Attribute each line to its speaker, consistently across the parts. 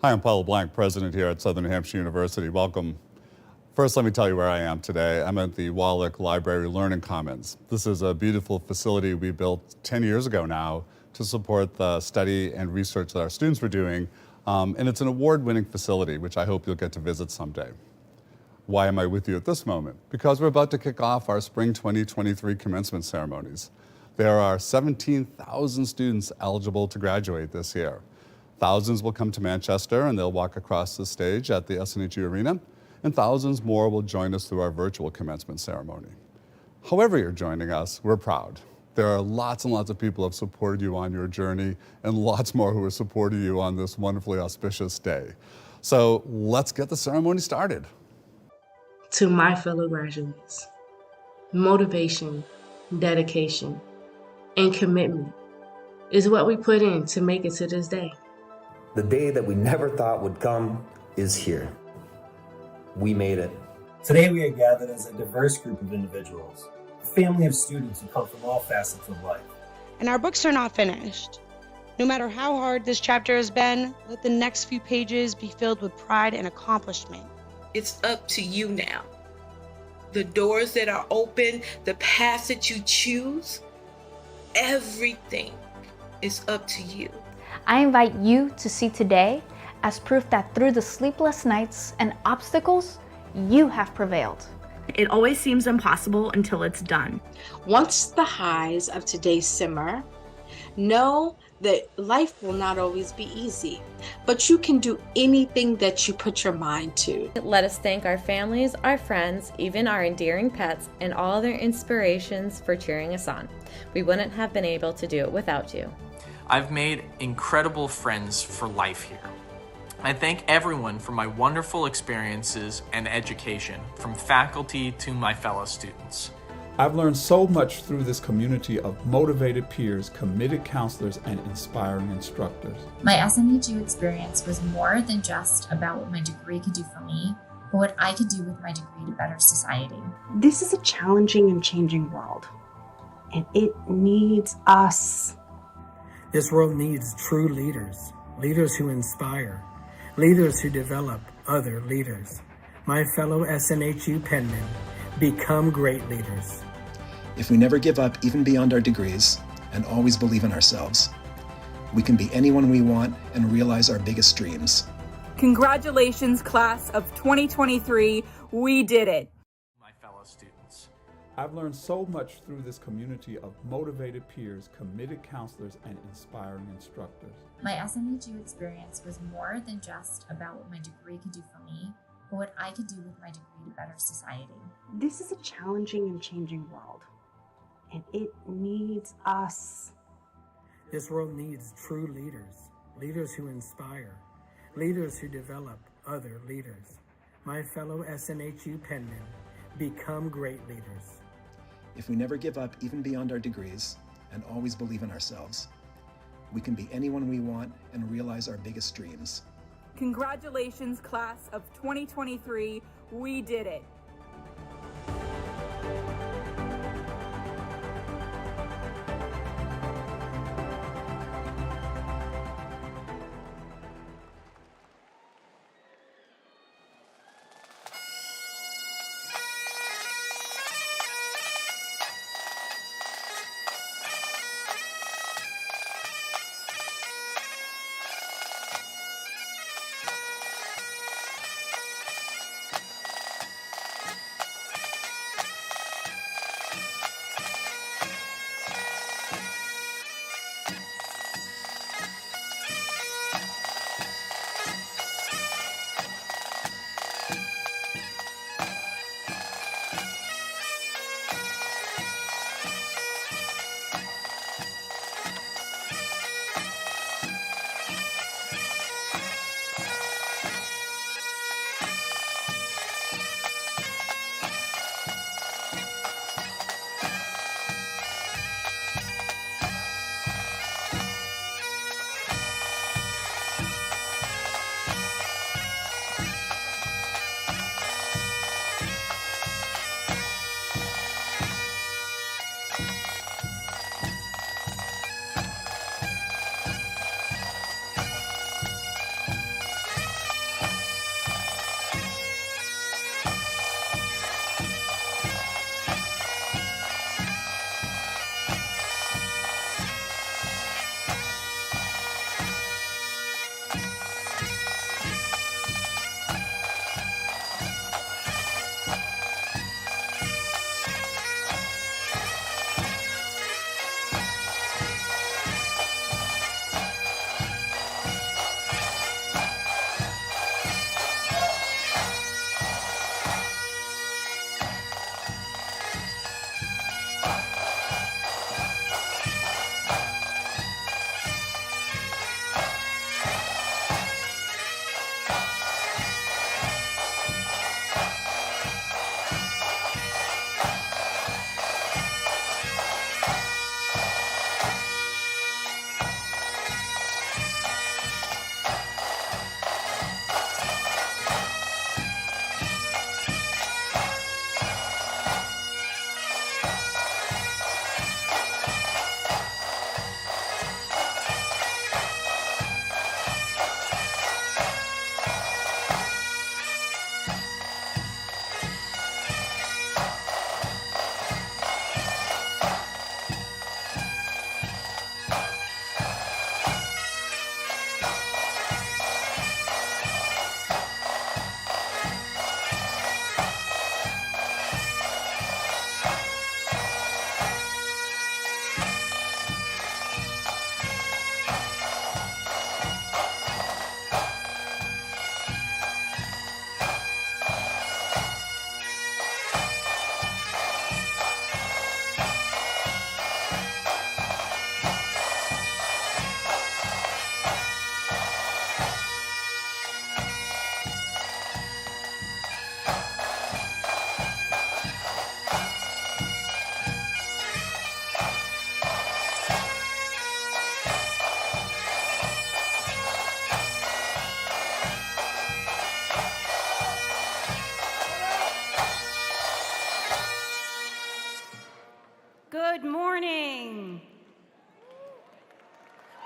Speaker 1: Hi, I'm Paul LeBlanc, president here at Southern New Hampshire University. Welcome. First, let me tell you where I am today. I'm at the Wallach Library Learning Commons. This is a beautiful facility we built 10 years ago now to support the study and research that our students were doing. And it's an award-winning facility, which I hope you'll get to visit someday. Why am I with you at this moment? Because we're about to kick off our spring 2023 commencement ceremonies. There are 17,000 students eligible to graduate this year. Thousands will come to Manchester and they'll walk across the stage at the SNHU Arena, and thousands more will join us through our virtual commencement ceremony. However you're joining us, we're proud. There are lots and lots of people who have supported you on your journey, and lots more who are supporting you on this wonderfully auspicious day. So let's get the ceremony started.
Speaker 2: To my fellow graduates, motivation, dedication, and commitment is what we put in to make it to this day.
Speaker 3: The day that we never thought would come is here. We made it.
Speaker 4: Today we are gathered as a diverse group of individuals, a family of students who come from all facets of life.
Speaker 5: And our books are not finished. No matter how hard this chapter has been, let the next few pages be filled with pride and accomplishment.
Speaker 6: It's up to you now. The doors that are open, the paths that you choose, everything is up to you.
Speaker 7: I invite you to see today as proof that through the sleepless nights and obstacles, you have prevailed.
Speaker 8: It always seems impossible until it's done.
Speaker 2: Once the highs of today simmer, know that life will not always be easy, but you can do anything that you put your mind to.
Speaker 9: Let us thank our families, our friends, even our endearing pets, and all their inspirations for cheering us on. We wouldn't have been able to do it without you.
Speaker 10: I've made incredible friends for life here. I thank everyone for my wonderful experiences and education, from faculty to my fellow students.
Speaker 11: I've learned so much through this community of motivated peers, committed counselors, and inspiring instructors.
Speaker 12: My SNHU experience was more than just about what my degree could do for me, but what I could do with my degree to better society.
Speaker 13: This is a challenging and changing world, and it needs us.
Speaker 14: This world needs true leaders, leaders who inspire, leaders who develop other leaders. My fellow SNHU penmen, become great leaders.
Speaker 15: If we never give up even beyond our degrees and always believe in ourselves, we can be anyone we want and realize our biggest dreams.
Speaker 16: Congratulations, class of 2023. We did it.
Speaker 10: My fellow students.
Speaker 11: I've learned so much through this community of motivated peers, committed counselors, and inspiring instructors.
Speaker 12: My SNHU experience was more than just about what my degree could do for me, but what I could do with my degree to better society.
Speaker 13: This is a challenging and changing world, and it needs us.
Speaker 14: This world needs true leaders, leaders who inspire, leaders who develop other leaders. My fellow SNHU penmen, become great leaders.
Speaker 15: If we never give up even beyond our degrees and always believe in ourselves, we can be anyone we want and realize our biggest dreams.
Speaker 16: Congratulations, class of 2023. We did it.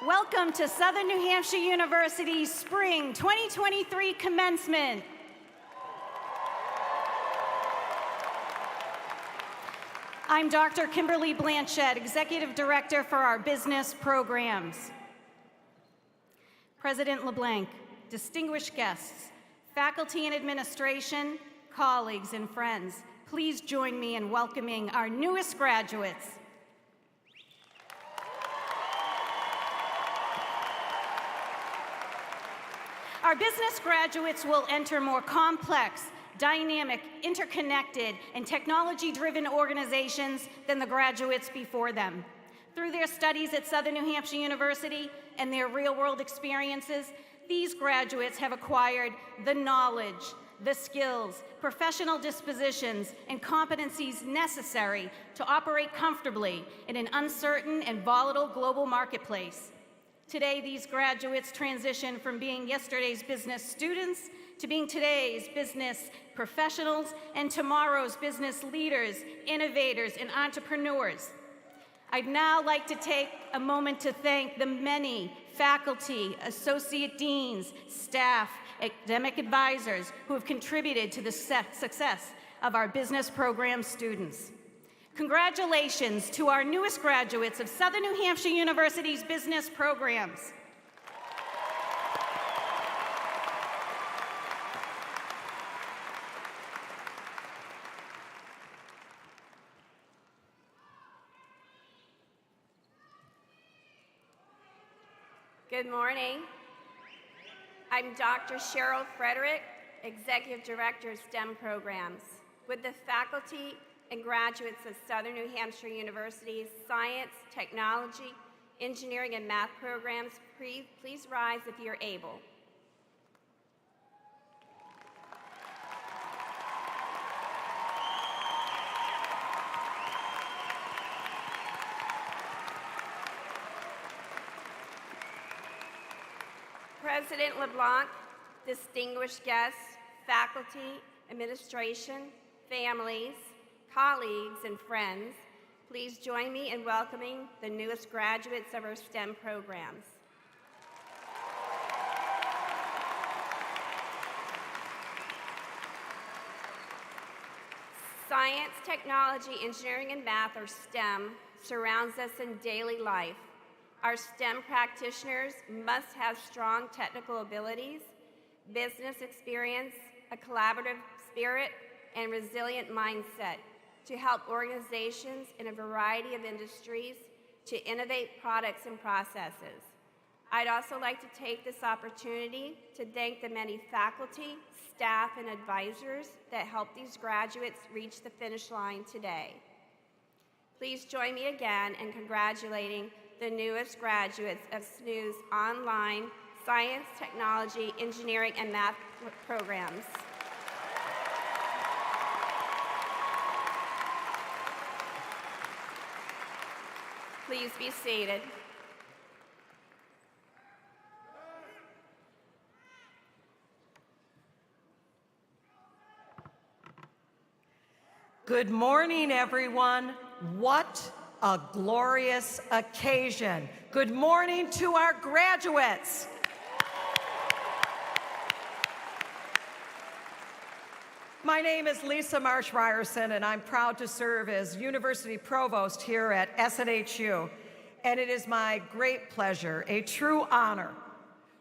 Speaker 17: Welcome to Southern New Hampshire University's Spring 2023 commencement. I'm Dr. Kimberly Blanchette, Executive Director for our business programs. President LeBlanc, distinguished guests, faculty and administration, colleagues and friends, please join me in welcoming our newest graduates. Our business graduates will enter more complex, dynamic, interconnected, and technology-driven organizations than the graduates before them. Through their studies at Southern New Hampshire University and their real-world experiences, these graduates have acquired the knowledge, the skills, professional dispositions, and competencies necessary to operate comfortably in an uncertain and volatile global marketplace. Today, these graduates transition from being yesterday's business students to being today's business professionals and tomorrow's business leaders, innovators, and entrepreneurs. I'd now like to take a moment to thank the many faculty, associate deans, staff, academic advisors who have contributed to the success of our business program students. Congratulations to our newest graduates of Southern New Hampshire University's business programs.
Speaker 18: Good morning. I'm Dr. Cheryl Frederick, Executive Director of STEM Programs. With the faculty and graduates of Southern New Hampshire University's Science, Technology, Engineering, and Math programs, please rise if you're able. President LeBlanc, distinguished guests, faculty, administration, families, colleagues, and friends, please join me in welcoming the newest graduates of our STEM programs. Science, technology, engineering, and math, or STEM, surrounds us in daily life. Our STEM practitioners must have strong technical abilities, business experience, a collaborative spirit, and resilient mindset to help organizations in a variety of industries to innovate products and processes. I'd also like to take this opportunity to thank the many faculty, staff, and advisors that helped these graduates reach the finish line today. Please join me again in congratulating the newest graduates of SNU's online Science, Technology, Engineering, and Math programs. Please be seated.
Speaker 19: Good morning, everyone. What a glorious occasion. Good morning to our graduates. My name is Lisa Marsh Ryerson, and I'm proud to serve as University Provost here at SNHU. And it is my great pleasure, a true honor,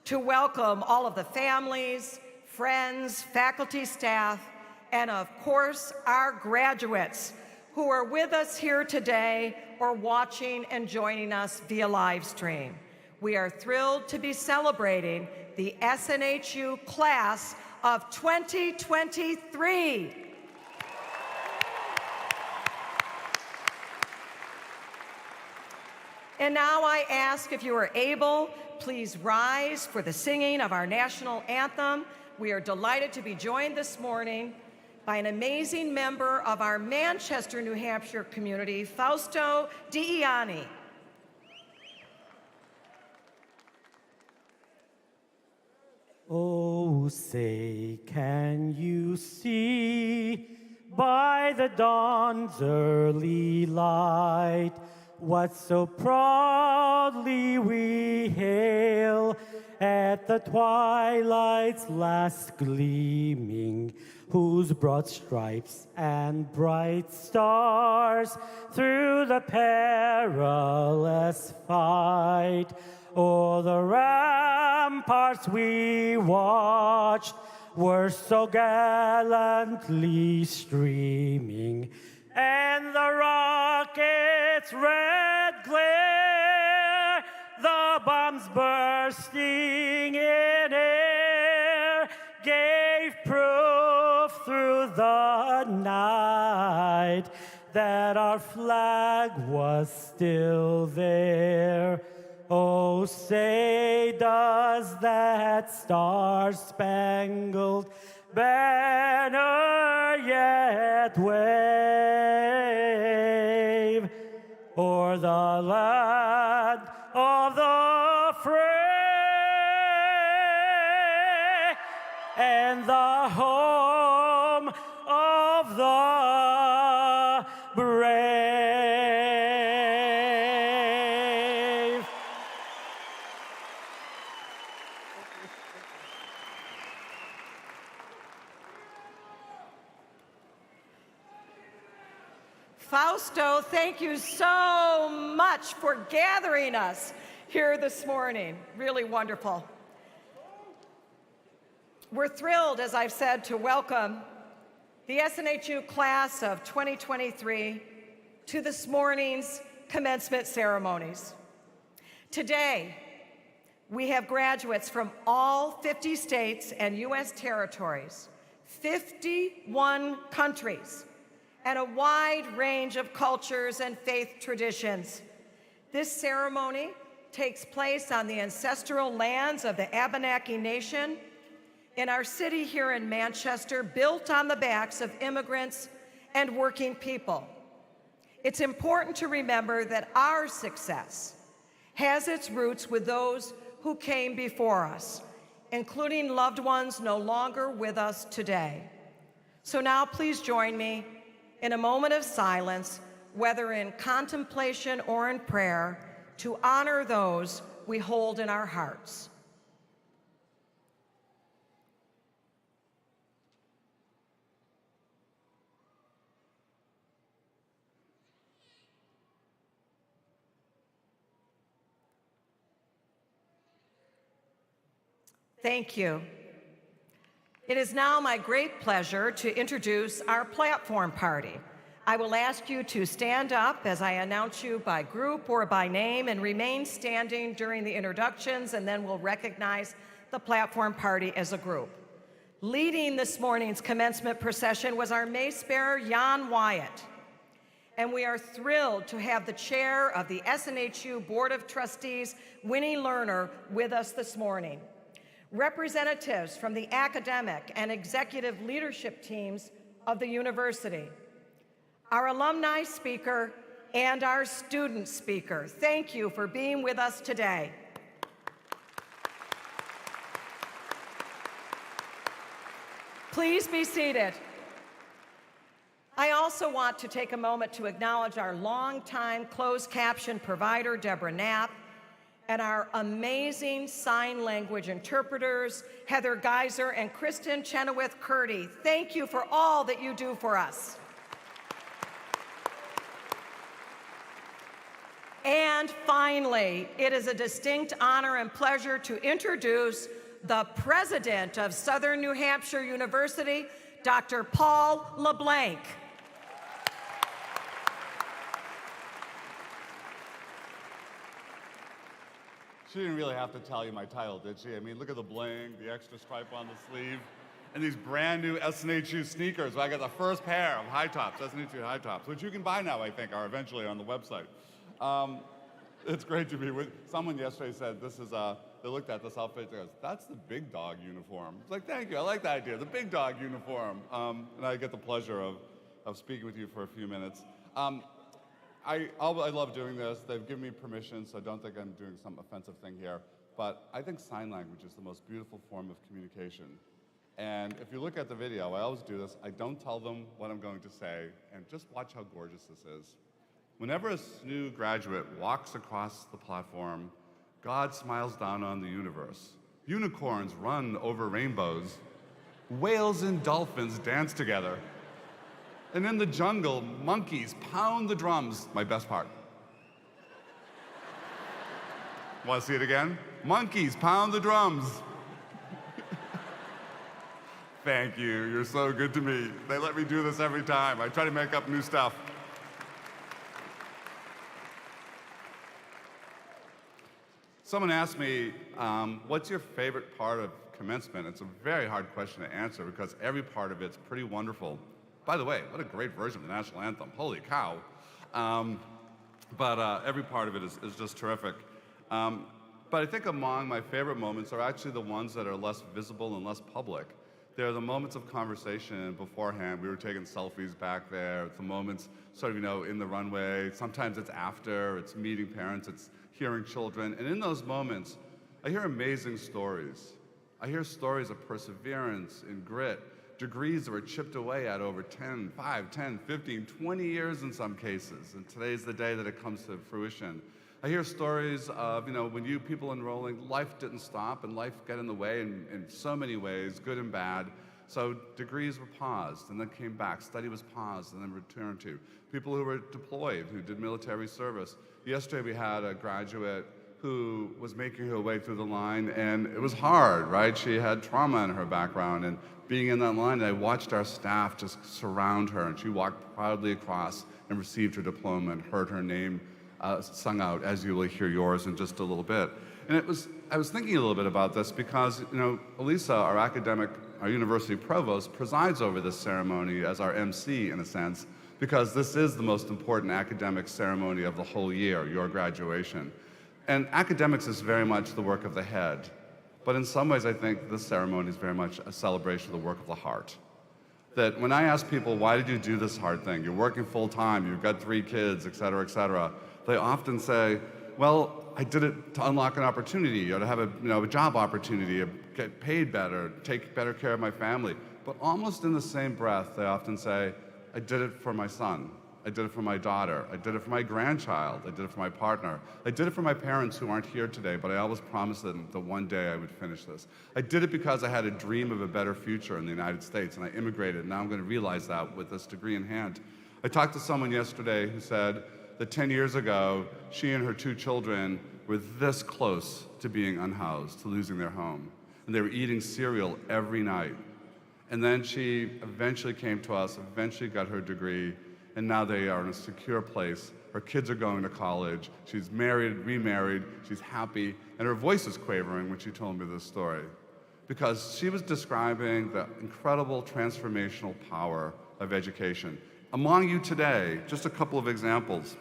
Speaker 19: to welcome all of the families, friends, faculty, staff, and of course, our graduates who are with us here today or watching and joining us via live stream. We are thrilled to be celebrating the SNHU class of 2023. And now I ask, if you are able, please rise for the singing of our national anthem. We are delighted to be joined this morning by an amazing member of our Manchester, New Hampshire community, Fausto Di Ianne.
Speaker 20: Oh, say, can you see by the dawn's early light what so proudly we at the twilight's last gleaming, whose broad stripes and bright stars through the perilous fight o'er the ramparts we watched were so gallantly streaming, and the rocket's red glare, the bombs bursting in air, gave proof through the night that our flag was still there. Oh, say does that star-spangled banner yet wave o'er the land of the free and the home of the brave.
Speaker 19: Fausto, thank you so much for gathering us here this morning. Really wonderful. We're thrilled, as I've said, to welcome the SNHU class of 2023 to this morning's commencement ceremonies. Today, we have graduates from all 50 states and U.S. territories, 51 countries, and a wide range of cultures and faith traditions. This ceremony takes place on the ancestral lands of the Abenaki Nation in our city here in Manchester, built on the backs of immigrants and working people. It's important to remember that our success has its roots with those who came before us, including loved ones no longer with us today. So now please join me in a moment of silence, whether in contemplation or in prayer, to honor those we hold in our hearts. Thank you. It is now my great pleasure to introduce our platform party. I will ask you to stand up as I announce you by group or by name and remain standing during the introductions, and then we'll recognize the platform party as a group. Leading this morning's commencement procession was our mace bearer, Jan Wyatt. And we are thrilled to have the chair of the SNHU Board of Trustees, Winnie Lerner, with us this morning. Representatives from the academic and executive leadership teams of the university, our alumni speaker, and our student speaker. Thank you for being with us today. Please be seated. I also want to take a moment to acknowledge our longtime closed caption provider, Deborah Knapp, and our amazing sign language interpreters, Heather Geiser and Kristen Chenoweth-Curdy. Thank you for all that you do for us. And finally, it is a distinct honor and pleasure to introduce the president of Southern New Hampshire University, Dr. Paul LeBlanc.
Speaker 1: She didn't really have to tell you my title, did she? I mean, look at the bling, the extra stripe on the sleeve, and these brand new SNHU sneakers. I got the first pair of high tops, SNHU high tops, which you can buy now, I think, or eventually on the website. It's great to be with. Someone yesterday said this is they looked at this outfit, they goes, that's the big dog uniform. It's like, thank you, I like that idea, the big dog uniform. And I get the pleasure of speaking with you for a few minutes. I love doing this. They've given me permission, so I don't think I'm doing some offensive thing here. But I think sign language is the most beautiful form of communication. And if you look at the video, I always do this. I don't tell them what I'm going to say, and just watch how gorgeous this is. Whenever a new graduate walks across the platform, God smiles down on the universe. Unicorns run over rainbows. Whales and dolphins dance together. And in the jungle, monkeys pound the drums. My best part. Want to see it again? Monkeys pound the drums. Thank you. You're so good to me. They let me do this every time. I try to make up new stuff. Someone asked me, what's your favorite part of commencement? It's a very hard question to answer because every part of it's pretty wonderful. By the way, what a great version of the national anthem. Holy cow. But every part of it is just terrific. But I think among my favorite moments are actually the ones that are less visible and less public. They're the moments of conversation beforehand. We were taking selfies back there. It's the moments sort of, in the runway. Sometimes it's after, it's meeting parents, it's hearing children. And in those moments, I hear amazing stories. I hear stories of perseverance and grit, degrees that were chipped away at over 5, 10, 15, 20 years in some cases. And today's the day that it comes to fruition. I hear stories of, when you people enrolling, life didn't stop and life got in the way in so many ways, good and bad. So degrees were paused and then came back. Study was paused and then returned to. People who were deployed, who did military service. Yesterday we had a graduate who was making her way through the line, and it was hard, right? She had trauma in her background, and being in that line, I watched our staff just surround her, and she walked proudly across and received her diploma and heard her name sung out, as you will hear yours in just a little bit. And I was thinking a little bit about this because, Elisa, our university provost, presides over this ceremony as our MC, in a sense, because this is the most important academic ceremony of the whole year, your graduation. And academics is very much the work of the head. But in some ways, I think this ceremony is very much a celebration of the work of the heart. That when I ask people, why did you do this hard thing? You're working full time, you've got 3 kids, et cetera, they often say, well, I did it to unlock an opportunity, or to have a job opportunity, get paid better, take better care of my family. But almost in the same breath, they often say, I did it for my son. I did it for my daughter. I did it for my grandchild. I did it for my partner. I did it for my parents who aren't here today, but I always promised them that one day I would finish this. I did it because I had a dream of a better future in the United States, and I immigrated, and now I'm going to realize that with this degree in hand. I talked to someone yesterday who said that 10 years ago, she and her 2 children were this close to being unhoused, to losing their home. And they were eating cereal every night. And then she eventually came to us, eventually got her degree, and now they are in a secure place. Her kids are going to college. She's married, remarried, she's happy, and her voice is quavering when she told me this story. Because she was describing the incredible transformational power of education. Among you today, just a couple of examples.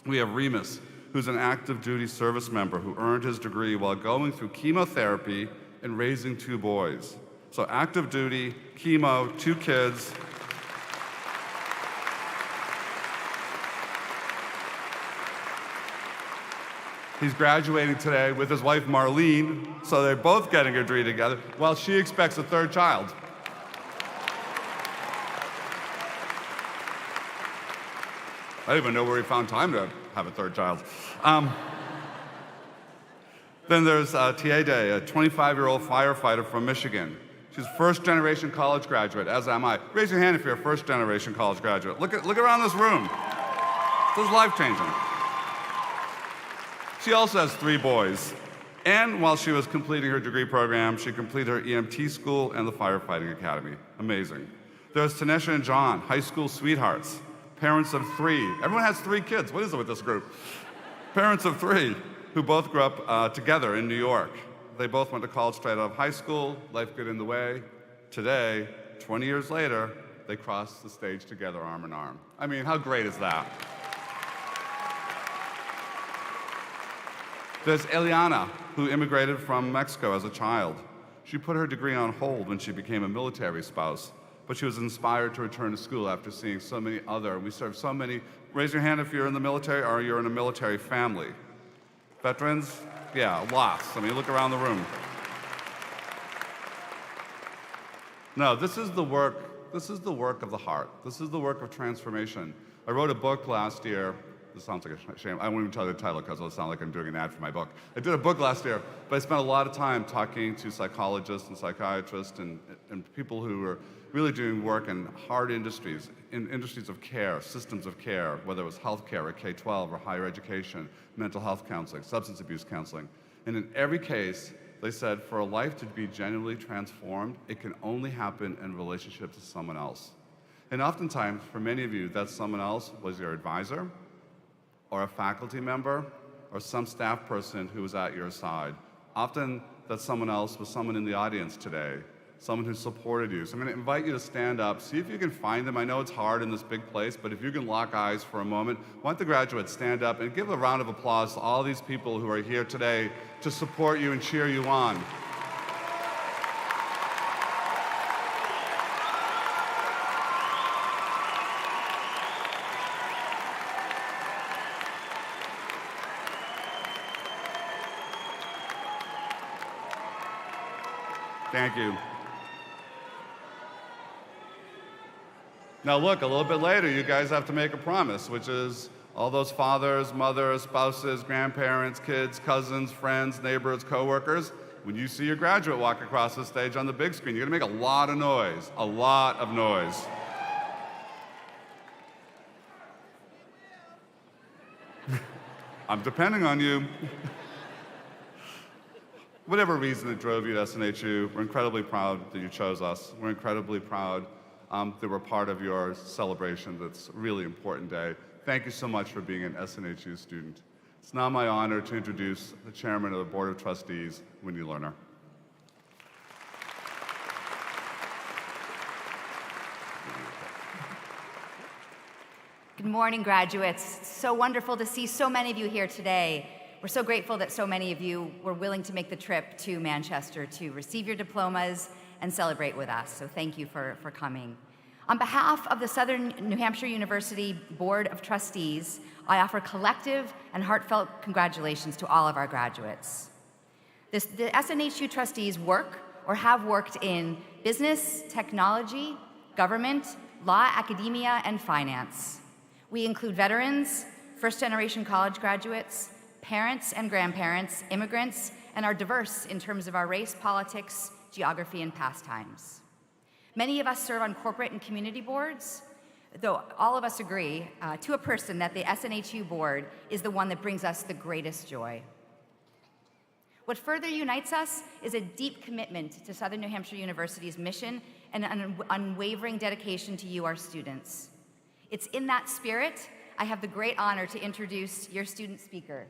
Speaker 1: We have Remus, who's an active duty service member who earned his degree while going through chemotherapy and raising 2 boys. So active duty, chemo, 2 kids. He's graduating today with his wife Marlene, so they're both getting a degree together, while she expects a 3rd child. I didn't even know where he found time to have a 3rd child. Then there's T.A. Day, a 25-year-old firefighter from Michigan. She's first-generation college graduate, as am I. Raise your hand if you're a first-generation college graduate. Look around this room. This is life-changing. She also has 3 boys. And while she was completing her degree program, she completed her EMT school and the firefighting academy. Amazing. There's Tanesha and John, high school sweethearts. Parents of 3. Everyone has 3 kids. What is it with this group? Parents of 3 who both grew up together in New York. They both went to college straight out of high school. Life got in the way. Today, 20 years later, they crossed the stage together arm in arm. I mean, how great is that? There's Eliana, who immigrated from Mexico as a child. She put her degree on hold when she became a military spouse, but she was inspired to return to school after seeing so many we serve so many. Raise your hand if you're in the military or you're in a military family. Veterans? Yeah, lots. I mean, look around the room. No, this is the work of the heart. This is the work of transformation. I wrote a book last year This sounds like a shame. I won't even tell you the title because it'll sound like I'm doing an ad for my book. I did a book last year, but I spent a lot of time talking to psychologists and psychiatrists and people who are really doing work in hard industries, in industries of care, systems of care, whether it was healthcare or K-12 or higher education, mental health counseling, substance abuse counseling. And in every case, they said for a life to be genuinely transformed, it can only happen in relationship to someone else. And oftentimes, for many of you, that someone else was your advisor, or a faculty member, or some staff person who was at your side. Often, that someone else was someone in the audience today, someone who supported you. So I'm gonna invite you to stand up, see if you can find them. I know it's hard in this big place, but if you can lock eyes for a moment, why don't the graduates stand up and give a round of applause to all these people who are here today to support you and cheer you on. Thank you. Now look, a little bit later, you guys have to make a promise, which is all those fathers, mothers, spouses, grandparents, kids, cousins, friends, neighbors, coworkers, when you see your graduate walk across the stage on the big screen, you're gonna make a lot of noise, a lot of noise. I'm depending on you. Whatever reason that drove you to SNHU, we're incredibly proud that you chose us. We're incredibly proud that we're part of your celebration. That's a really important day. Thank you so much for being an SNHU student. It's now my honor to introduce the chairman of the Board of Trustees, Wendy Lerner.
Speaker 21: Good morning, graduates. So wonderful to see so many of you here today. We're so grateful that so many of you were willing to make the trip to Manchester to receive your diplomas and celebrate with us. So thank you for coming. On behalf of the Southern New Hampshire University Board of Trustees, I offer collective and heartfelt congratulations to all of our graduates. The SNHU trustees work or have worked in business, technology, government, law, academia, and finance. We include veterans, first-generation college graduates, parents and grandparents, immigrants, and are diverse in terms of our race, politics, geography, and pastimes. Many of us serve on corporate and community boards, though all of us agree to a person that the SNHU board is the one that brings us the greatest joy. What further unites us is a deep commitment to Southern New Hampshire University's mission and an unwavering dedication to you, our students. It's in that spirit I have the great honor to introduce your student speaker.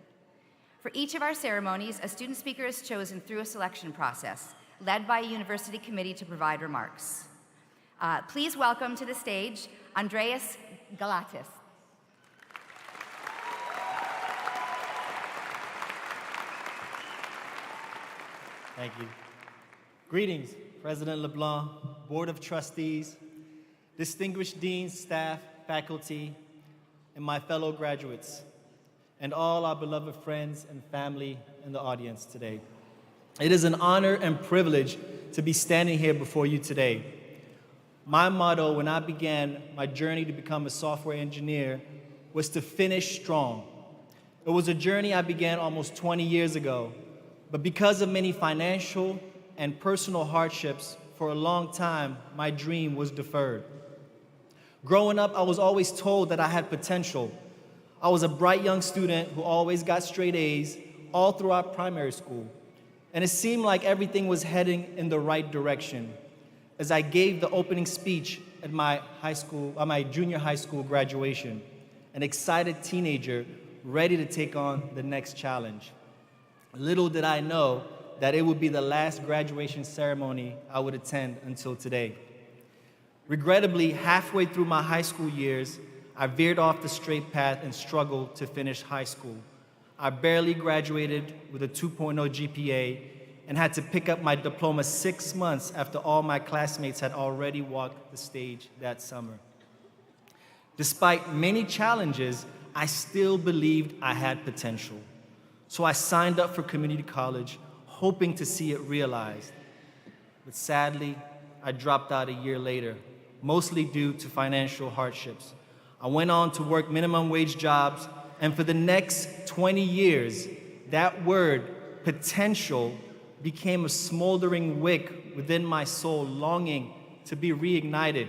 Speaker 21: For each of our ceremonies, a student speaker is chosen through a selection process, led by a university committee to provide remarks. Please welcome to the stage, Andreas Galatis.
Speaker 22: Thank you. Greetings, President LeBlanc, Board of Trustees, distinguished deans, staff, faculty, and my fellow graduates, and all our beloved friends and family in the audience today. It is an honor and privilege to be standing here before you today. My motto when I began my journey to become a software engineer was to finish strong. It was a journey I began almost 20 years ago, but because of many financial and personal hardships, for a long time, my dream was deferred. Growing up, I was always told that I had potential. I was a bright young student who always got straight A's all throughout primary school, and it seemed like everything was heading in the right direction as I gave the opening speech at my junior high school graduation, an excited teenager ready to take on the next challenge. Little did I know that it would be the last graduation ceremony I would attend until today. Regrettably, halfway through my high school years, I veered off the straight path and struggled to finish high school. I barely graduated with a 2.0 GPA and had to pick up my diploma 6 months after all my classmates had already walked the stage that summer. Despite many challenges, I still believed I had potential. So I signed up for community college, hoping to see it realized. But sadly, I dropped out a year later, mostly due to financial hardships. I went on to work minimum wage jobs And for the next 20 years, that word, potential, became a smoldering wick within my soul, longing to be reignited.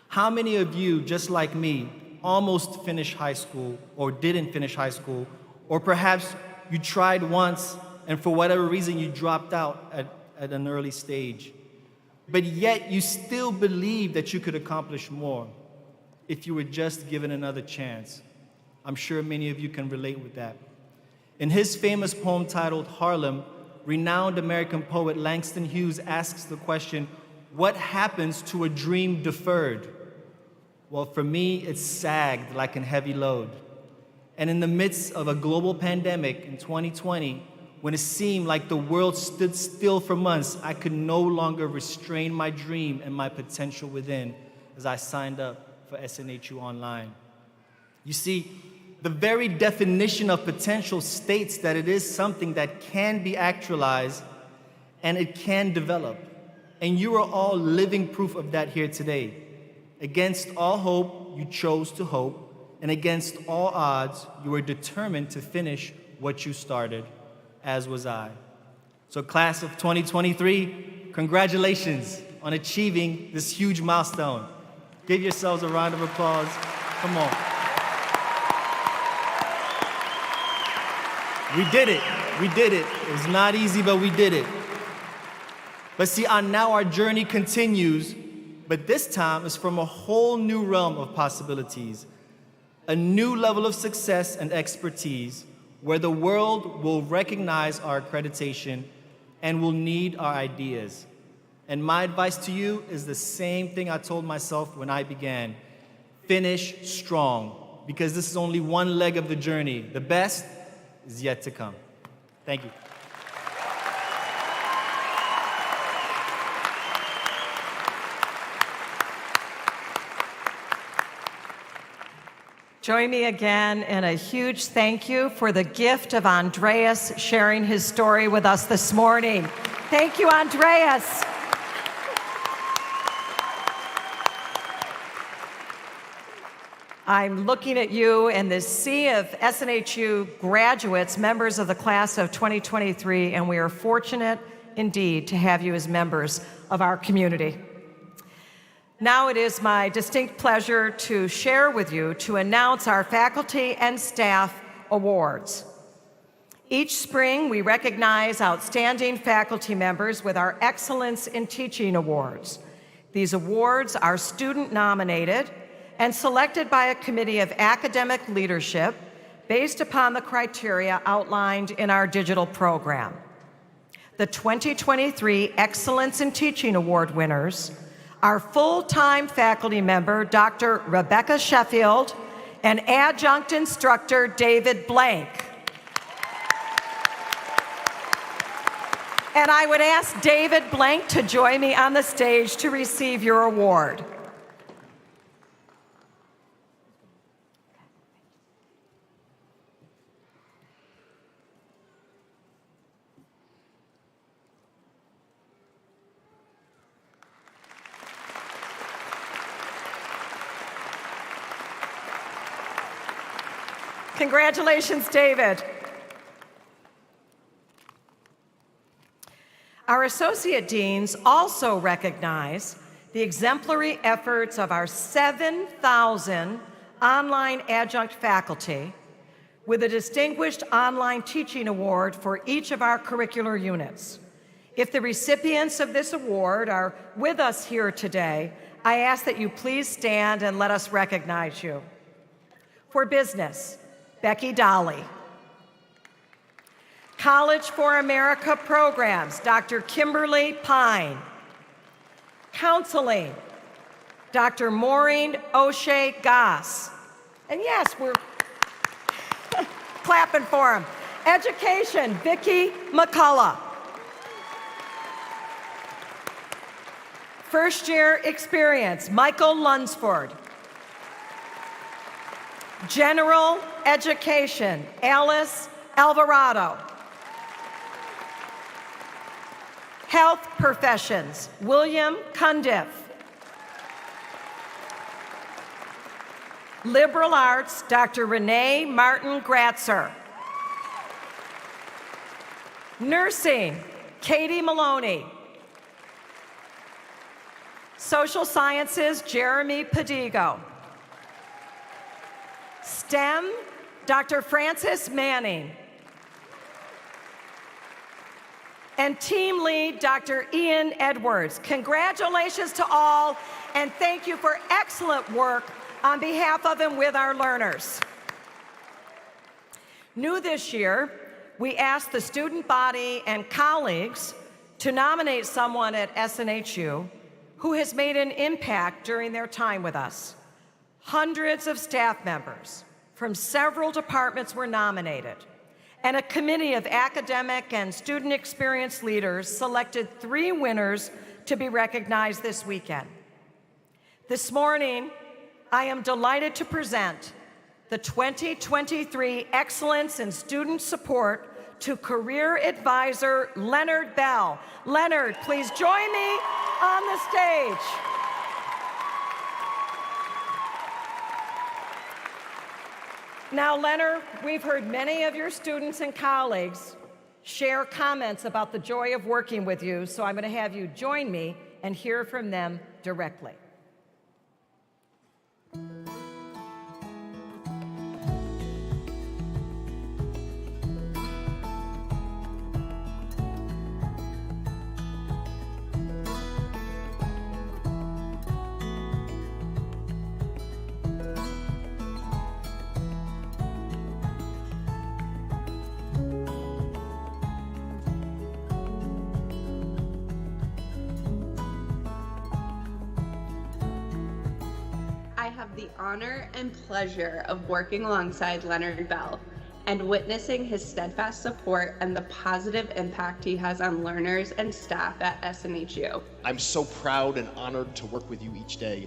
Speaker 22: How many of you, just like me, almost finished high school or didn't finish high school, or perhaps you tried once and for whatever reason you dropped out at an early stage, but yet you still believe that you could accomplish more if you were just given another chance? I'm sure many of you can relate with that. In his famous poem titled Harlem, renowned American poet Langston Hughes asks the question, what happens to a dream deferred? Well, for me, it sagged like a heavy load. And in the midst of a global pandemic in 2020, when it seemed like the world stood still for months, I could no longer restrain my dream and my potential within as I signed up for SNHU Online. You see, the very definition of potential states that it is something that can be actualized and it can develop. And you are all living proof of that here today. Against all hope, you chose to hope, and against all odds, you were determined to finish what you started, as was I. So class of 2023, congratulations on achieving this huge milestone. Give yourselves a round of applause. Come on. We did it. We did it. It was not easy, but we did it. But see, now our journey continues, but this time is from a whole new realm of possibilities, a new level of success and expertise where the world will recognize our accreditation and will need our ideas. And my advice to you is the same thing I told myself when I began. Finish strong, because this is only one leg of the journey. The best is yet to come. Thank you.
Speaker 19: Join me again in a huge thank you for the gift of Andreas sharing his story with us this morning. Thank you, Andreas. I'm looking at you and this sea of SNHU graduates, members of the class of 2023, and we are fortunate indeed to have you as members of our community. Now it is my distinct pleasure to share with you to announce our faculty and staff awards. Each spring, we recognize outstanding faculty members with our Excellence in Teaching Awards. These awards are student-nominated and selected by a committee of academic leadership based upon the criteria outlined in our digital program. The 2023 Excellence in Teaching Award winners are full-time faculty member Dr. Rebecca Sheffield and adjunct instructor David Blank. And I would ask David Blank to join me on the stage to receive your award. Congratulations, David. Our associate deans also recognize the exemplary efforts of our 7,000 online adjunct faculty with a distinguished online teaching award for each of our curricular units. If the recipients of this award are with us here today, I ask that you please stand and let us recognize you. For business, Becky Dolly. College for America programs, Dr. Kimberly Pine. Counseling, Dr. Maureen O'Shea Goss. And yes, we're clapping for him. Education, Vicki McCullough. First year experience, Michael Lunsford. General education, Alice Alvarado. Health professions, William Cundiff. Liberal Arts, Dr. Renee Martin Gratzer. Nursing, Katie Maloney. Social Sciences, Jeremy Padigo. STEM, Dr. Francis Manning. And team lead, Dr. Ian Edwards. Congratulations to all, and thank you for excellent work on behalf of and with our learners. New this year, we asked the student body and colleagues to nominate someone at SNHU who has made an impact during their time with us. Hundreds of staff members from several departments were nominated, and a committee of academic and student experience leaders selected 3 winners to be recognized this weekend. This morning, I am delighted to present the 2023 Excellence in Student Support to Career Advisor Leonard Bell. Leonard, please join me on the stage. Now, Leonard, we've heard many of your students and colleagues share comments about the joy of working with you, so I'm going to have you join me and hear from them directly.
Speaker 3: I have the honor and pleasure of working alongside Leonard Bell and witnessing his steadfast support and the positive impact he has on learners and staff at SNHU.
Speaker 4: I'm so proud and honored to work with you each day.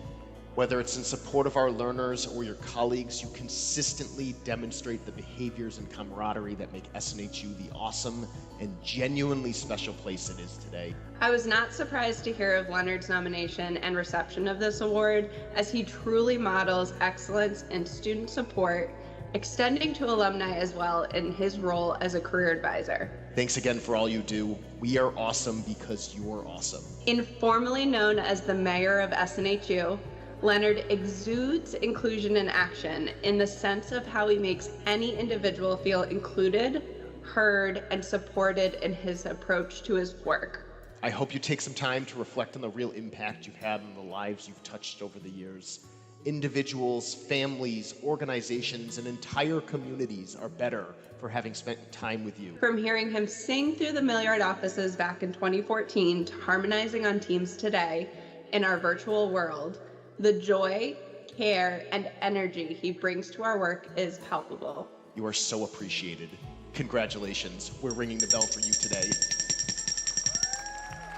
Speaker 4: Whether it's in support of our learners or your colleagues, you consistently demonstrate the behaviors and camaraderie that make SNHU the awesome and genuinely special place it is today.
Speaker 3: I was not surprised to hear of Leonard's nomination and reception of this award, as he truly models excellence in student support, extending to alumni as well in his role as a career advisor.
Speaker 4: Thanks again for all you do. We are awesome because you're awesome.
Speaker 3: Informally known as the mayor of SNHU, Leonard exudes inclusion and action in the sense of how he makes any individual feel included, heard, and supported in his approach to his work.
Speaker 4: I hope you take some time to reflect on the real impact you've had on the lives you've touched over the years. Individuals, families, organizations, and entire communities are better for having spent time with you.
Speaker 3: From hearing him sing through the Milliard offices back in 2014 to harmonizing on teams today in our virtual world, the joy, care, and energy he brings to our work is palpable.
Speaker 4: You are so appreciated. Congratulations. We're ringing the bell for you today.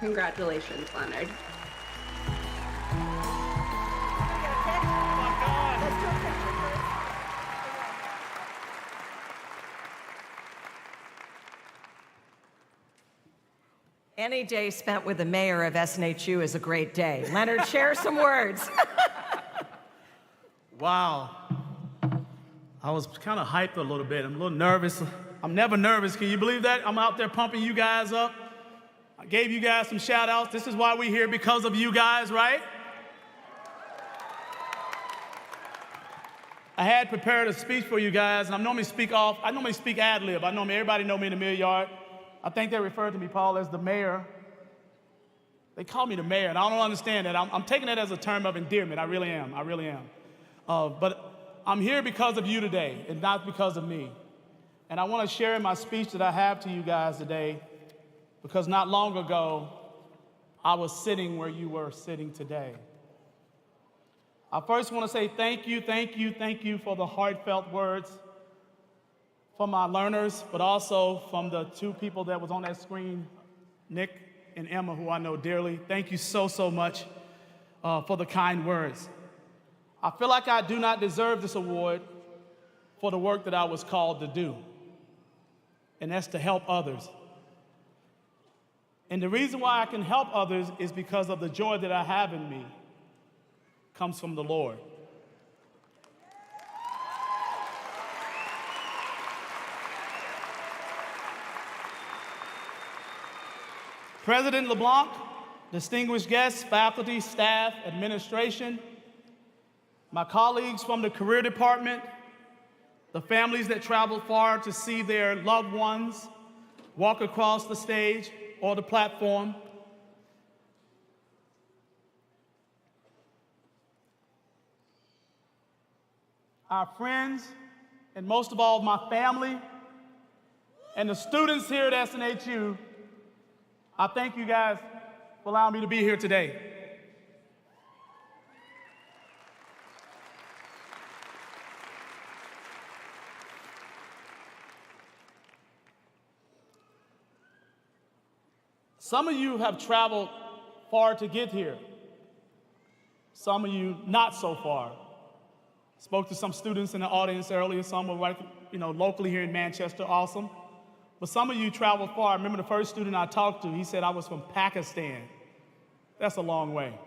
Speaker 3: Congratulations, Leonard. Any day spent with the mayor of SNHU is a great day. Leonard, share some words.
Speaker 20: Wow. I was kind of hyped a little bit. I'm a little nervous. I'm never nervous. Can you believe that? I'm out there pumping you guys up. I gave you guys some shout outs. This is why we're here, because of you guys, right? I had prepared a speech for you guys, and I normally speak ad lib. Everybody know me in the Milliard. I think they refer to me, Paul, as the mayor. They call me the mayor, and I don't understand that. I'm taking it as a term of endearment. I really am. But I'm here because of you today, and not because of me. And I want to share in my speech that I have to you guys today, because not long ago, I was sitting where you were sitting today. I first want to say thank you for the heartfelt words from my learners, but also from the 2 people that was on that screen, Nick and Emma, who I know dearly. Thank you so much for the kind words. I feel like I do not deserve this award for the work that I was called to do, and that's to help others. And the reason why I can help others is because of the joy that I have in me comes from the Lord. President LeBlanc, distinguished guests, faculty, staff, administration, my colleagues from the career department, the families that traveled far to see their loved ones walk across the stage or the platform, our friends, and most of all, my family, and the students here at SNHU, I thank you guys for allowing me to be here today. Some of you have traveled far to get here. Some of you not so far. Spoke to some students in the audience earlier. Some were right, locally here in Manchester, awesome. But some of you traveled far. I remember the first student I talked to, he said I was from Pakistan. That's a long way.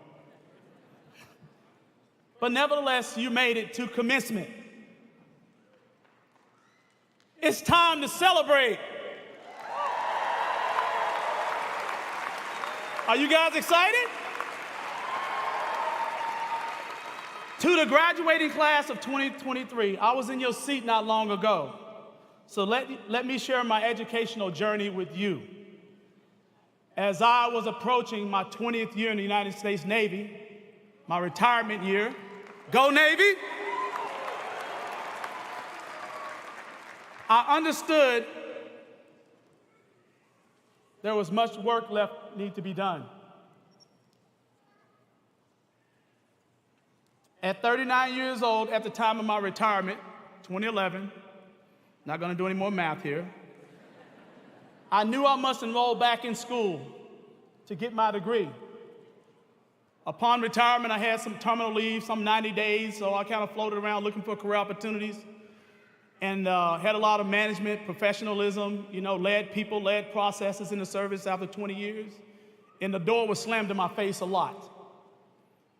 Speaker 20: But nevertheless, you made it to commencement. It's time to celebrate. Are you guys excited? To the graduating class of 2023, I was in your seat not long ago. So let me share my educational journey with you. As I was approaching my 20th year in the United States Navy, my retirement year, go Navy, I understood there was much work left need to be done. At 39 years old, at the time of my retirement, 2011, not gonna do any more math here, I knew I must enroll back in school to get my degree. Upon retirement, I had some terminal leave, some 90 days, so I kind of floated around looking for career opportunities and had a lot of management, professionalism, led people, led processes in the service after 20 years. And the door was slammed in my face a lot.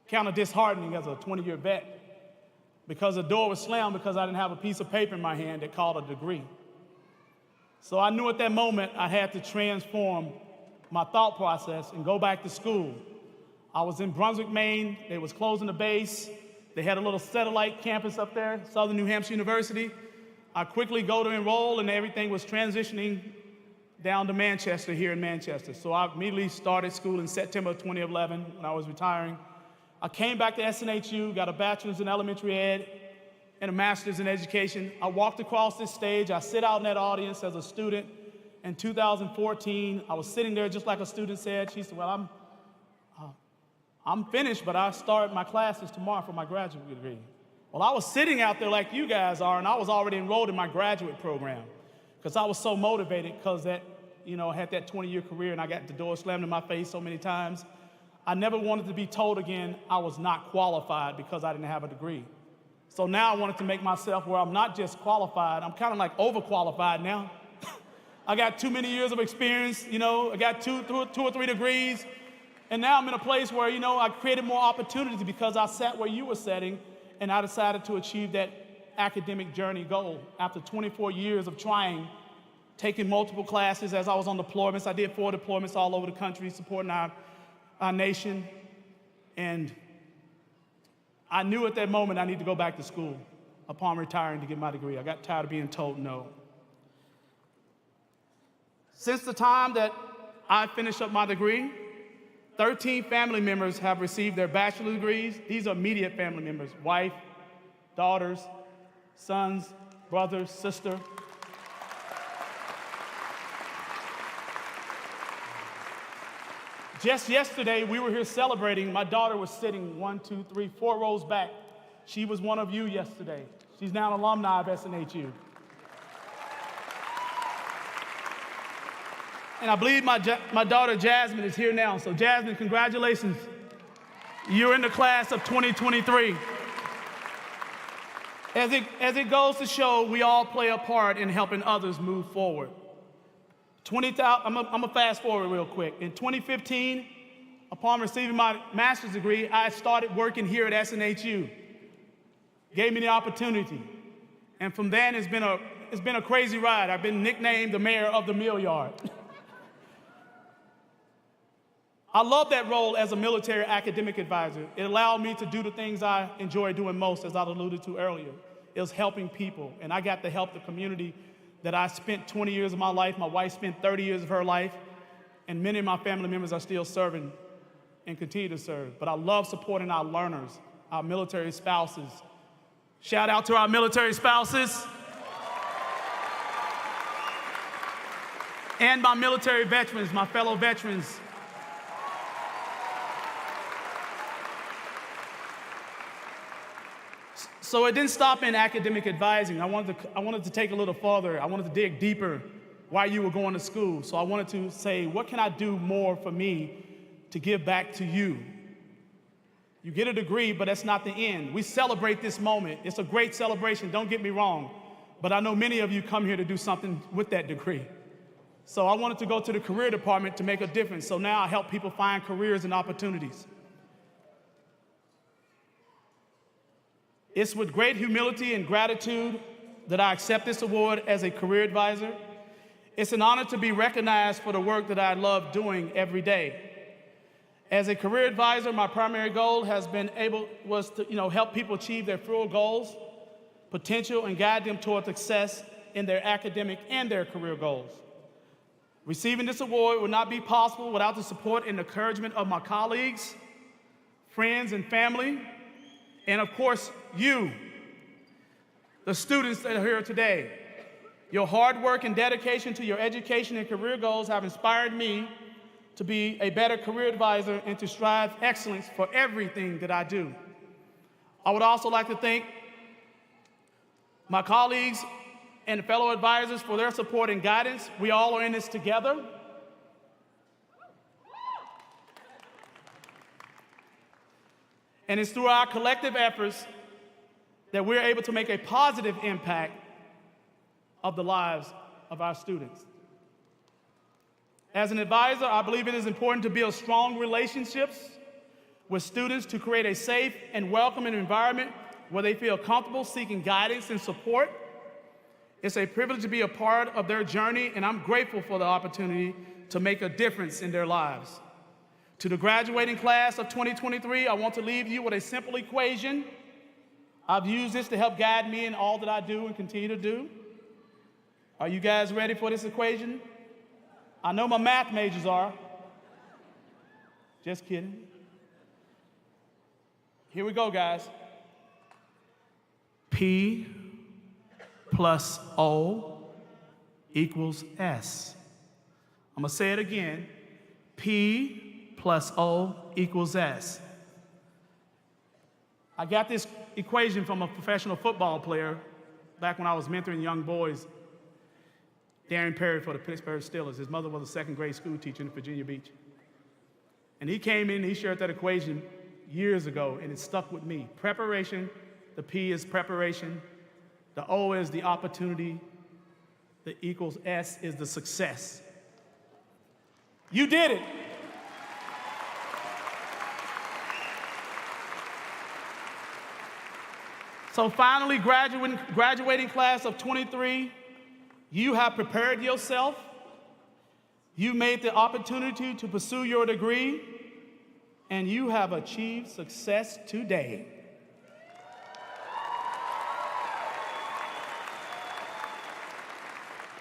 Speaker 20: Kind of disheartening as a 20-year vet, because the door was slammed because I didn't have a piece of paper in my hand that called a degree. So I knew at that moment I had to transform my thought process and go back to school. I was in Brunswick, Maine. They was closing the base. They had a little satellite campus up there, Southern New Hampshire University. I quickly go to enroll, and everything was transitioning down to Manchester, here in Manchester. So I immediately started school in September of 2011 when I was retiring. I came back to SNHU, got a bachelor's in elementary ed and a master's in education. I walked across this stage. I sit out in that audience as a student. In 2014, I was sitting there just like a student said. She said, well, I'm finished, but I start my classes tomorrow for my graduate degree. Well, I was sitting out there like you guys are, and I was already enrolled in my graduate program because I was so motivated because I had that 20-year career and I got the door slammed in my face so many times. I never wanted to be told again I was not qualified because I didn't have a degree. So now I wanted to make myself where I'm not just qualified, I'm kind of like overqualified now. I got too many years of experience, I got two or three degrees, and now I'm in a place where, I created more opportunity because I sat where you were sitting, and I decided to achieve that academic journey goal. After 24 years of trying, taking multiple classes as I was on deployments, I did 4 deployments all over the country supporting our nation, and I knew at that moment I needed to go back to school upon retiring to get my degree. I got tired of being told no. Since the time that I finished up my degree, 13 family members have received their bachelor's degrees. These are immediate family members: wife, daughters, sons, brothers, sister. Just yesterday, we were here celebrating. My daughter was sitting 4 rows back. She was one of you yesterday. She's now an alumni of SNHU. And I believe my daughter Jasmine is here now. So Jasmine, congratulations. You're in the class of 2023. As it goes to show, we all play a part in helping others move forward. I'm gonna fast forward real quick. In 2015, upon receiving my master's degree, I started working here at SNHU. Gave me the opportunity. And from then, it's been a crazy ride. I've been nicknamed the mayor of the mill yard. I love that role as a military academic advisor. It allowed me to do the things I enjoy doing most, as I alluded to earlier. It was helping people, and I got to help the community that I spent 20 years of my life. My wife spent 30 years of her life, and many of my family members are still serving and continue to serve. But I love supporting our learners, our military spouses. Shout out to our military spouses. And my military veterans, my fellow veterans. So it didn't stop in academic advising. I wanted to take a little farther. I wanted to dig deeper while you were going to school. So I wanted to say, what can I do more for me to give back to you? You get a degree, but that's not the end. We celebrate this moment. It's a great celebration, don't get me wrong. But I know many of you come here to do something with that degree. So I wanted to go to the career department to make a difference. So now I help people find careers and opportunities. It's with great humility and gratitude that I accept this award as a career advisor. It's an honor to be recognized for the work that I love doing every day. As a career advisor, my primary goal was to help people achieve their full goals, potential, and guide them toward success in their academic and their career goals. Receiving this award would not be possible without the support and encouragement of my colleagues, friends, and family, and of course, you, the students that are here today. Your hard work and dedication to your education and career goals have inspired me to be a better career advisor and to strive excellence for everything that I do. I would also like to thank my colleagues and fellow advisors for their support and guidance. We all are in this together. And it's through our collective efforts that we're able to make a positive impact of the lives of our students. As an advisor, I believe it is important to build strong relationships with students to create a safe and welcoming environment where they feel comfortable seeking guidance and support. It's a privilege to be a part of their journey, and I'm grateful for the opportunity to make a difference in their lives. To the graduating class of 2023, I want to leave you with a simple equation. I've used this to help guide me in all that I do and continue to do. Are you guys ready for this equation? I know my math majors are. Just kidding. Here we go, guys. P plus O equals S. I'm going to say it again. P plus O equals S. I got this equation from a professional football player back when I was mentoring young boys. Darren Perry for the Pittsburgh Steelers. His mother was a second grade school teacher in Virginia Beach. And he came in and he shared that equation years ago, and it stuck with me. Preparation, the P is preparation, the O is the opportunity, the equals S is the success. You did it. So finally, graduating class of 23, you have prepared yourself. You made the opportunity to pursue your degree, and you have achieved success today.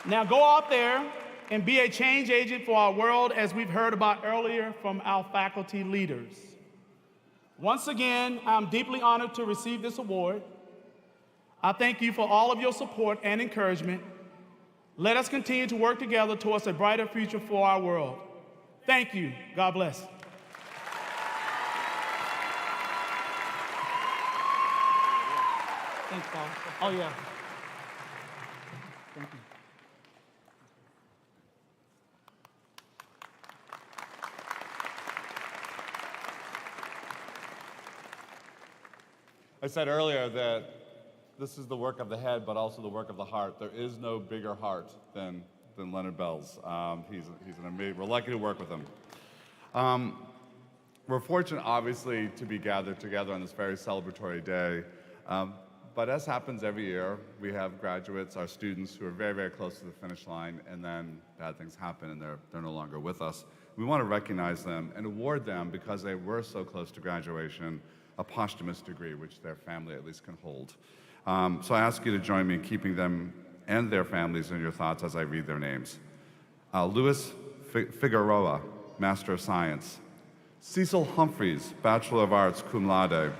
Speaker 20: Now go out there and be a change agent for our world, as we've heard about earlier from our faculty leaders. Once again, I'm deeply honored to receive this award. I thank you for all of your support and encouragement. Let us continue to work together towards a brighter future for our world. Thank you. God bless. Thanks, Paul. Oh, yeah. Thank you.
Speaker 1: I said earlier that this is the work of the head, but also the work of the heart. There is no bigger heart than Leonard Bell's. He's an amazing. We're lucky to work with him. We're fortunate, obviously, to be gathered together on this very celebratory day. But as happens every year, we have graduates, our students, who are very, very close to the finish line, and then bad things happen and they're no longer with us. We want to recognize them and award them, because they were so close to graduation, a posthumous degree, which their family at least can hold. So I ask you to join me in keeping them and their families in your thoughts as I read their names. Louis Figueroa, Master of Science. Cecil Humphreys, Bachelor of Arts, cum laude.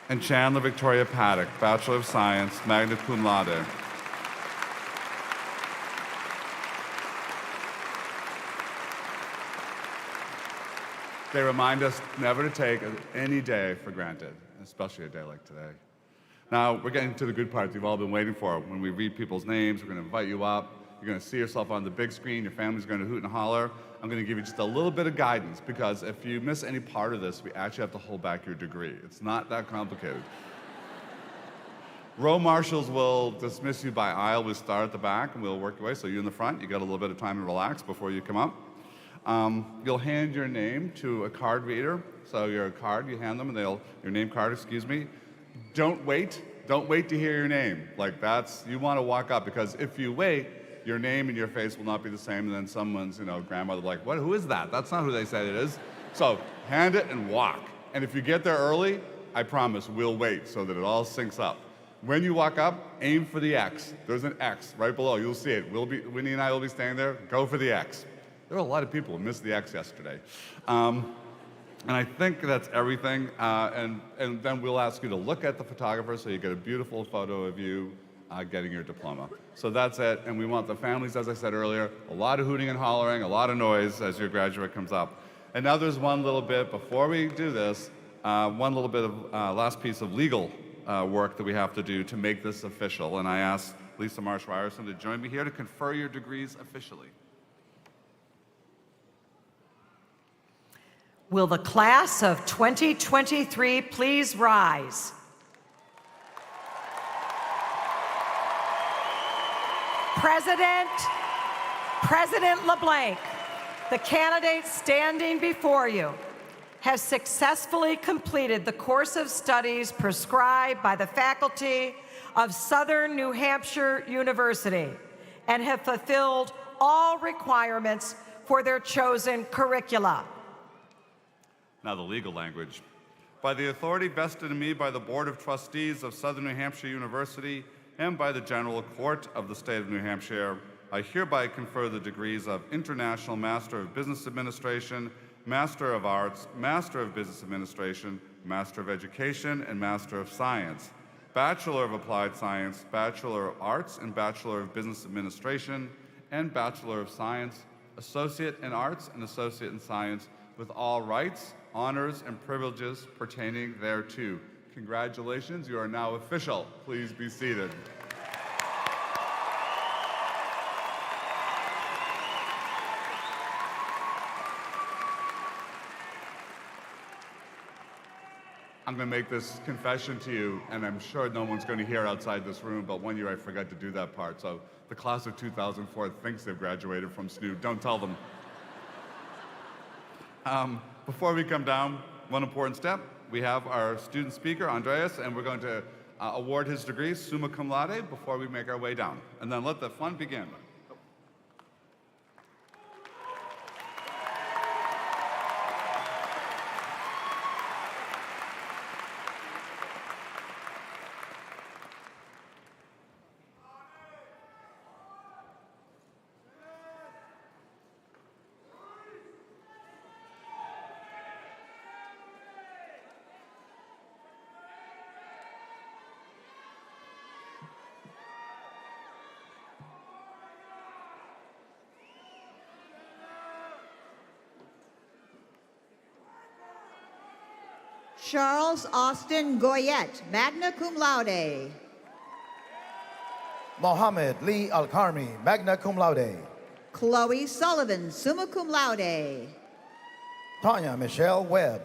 Speaker 1: And Chandler Victoria Paddock, Bachelor of Science, magna cum laude. They remind us never to take any day for granted, especially a day like today. Now, we're getting to the good part you've all been waiting for. When we read people's names, we're going to invite you up. You're going to see yourself on the big screen. Your family's going to hoot and holler. I'm going to give you just a little bit of guidance, because if you miss any part of this, we actually have to hold back your degree. It's not that complicated. Row marshals will dismiss you by aisle. We'll start at the back, and we'll work your way. So you in the front, you got a little bit of time to relax before you come up. You'll hand your name to a card reader. So your card, you hand them, and your name card, excuse me. Don't wait to hear your name. Like you want to walk up, because if you wait, your name and your face will not be the same, and then someone's, grandmother like, what, who is that? That's not who they said it is. So hand it and walk. And if you get there early, I promise we'll wait so that it all syncs up. When you walk up, aim for the X. There's an X right below, you'll see it. Winnie and I will be standing there, go for the X. There were a lot of people who missed the X yesterday. And I think that's everything. And then we'll ask you to look at the photographer so you get a beautiful photo of you getting your diploma. So that's it. And we want the families, as I said earlier, a lot of hooting and hollering, a lot of noise as your graduate comes up. And now there's one little bit, before we do this, one little bit of last piece of legal work that we have to do to make this official. And I asked Lisa Marsh Ryerson to join me here to confer your degrees officially.
Speaker 19: Will the class of 2023 please rise? President LeBlanc, the candidate standing before you, has successfully completed the course of studies prescribed by the faculty of Southern New Hampshire University and have fulfilled all requirements for their chosen curricula.
Speaker 1: Now the legal language. By the authority vested in me by the Board of Trustees of Southern New Hampshire University and by the General Court of the State of New Hampshire, I hereby confer the degrees of International Master of Business Administration, Master of Arts, Master of Business Administration, Master of Education, and Master of Science, Bachelor of Applied Science, Bachelor of Arts, and Bachelor of Business Administration, and Bachelor of Science, Associate in Arts and Associate in Science, with all rights, honors, and privileges pertaining thereto. Congratulations, you are now official. Please be seated. I'm going to make this confession to you, and I'm sure no one's going to hear outside this room, but one year I forgot to do that part. So the class of 2004 thinks they've graduated from SNU. Don't tell them. Before we come down, one important step. We have our student speaker, Andreas, and we're going to award his degree, summa cum laude, before we make our way down. And then let the fun begin.
Speaker 5: Charles Austin Goyette, magna cum laude.
Speaker 6: Mohammed Lee Al-Karmi, magna cum laude.
Speaker 5: Chloe Sullivan, summa cum laude.
Speaker 6: Tanya Michelle Webb.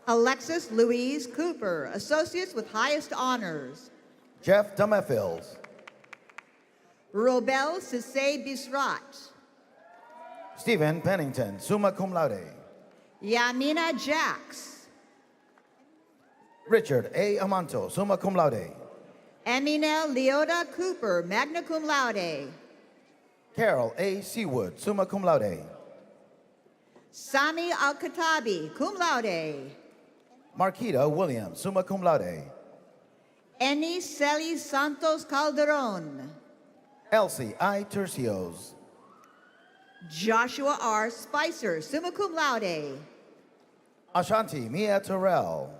Speaker 5: Alexis Louise Cooper, associates with highest honors.
Speaker 6: Jeff Dumefils.
Speaker 5: Robel Sissay Bisrat.
Speaker 6: Stephen Pennington, summa cum laude.
Speaker 5: Yamina Jacks.
Speaker 6: Richard A. Amanto, summa cum laude.
Speaker 5: Eminel Leota Cooper, magna cum laude.
Speaker 6: Carol A. Seawood, summa cum laude.
Speaker 5: Sami Al-Katabi, cum laude.
Speaker 6: Marquita Williams, summa cum laude.
Speaker 5: Eni Celi Santos Calderon.
Speaker 6: Elsie I. Tercios.
Speaker 5: Joshua R. Spicer, summa cum laude.
Speaker 6: Ashanti Mia Terrell.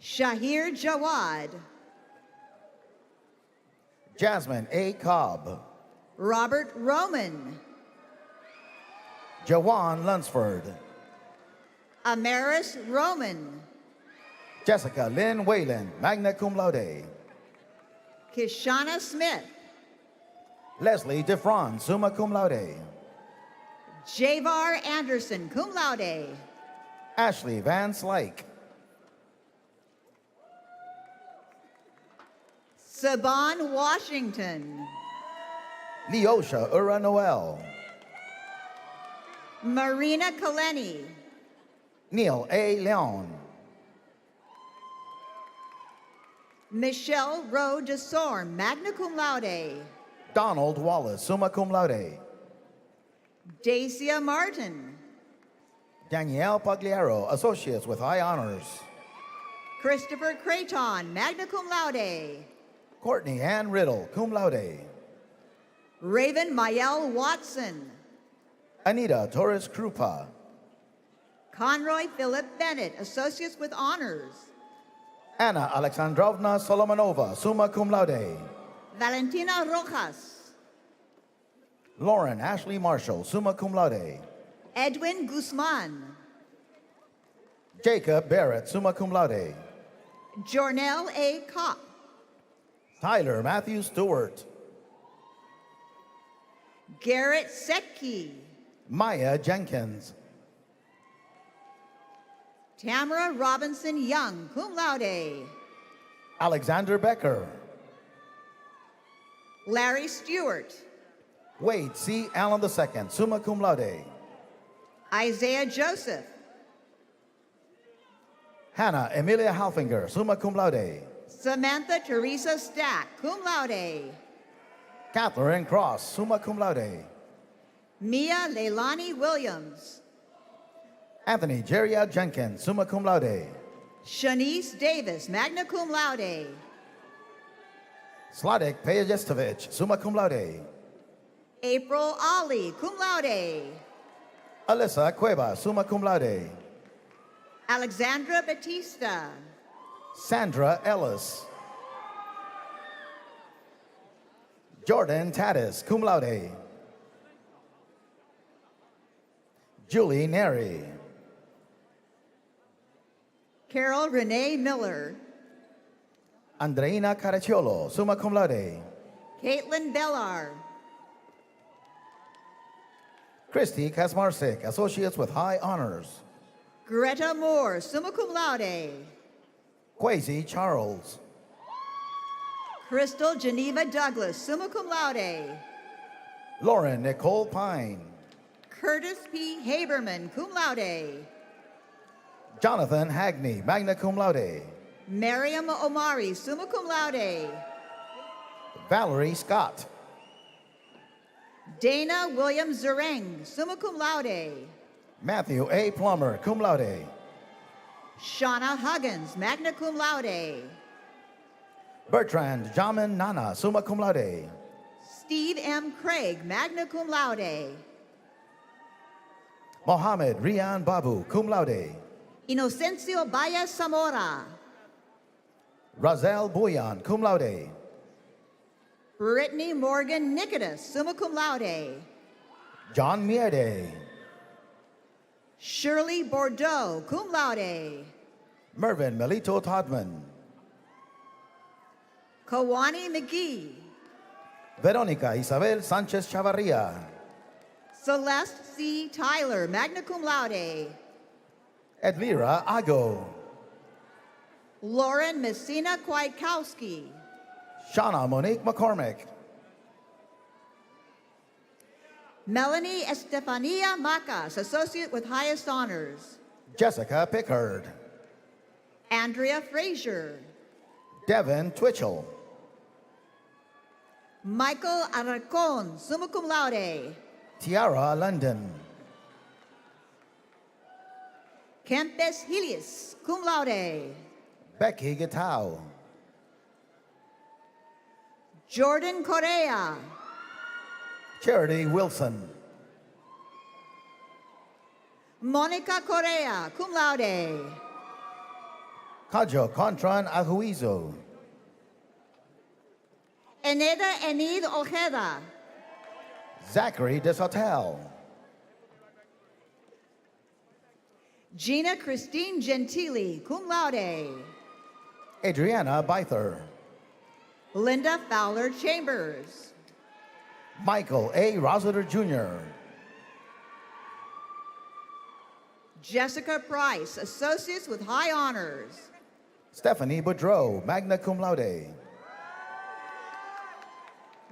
Speaker 5: Shahir Jawad.
Speaker 6: Jasmine A. Cobb.
Speaker 5: Robert Roman.
Speaker 6: Jawan Lunsford.
Speaker 5: Amaris Roman.
Speaker 6: Jessica Lynn Whalen, magna cum laude.
Speaker 5: Kishana Smith.
Speaker 6: Leslie DeFron, summa cum laude.
Speaker 5: Javar Anderson, cum laude.
Speaker 6: Ashley Van Slyke.
Speaker 5: Saban Washington.
Speaker 6: Leosha Ura Noel.
Speaker 5: Marina Kaleni.
Speaker 6: Neil A. Leon.
Speaker 5: Michelle Rowe DeSorm, magna cum laude.
Speaker 6: Donald Wallace, summa cum laude.
Speaker 5: Dacia Martin.
Speaker 6: Danielle Pagliaro, associates with high honors.
Speaker 5: Christopher Creighton, magna cum laude.
Speaker 6: Courtney Ann Riddle, cum laude.
Speaker 5: Raven Mayel Watson.
Speaker 6: Anita Torres Krupa.
Speaker 5: Conroy Philip Bennett, associates with honors.
Speaker 6: Anna Alexandrovna Solomonova, summa cum laude.
Speaker 5: Valentina Rojas.
Speaker 6: Lauren Ashley Marshall, summa cum laude.
Speaker 5: Edwin Guzman.
Speaker 6: Jacob Barrett, summa cum laude.
Speaker 5: Jornell A. Kopp.
Speaker 6: Tyler Matthew Stewart.
Speaker 5: Garrett Secchi.
Speaker 6: Maya Jenkins.
Speaker 5: Tamara Robinson Young, cum laude.
Speaker 6: Alexander Becker.
Speaker 5: Larry Stewart.
Speaker 6: Wade C. Allen II, summa cum laude.
Speaker 5: Isaiah Joseph.
Speaker 6: Hannah Emilia Halfinger, summa cum laude.
Speaker 5: Samantha Teresa Stack, cum laude.
Speaker 6: Catherine Cross, summa cum laude.
Speaker 5: Mia Leilani Williams.
Speaker 6: Anthony Jeria Jenkins, summa cum laude.
Speaker 5: Shanice Davis, magna cum laude.
Speaker 6: Sladek Pejestovich, summa cum laude.
Speaker 5: April Ali, cum laude.
Speaker 6: Alyssa Cueva, summa cum laude.
Speaker 5: Alexandra Batista.
Speaker 6: Sandra Ellis. Jordan Tatis, cum laude. Julie Neri.
Speaker 5: Carol Renee Miller.
Speaker 6: Andreina Caracciolo, summa cum laude.
Speaker 5: Caitlin Bellar.
Speaker 6: Christy Kasmarsik, associates with high honors.
Speaker 5: Greta Moore, summa cum laude.
Speaker 6: Quasi Charles.
Speaker 5: Crystal Geneva Douglas, summa cum laude.
Speaker 6: Lauren Nicole Pine.
Speaker 5: Curtis P. Haberman, cum laude.
Speaker 6: Jonathan Hagney, magna cum laude.
Speaker 5: Miriam Omari, summa cum laude.
Speaker 6: Valerie Scott.
Speaker 5: Dana Williams Zereng, summa cum laude.
Speaker 6: Matthew A. Plummer, cum laude.
Speaker 5: Shauna Huggins, magna cum laude.
Speaker 6: Bertrand Jamin Nana, summa cum laude.
Speaker 5: Steve M. Craig, magna cum laude.
Speaker 6: Mohammed Rian Babu, cum laude.
Speaker 5: Inocencio Baez Zamora.
Speaker 6: Razel Buyan, cum laude.
Speaker 5: Brittany Morgan Nicodemus, summa cum laude.
Speaker 6: John Mierde.
Speaker 5: Shirley Bordeaux, cum laude.
Speaker 6: Mervyn Melito Todman.
Speaker 5: Kawani McGee.
Speaker 6: Veronica Isabel Sanchez Chavarria.
Speaker 5: Celeste C. Tyler, magna cum laude.
Speaker 6: Edvira Ago.
Speaker 5: Lauren Messina Kwiatkowski.
Speaker 6: Shauna Monique McCormick.
Speaker 5: Melanie Estefania Macas, associate with highest honors.
Speaker 6: Jessica Pickard.
Speaker 5: Andrea Frazier.
Speaker 6: Devin Twitchell.
Speaker 5: Michael Alarcon, summa cum laude.
Speaker 6: Tiara London.
Speaker 5: Kempes Helios, cum laude.
Speaker 6: Becky Gitao.
Speaker 5: Jordan Correa.
Speaker 6: Charity Wilson.
Speaker 5: Monica Correa, cum laude.
Speaker 6: Kajo Contran Ahuizo.
Speaker 5: Eneda Enid Ojeda.
Speaker 6: Zachary Deshotel.
Speaker 5: Gina Christine Gentili, cum laude.
Speaker 6: Adriana Byther.
Speaker 5: Linda Fowler Chambers.
Speaker 6: Michael A. Rossiter Jr.
Speaker 5: Jessica Price, Associates with High Honors.
Speaker 6: Stephanie Boudreau, magna cum laude.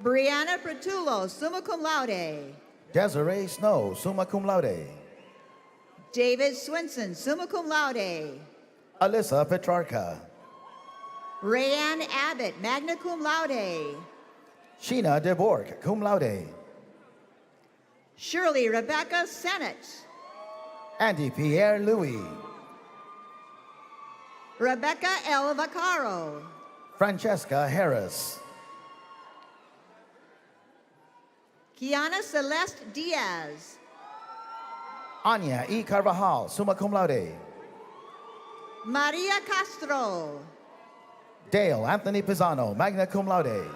Speaker 5: Brianna Pretullo, summa cum laude.
Speaker 6: Desiree Snow, summa cum laude.
Speaker 5: David Swinson, summa cum laude.
Speaker 6: Alyssa Petrarca.
Speaker 5: Rayanne Abbott, magna cum laude.
Speaker 6: Sheena DeBork, cum laude.
Speaker 5: Shirley Rebecca Sennett.
Speaker 6: Andy Pierre Louis.
Speaker 5: Rebecca L. Vaccaro.
Speaker 6: Francesca Harris.
Speaker 5: Kiana Celeste Diaz.
Speaker 6: Anya E. Carvajal, summa cum laude.
Speaker 5: Maria Castro.
Speaker 6: Dale Anthony Pisano, magna cum laude.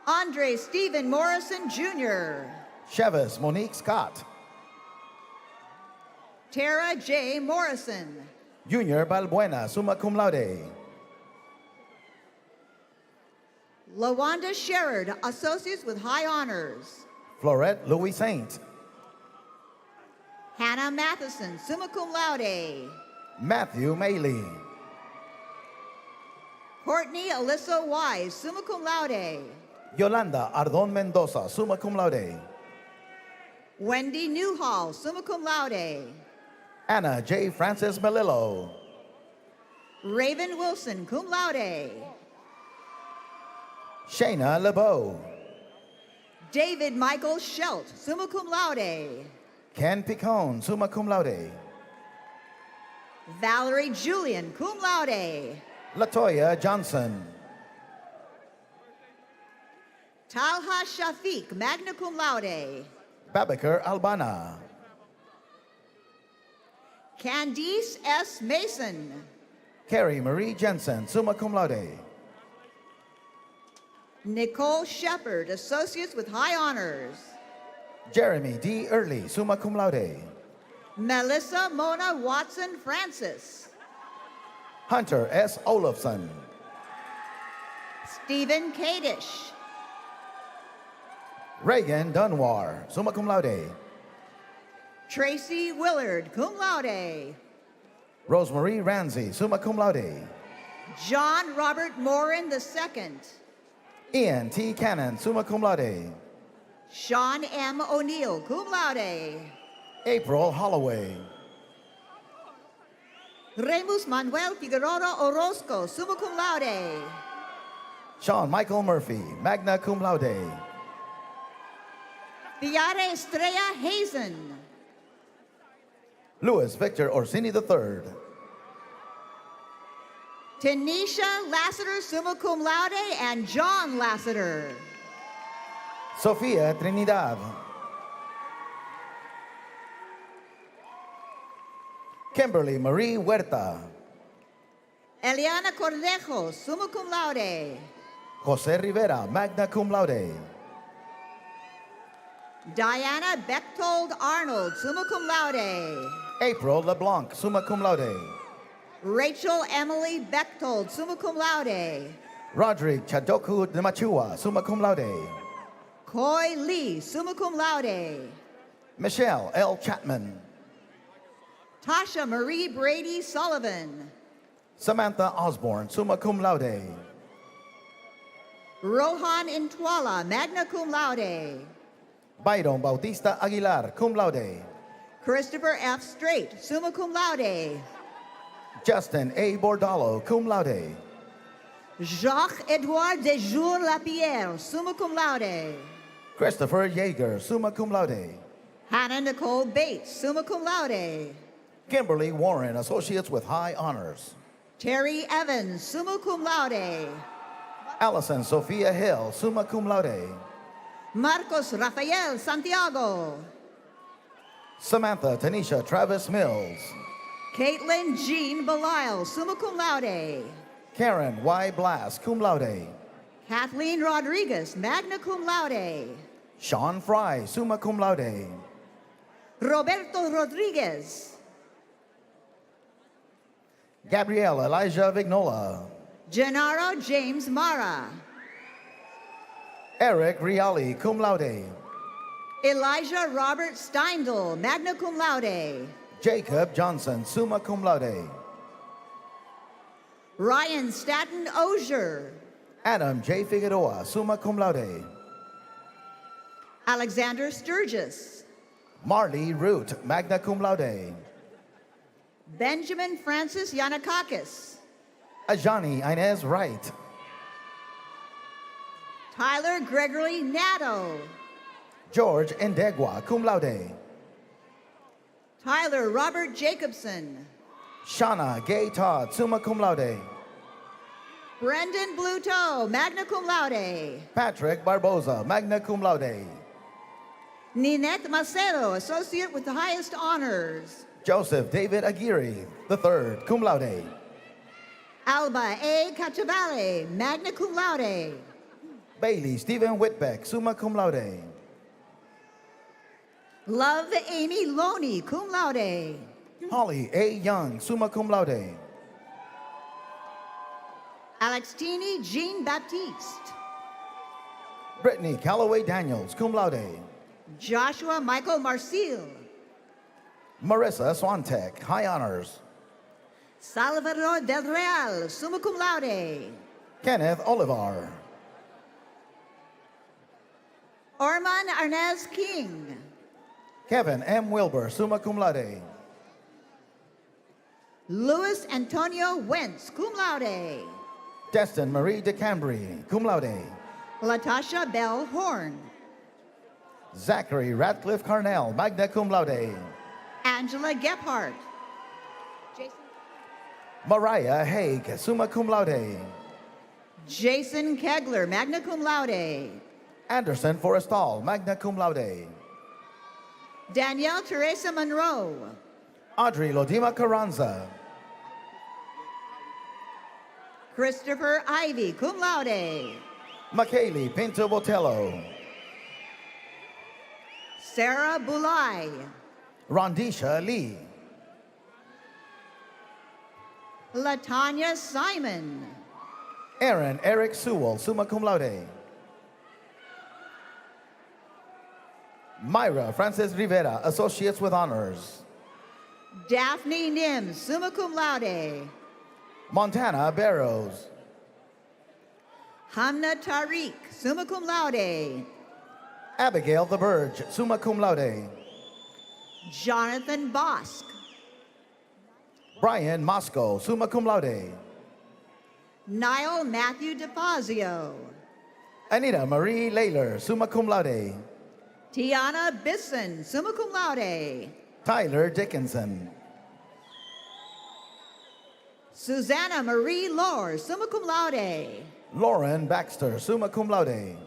Speaker 5: Andre Stephen Morrison Jr.
Speaker 6: Chevis Monique Scott.
Speaker 5: Tara J. Morrison.
Speaker 6: Junior Balbuena, summa cum laude.
Speaker 5: Lawanda Sherrod, Associates with High Honors.
Speaker 6: Florette Louis Saint.
Speaker 5: Hannah Matheson, summa cum laude.
Speaker 6: Matthew Maley.
Speaker 5: Courtney Alyssa Wise, summa cum laude.
Speaker 6: Yolanda Ardon Mendoza, summa cum laude.
Speaker 5: Wendy Newhall, summa cum laude.
Speaker 6: Anna J. Francis Melillo.
Speaker 5: Raven Wilson, cum laude.
Speaker 6: Shayna LeBeau.
Speaker 5: David Michael Schelt, summa cum laude.
Speaker 6: Ken Picone, summa cum laude.
Speaker 5: Valerie Julian, cum laude.
Speaker 6: Latoya Johnson.
Speaker 5: Talha Shafiq, magna cum laude.
Speaker 6: Babaker Albana.
Speaker 5: Candice S. Mason.
Speaker 6: Carrie Marie Jensen, summa cum laude.
Speaker 5: Nicole Shepard, Associates with High Honors.
Speaker 6: Jeremy D. Early, summa cum laude.
Speaker 5: Melissa Mona Watson Francis.
Speaker 6: Hunter S. Olofsson.
Speaker 5: Stephen Kadish.
Speaker 6: Reagan Dunwar, summa cum laude.
Speaker 5: Tracy Willard, cum laude.
Speaker 6: Rosemary Ramsey, summa cum laude.
Speaker 5: John Robert Morin II.
Speaker 6: Ian T. Cannon, summa cum laude.
Speaker 5: Sean M. O'Neill, cum laude.
Speaker 6: April Holloway.
Speaker 5: Remus Manuel Figueroa Orozco, summa cum laude.
Speaker 6: Sean Michael Murphy, magna cum laude.
Speaker 5: Tiare Estrella Hazen.
Speaker 6: Louis Victor Orsini III.
Speaker 5: Tanisha Lassiter, summa cum laude, and John Lassiter.
Speaker 6: Sofia Trinidad. Kimberly Marie Huerta.
Speaker 5: Eliana Cordejo, summa cum laude.
Speaker 6: Jose Rivera, magna cum laude.
Speaker 5: Diana Bechtold Arnold, summa cum laude.
Speaker 6: April LeBlanc, summa cum laude.
Speaker 5: Rachel Emily Bechtold, summa cum laude.
Speaker 6: Roderick Chadoku de Machua, summa cum laude.
Speaker 5: Coy Lee, summa cum laude.
Speaker 6: Michelle L. Chapman.
Speaker 5: Tasha Marie Brady Sullivan.
Speaker 6: Samantha Osborne, summa cum laude.
Speaker 5: Rohan Intwala, magna cum laude.
Speaker 6: Byron Bautista Aguilar, cum laude.
Speaker 5: Christopher F. Strait, summa cum laude.
Speaker 6: Justin A. Bordalo, cum laude.
Speaker 5: Jacques-Edouard Desjours-Lapierre, summa cum laude.
Speaker 6: Christopher Yeager, summa cum laude.
Speaker 5: Hannah Nicole Bates, summa cum laude.
Speaker 6: Kimberly Warren, associates with high honors.
Speaker 5: Terry Evans, summa cum laude.
Speaker 6: Allison Sophia Hill, summa cum laude.
Speaker 5: Marcos Rafael Santiago.
Speaker 6: Samantha Tanisha Travis Mills.
Speaker 5: Caitlin Jean Belisle, summa cum laude.
Speaker 6: Karen Y. Blass, cum laude.
Speaker 5: Kathleen Rodriguez, magna cum laude.
Speaker 6: Sean Fry, summa cum laude.
Speaker 5: Roberto Rodriguez.
Speaker 6: Gabrielle Elijah Vignola.
Speaker 5: Gennaro James Mara.
Speaker 6: Eric Riali, cum laude.
Speaker 5: Elijah Robert Steindl, magna cum laude.
Speaker 6: Jacob Johnson, summa cum laude.
Speaker 5: Ryan Staten Osier.
Speaker 6: Adam J. Figueroa, summa cum laude.
Speaker 5: Alexander Sturgis.
Speaker 6: Marley Root, magna cum laude.
Speaker 5: Benjamin Francis Yanakakis.
Speaker 6: Ajani Inez Wright.
Speaker 5: Tyler Gregory Nato.
Speaker 6: George Ndegwa, cum laude.
Speaker 5: Tyler Robert Jacobson.
Speaker 6: Shauna Gay Todd, summa cum laude.
Speaker 5: Brendan Bluto, magna cum laude.
Speaker 6: Patrick Barboza, magna cum laude.
Speaker 5: Ninette Macedo, associate with the highest honors.
Speaker 6: Joseph David Aguirre, III, cum laude.
Speaker 5: Alba A. Cacciavale, magna cum laude.
Speaker 6: Bailey Stephen Whitbeck, summa cum laude.
Speaker 5: Love Amy Loney, cum laude.
Speaker 6: Holly A. Young, summa cum laude.
Speaker 5: Alextini Jean Baptiste.
Speaker 6: Brittany Calloway Daniels, cum laude.
Speaker 5: Joshua Michael Marcil.
Speaker 6: Marissa Swantek, high honors.
Speaker 5: Salvador Del Real, summa cum laude.
Speaker 6: Kenneth Olivar.
Speaker 5: Orman Arnaz King.
Speaker 6: Kevin M. Wilbur, summa cum laude.
Speaker 5: Luis Antonio Wentz, cum laude.
Speaker 6: Destin Marie DeCambry, cum laude.
Speaker 5: Latasha Bell Horn.
Speaker 6: Zachary Ratcliffe Carnell, magna cum laude.
Speaker 5: Angela Gephardt.
Speaker 6: Mariah Haig, summa cum laude.
Speaker 5: Jason Kegler, magna cum laude.
Speaker 6: Anderson Forrestal, magna cum laude.
Speaker 5: Danielle Teresa Monroe.
Speaker 6: Audrey Lodima Carranza.
Speaker 5: Christopher Ivy, cum laude.
Speaker 6: Makaylee Pinto Botello.
Speaker 5: Sarah Bulai.
Speaker 6: Rondisha Lee.
Speaker 5: Latanya Simon.
Speaker 6: Aaron Eric Sewell, summa cum laude. Myra Francis Rivera, associates with honors.
Speaker 5: Daphne Nim, summa cum laude.
Speaker 6: Montana Barrows.
Speaker 5: Hamna Tariq, summa cum laude.
Speaker 6: Abigail the Burge, summa cum laude.
Speaker 5: Jonathan Bosk.
Speaker 6: Brian Moscow, summa cum laude.
Speaker 5: Niall Matthew DeFazio.
Speaker 6: Anita Marie Layler, summa cum laude.
Speaker 5: Tiana Bisson, summa cum laude.
Speaker 6: Tyler Dickinson.
Speaker 5: Susanna Marie Lohr, summa cum laude.
Speaker 6: Lauren Baxter, summa cum laude.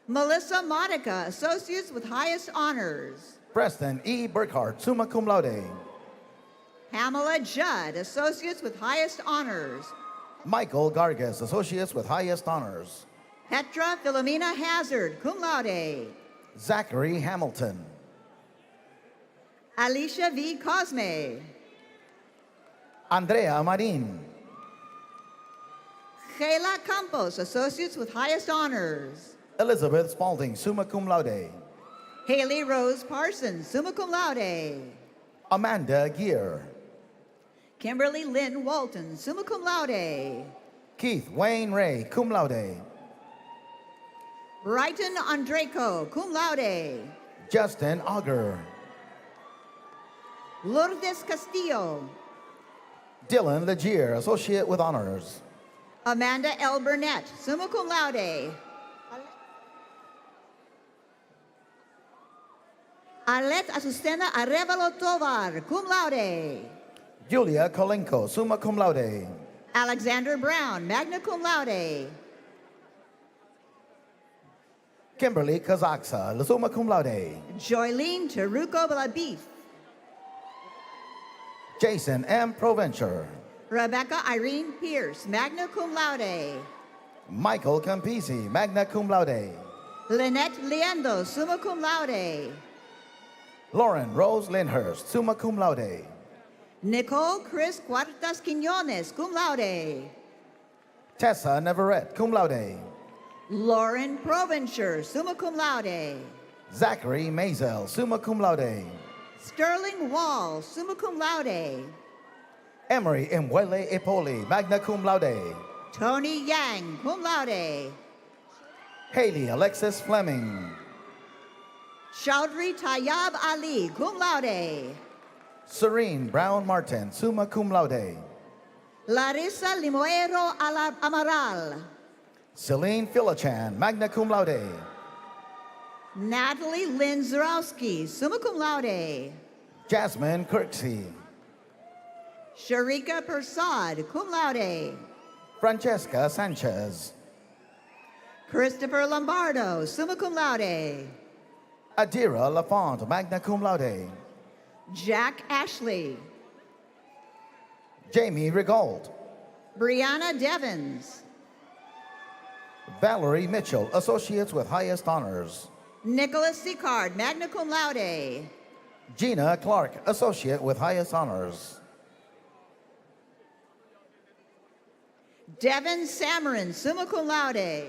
Speaker 5: Melissa Monica, associates with highest honors.
Speaker 6: Preston E. Burkhart, summa cum laude.
Speaker 5: Pamela Judd, associates with highest honors.
Speaker 6: Michael Gargas, associates with highest honors.
Speaker 5: Petra Philomena Hazard, cum laude.
Speaker 6: Zachary Hamilton.
Speaker 5: Alicia V. Cosme.
Speaker 6: Andrea Marin.
Speaker 5: Sheila Campos, associates with highest honors.
Speaker 6: Elizabeth Spalding, summa cum laude.
Speaker 5: Haley Rose Parsons, summa cum laude.
Speaker 6: Amanda Gear.
Speaker 5: Kimberly Lynn Walton, summa cum laude.
Speaker 6: Keith Wayne Ray, cum laude.
Speaker 5: Brighton Andreco, cum laude.
Speaker 6: Justin Auger.
Speaker 5: Lourdes Castillo.
Speaker 6: Dylan Legier, associate with honors.
Speaker 5: Amanda L. Burnett, summa cum laude. Alet Asustina Arevalo Tovar, cum laude.
Speaker 6: Julia Kolenko, summa cum laude.
Speaker 5: Alexander Brown, magna cum laude.
Speaker 6: Kimberly Kazaksa, summa cum laude.
Speaker 5: Joylene Taruko Balabif.
Speaker 6: Jason M. Provencher.
Speaker 5: Rebecca Irene Pierce, magna cum laude.
Speaker 6: Michael Campisi, magna cum laude.
Speaker 5: Lynette Liendo, summa cum laude.
Speaker 6: Lauren Rose Lindhurst, summa cum laude.
Speaker 5: Nicole Chris Cuartas Quinones, cum laude.
Speaker 6: Tessa Neverett, cum laude.
Speaker 5: Lauren Provencher, summa cum laude.
Speaker 6: Zachary Mazel, summa cum laude.
Speaker 5: Sterling Wall, summa cum laude.
Speaker 6: Emery Mwele Epoli, magna cum laude.
Speaker 5: Tony Yang, cum laude.
Speaker 6: Haley Alexis Fleming.
Speaker 5: Chaudhry Tayyab Ali, cum laude.
Speaker 6: Serene Brown Martin, summa cum laude.
Speaker 5: Larissa Limoero Amaral.
Speaker 6: Celine Philochan, magna cum laude.
Speaker 5: Natalie Lynn Zarowski, summa cum laude.
Speaker 6: Jasmine Kirksey.
Speaker 5: Sharika Persad, cum laude.
Speaker 6: Francesca Sanchez.
Speaker 5: Christopher Lombardo, summa cum laude.
Speaker 6: Adira Lafont, magna cum laude.
Speaker 5: Jack Ashley.
Speaker 6: Jamie Rigault.
Speaker 5: Brianna Devins.
Speaker 6: Valerie Mitchell, associates with highest honors.
Speaker 5: Nicholas Sicard, magna cum laude.
Speaker 6: Gina Clark, associate with highest honors.
Speaker 5: Devin Samarin, summa cum laude.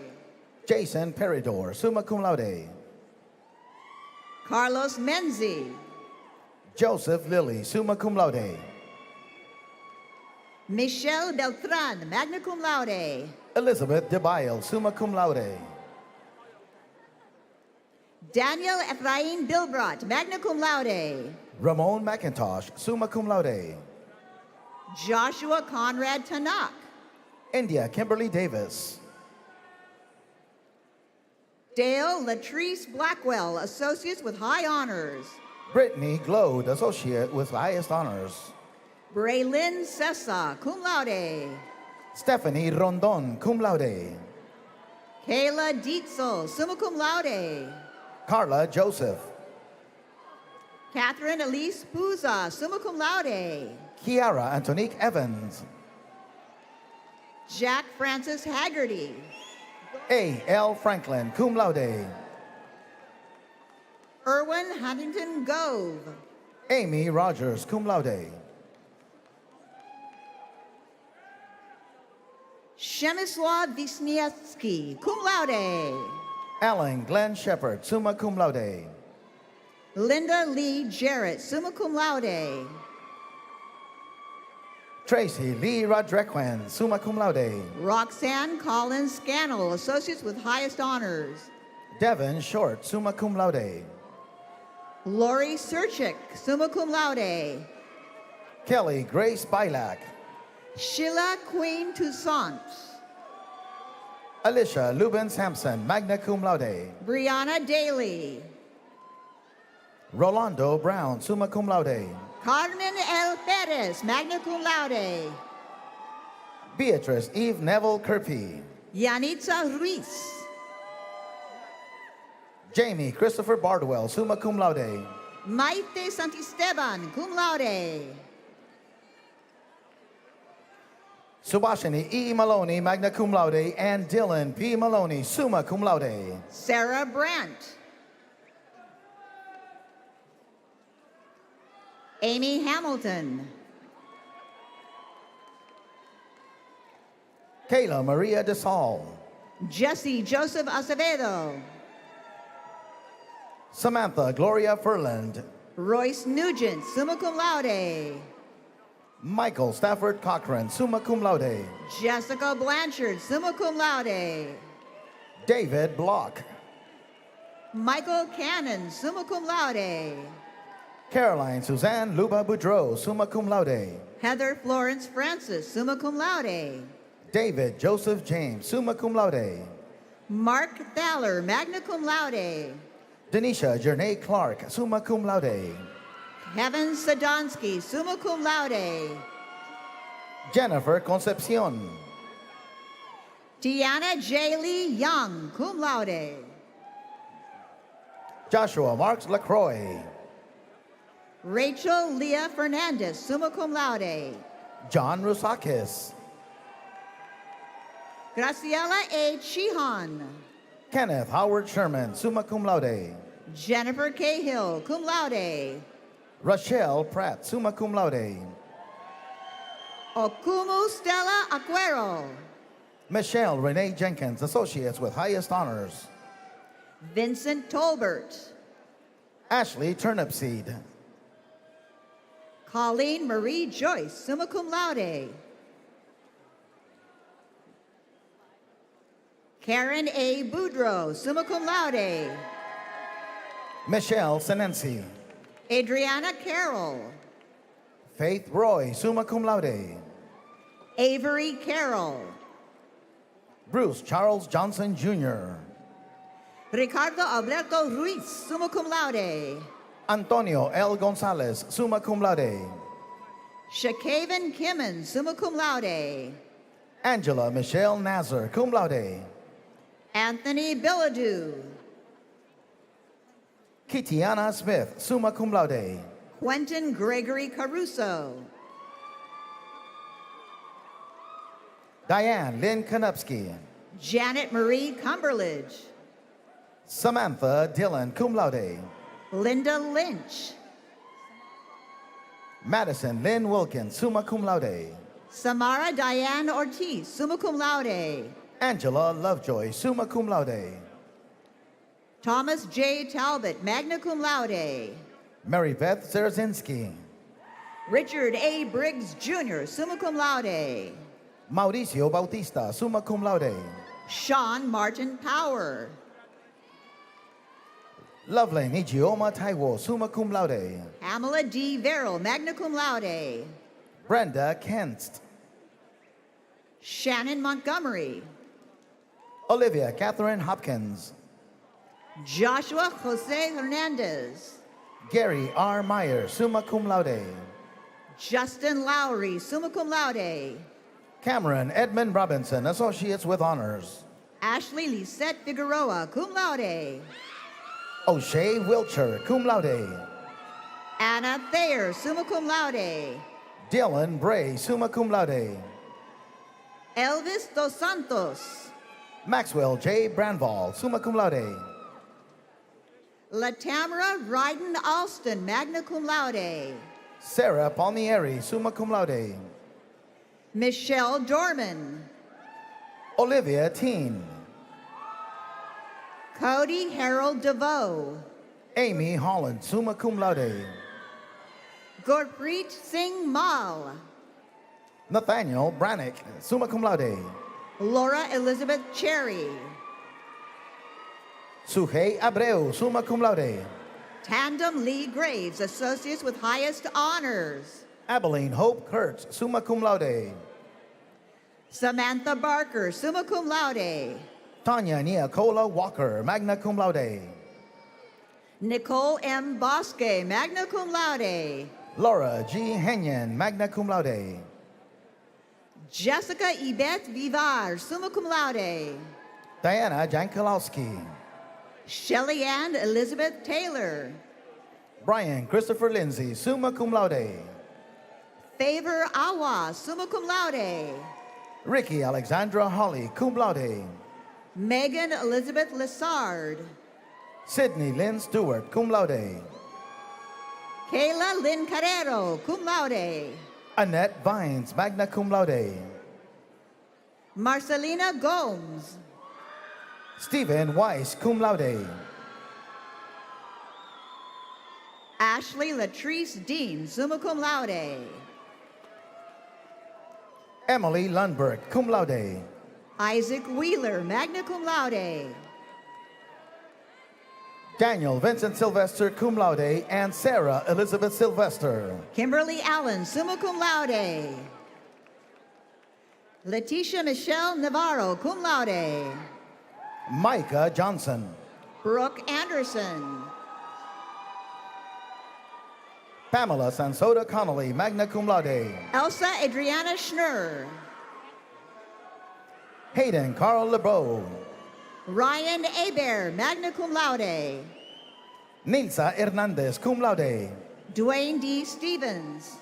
Speaker 6: Jason Peridor, summa cum laude.
Speaker 5: Carlos Menzi.
Speaker 6: Joseph Lilly, summa cum laude.
Speaker 5: Michelle Beltran, magna cum laude.
Speaker 6: Elizabeth DeBile, summa cum laude.
Speaker 5: Daniel Ephraim Bilbrat, magna cum laude.
Speaker 6: Ramon McIntosh, summa cum laude.
Speaker 5: Joshua Conrad Tanak.
Speaker 6: India Kimberly Davis.
Speaker 5: Dale Latrice Blackwell, associates with high honors.
Speaker 6: Brittany Glode, associate with highest honors.
Speaker 5: Braylyn Sessa, cum laude.
Speaker 6: Stephanie Rondon, cum laude.
Speaker 5: Kayla Dietzel, summa cum laude.
Speaker 6: Carla Joseph.
Speaker 5: Catherine Elise Puza, summa cum laude.
Speaker 6: Kiara Antonique Evans.
Speaker 5: Jack Francis Haggerty.
Speaker 6: A. L. Franklin, cum laude.
Speaker 5: Erwin Huntington Gove.
Speaker 6: Amy Rogers, cum laude.
Speaker 5: Shemisław Wisniewski, cum laude.
Speaker 6: Alan Glenn Shepard, summa cum laude.
Speaker 5: Linda Lee Jarrett, summa cum laude.
Speaker 6: Tracy Lee Rodrequin, summa cum laude.
Speaker 5: Roxanne Collins Scannell, associates with highest honors.
Speaker 6: Devin Short, summa cum laude.
Speaker 5: Lori Serchik, summa cum laude.
Speaker 6: Kelly Grace Bilak.
Speaker 5: Sheila Queen Toussaint.
Speaker 6: Alicia Lubin Sampson, magna cum laude.
Speaker 5: Brianna Daly.
Speaker 6: Rolando Brown, summa cum laude.
Speaker 5: Carmen L. Perez, magna cum laude.
Speaker 6: Beatrice Eve Neville Kirby.
Speaker 5: Yanitza Ruiz.
Speaker 6: Jamie Christopher Bardwell, summa cum laude.
Speaker 5: Maite Santisteban, cum laude.
Speaker 6: Subhashini E. Maloney, magna cum laude, and Dylan P. Maloney, summa cum laude.
Speaker 5: Sarah Brandt. Amy Hamilton.
Speaker 6: Kayla Maria DeSaul.
Speaker 5: Jesse Joseph Acevedo.
Speaker 6: Samantha Gloria Furland.
Speaker 5: Royce Nugent, summa cum laude.
Speaker 6: Michael Stafford Cochran, summa cum laude.
Speaker 5: Jessica Blanchard, summa cum laude.
Speaker 6: David Block.
Speaker 5: Michael Cannon, summa cum laude.
Speaker 6: Caroline Suzanne Luba Boudreau, summa cum laude.
Speaker 5: Heather Florence Francis, summa cum laude.
Speaker 6: David Joseph James, summa cum laude.
Speaker 5: Mark Thaler, magna cum laude.
Speaker 6: Denisha Jernay Clark, summa cum laude.
Speaker 5: Kevin Sadonsky, summa cum laude.
Speaker 6: Jennifer Concepcion.
Speaker 5: Tiana J. Lee Young, cum laude.
Speaker 6: Joshua Marks LaCroix.
Speaker 5: Rachel Leah Fernandez, summa cum laude.
Speaker 6: John Rusakis.
Speaker 5: Graciela A. Chihan.
Speaker 6: Kenneth Howard Sherman, summa cum laude.
Speaker 5: Jennifer Cahill, cum laude.
Speaker 6: Rochelle Pratt, summa cum laude.
Speaker 5: Okumu Stella Aguero.
Speaker 6: Michelle Renee Jenkins, associates with highest honors.
Speaker 5: Vincent Tolbert.
Speaker 6: Ashley Turnipseed.
Speaker 5: Colleen Marie Joyce, summa cum laude. Karen A. Boudreau, summa cum laude.
Speaker 6: Michelle Senensi.
Speaker 5: Adriana Carroll.
Speaker 6: Faith Roy, summa cum laude.
Speaker 5: Avery Carroll.
Speaker 6: Bruce Charles Johnson Jr.
Speaker 5: Ricardo Alberto Ruiz, summa cum laude.
Speaker 6: Antonio L. Gonzalez, summa cum laude.
Speaker 5: Shakaven Kimmons, summa cum laude.
Speaker 6: Angela Michelle Nazar, cum laude.
Speaker 5: Anthony Billadu.
Speaker 6: Kitiana Smith, summa cum laude.
Speaker 5: Quentin Gregory Caruso.
Speaker 6: Diane Lynn Konupski.
Speaker 5: Janet Marie Cumberledge.
Speaker 6: Samantha Dillon, cum laude.
Speaker 5: Linda Lynch.
Speaker 6: Madison Lynn Wilkins, summa cum laude.
Speaker 5: Samara Diane Ortiz, summa cum laude.
Speaker 6: Angela Lovejoy, summa cum laude.
Speaker 5: Thomas J. Talbot, magna cum laude.
Speaker 6: Mary Beth Zerzinski.
Speaker 5: Richard A. Briggs Jr., summa cum laude.
Speaker 6: Mauricio Bautista, summa cum laude.
Speaker 5: Sean Martin Power.
Speaker 6: Loveland Ijeoma Taiwo, summa cum laude.
Speaker 5: Pamela D. Verrill, magna cum laude.
Speaker 6: Brenda Kent.
Speaker 5: Shannon Montgomery.
Speaker 6: Olivia Catherine Hopkins.
Speaker 5: Joshua Jose Hernandez.
Speaker 6: Gary R. Meyer, summa cum laude.
Speaker 5: Justin Lowry, summa cum laude.
Speaker 6: Cameron Edmund Robinson, associates with honors.
Speaker 5: Ashley Lisette Figueroa, cum laude.
Speaker 6: O'Shea Wiltshire, cum laude.
Speaker 5: Anna Thayer, summa cum laude.
Speaker 6: Dylan Bray, summa cum laude.
Speaker 5: Elvis Dos Santos.
Speaker 6: Maxwell J. Branval, summa cum laude.
Speaker 5: Latamara Ryden Alston, magna cum laude.
Speaker 6: Sarah Palmieri, summa cum laude.
Speaker 5: Michelle Dorman.
Speaker 6: Olivia Teen.
Speaker 5: Cody Harold DeVoe.
Speaker 6: Amy Holland, summa cum laude.
Speaker 5: Gurpreet Singh Mal.
Speaker 6: Nathaniel Brannick, summa cum laude.
Speaker 5: Laura Elizabeth Cherry.
Speaker 6: Suhei Abreu, summa cum laude.
Speaker 5: Tandem Lee Graves, associates with highest honors.
Speaker 6: Abilene Hope Kurtz, summa cum laude.
Speaker 5: Samantha Barker, summa cum laude.
Speaker 6: Tanya Niacola Walker, magna cum laude.
Speaker 5: Nicole M. Bosque, magna cum laude.
Speaker 6: Laura G. Henyon, magna cum laude.
Speaker 5: Jessica Yvette Vivar, summa cum laude.
Speaker 6: Diana Jankalowski.
Speaker 5: Shelly Ann Elizabeth Taylor.
Speaker 6: Brian Christopher Lindsay, summa cum laude.
Speaker 5: Favor Awa, summa cum laude.
Speaker 6: Ricky Alexandra Holly, cum laude.
Speaker 5: Megan Elizabeth Lessard.
Speaker 6: Sydney Lynn Stewart, cum laude.
Speaker 5: Kayla Lynn Carrero, cum laude.
Speaker 6: Annette Vines, magna cum laude.
Speaker 5: Marcelina Gomes.
Speaker 6: Stephen Weiss, cum laude.
Speaker 5: Ashley Latrice Dean, summa cum laude.
Speaker 6: Emily Lundberg, cum laude.
Speaker 5: Isaac Wheeler, magna cum laude.
Speaker 6: Daniel Vincent Sylvester, cum laude, and Sarah Elizabeth Sylvester.
Speaker 5: Kimberly Allen, summa cum laude. Leticia Michelle Navarro, cum laude.
Speaker 6: Micah Johnson.
Speaker 5: Brooke Anderson.
Speaker 6: Pamela Sansoda Connolly, magna cum laude.
Speaker 5: Elsa Adriana Schnurr.
Speaker 6: Hayden Carl LeBeau.
Speaker 5: Ryan Aber, magna cum laude.
Speaker 6: Nilsa Hernandez, cum laude.
Speaker 5: Dwayne D. Stevens.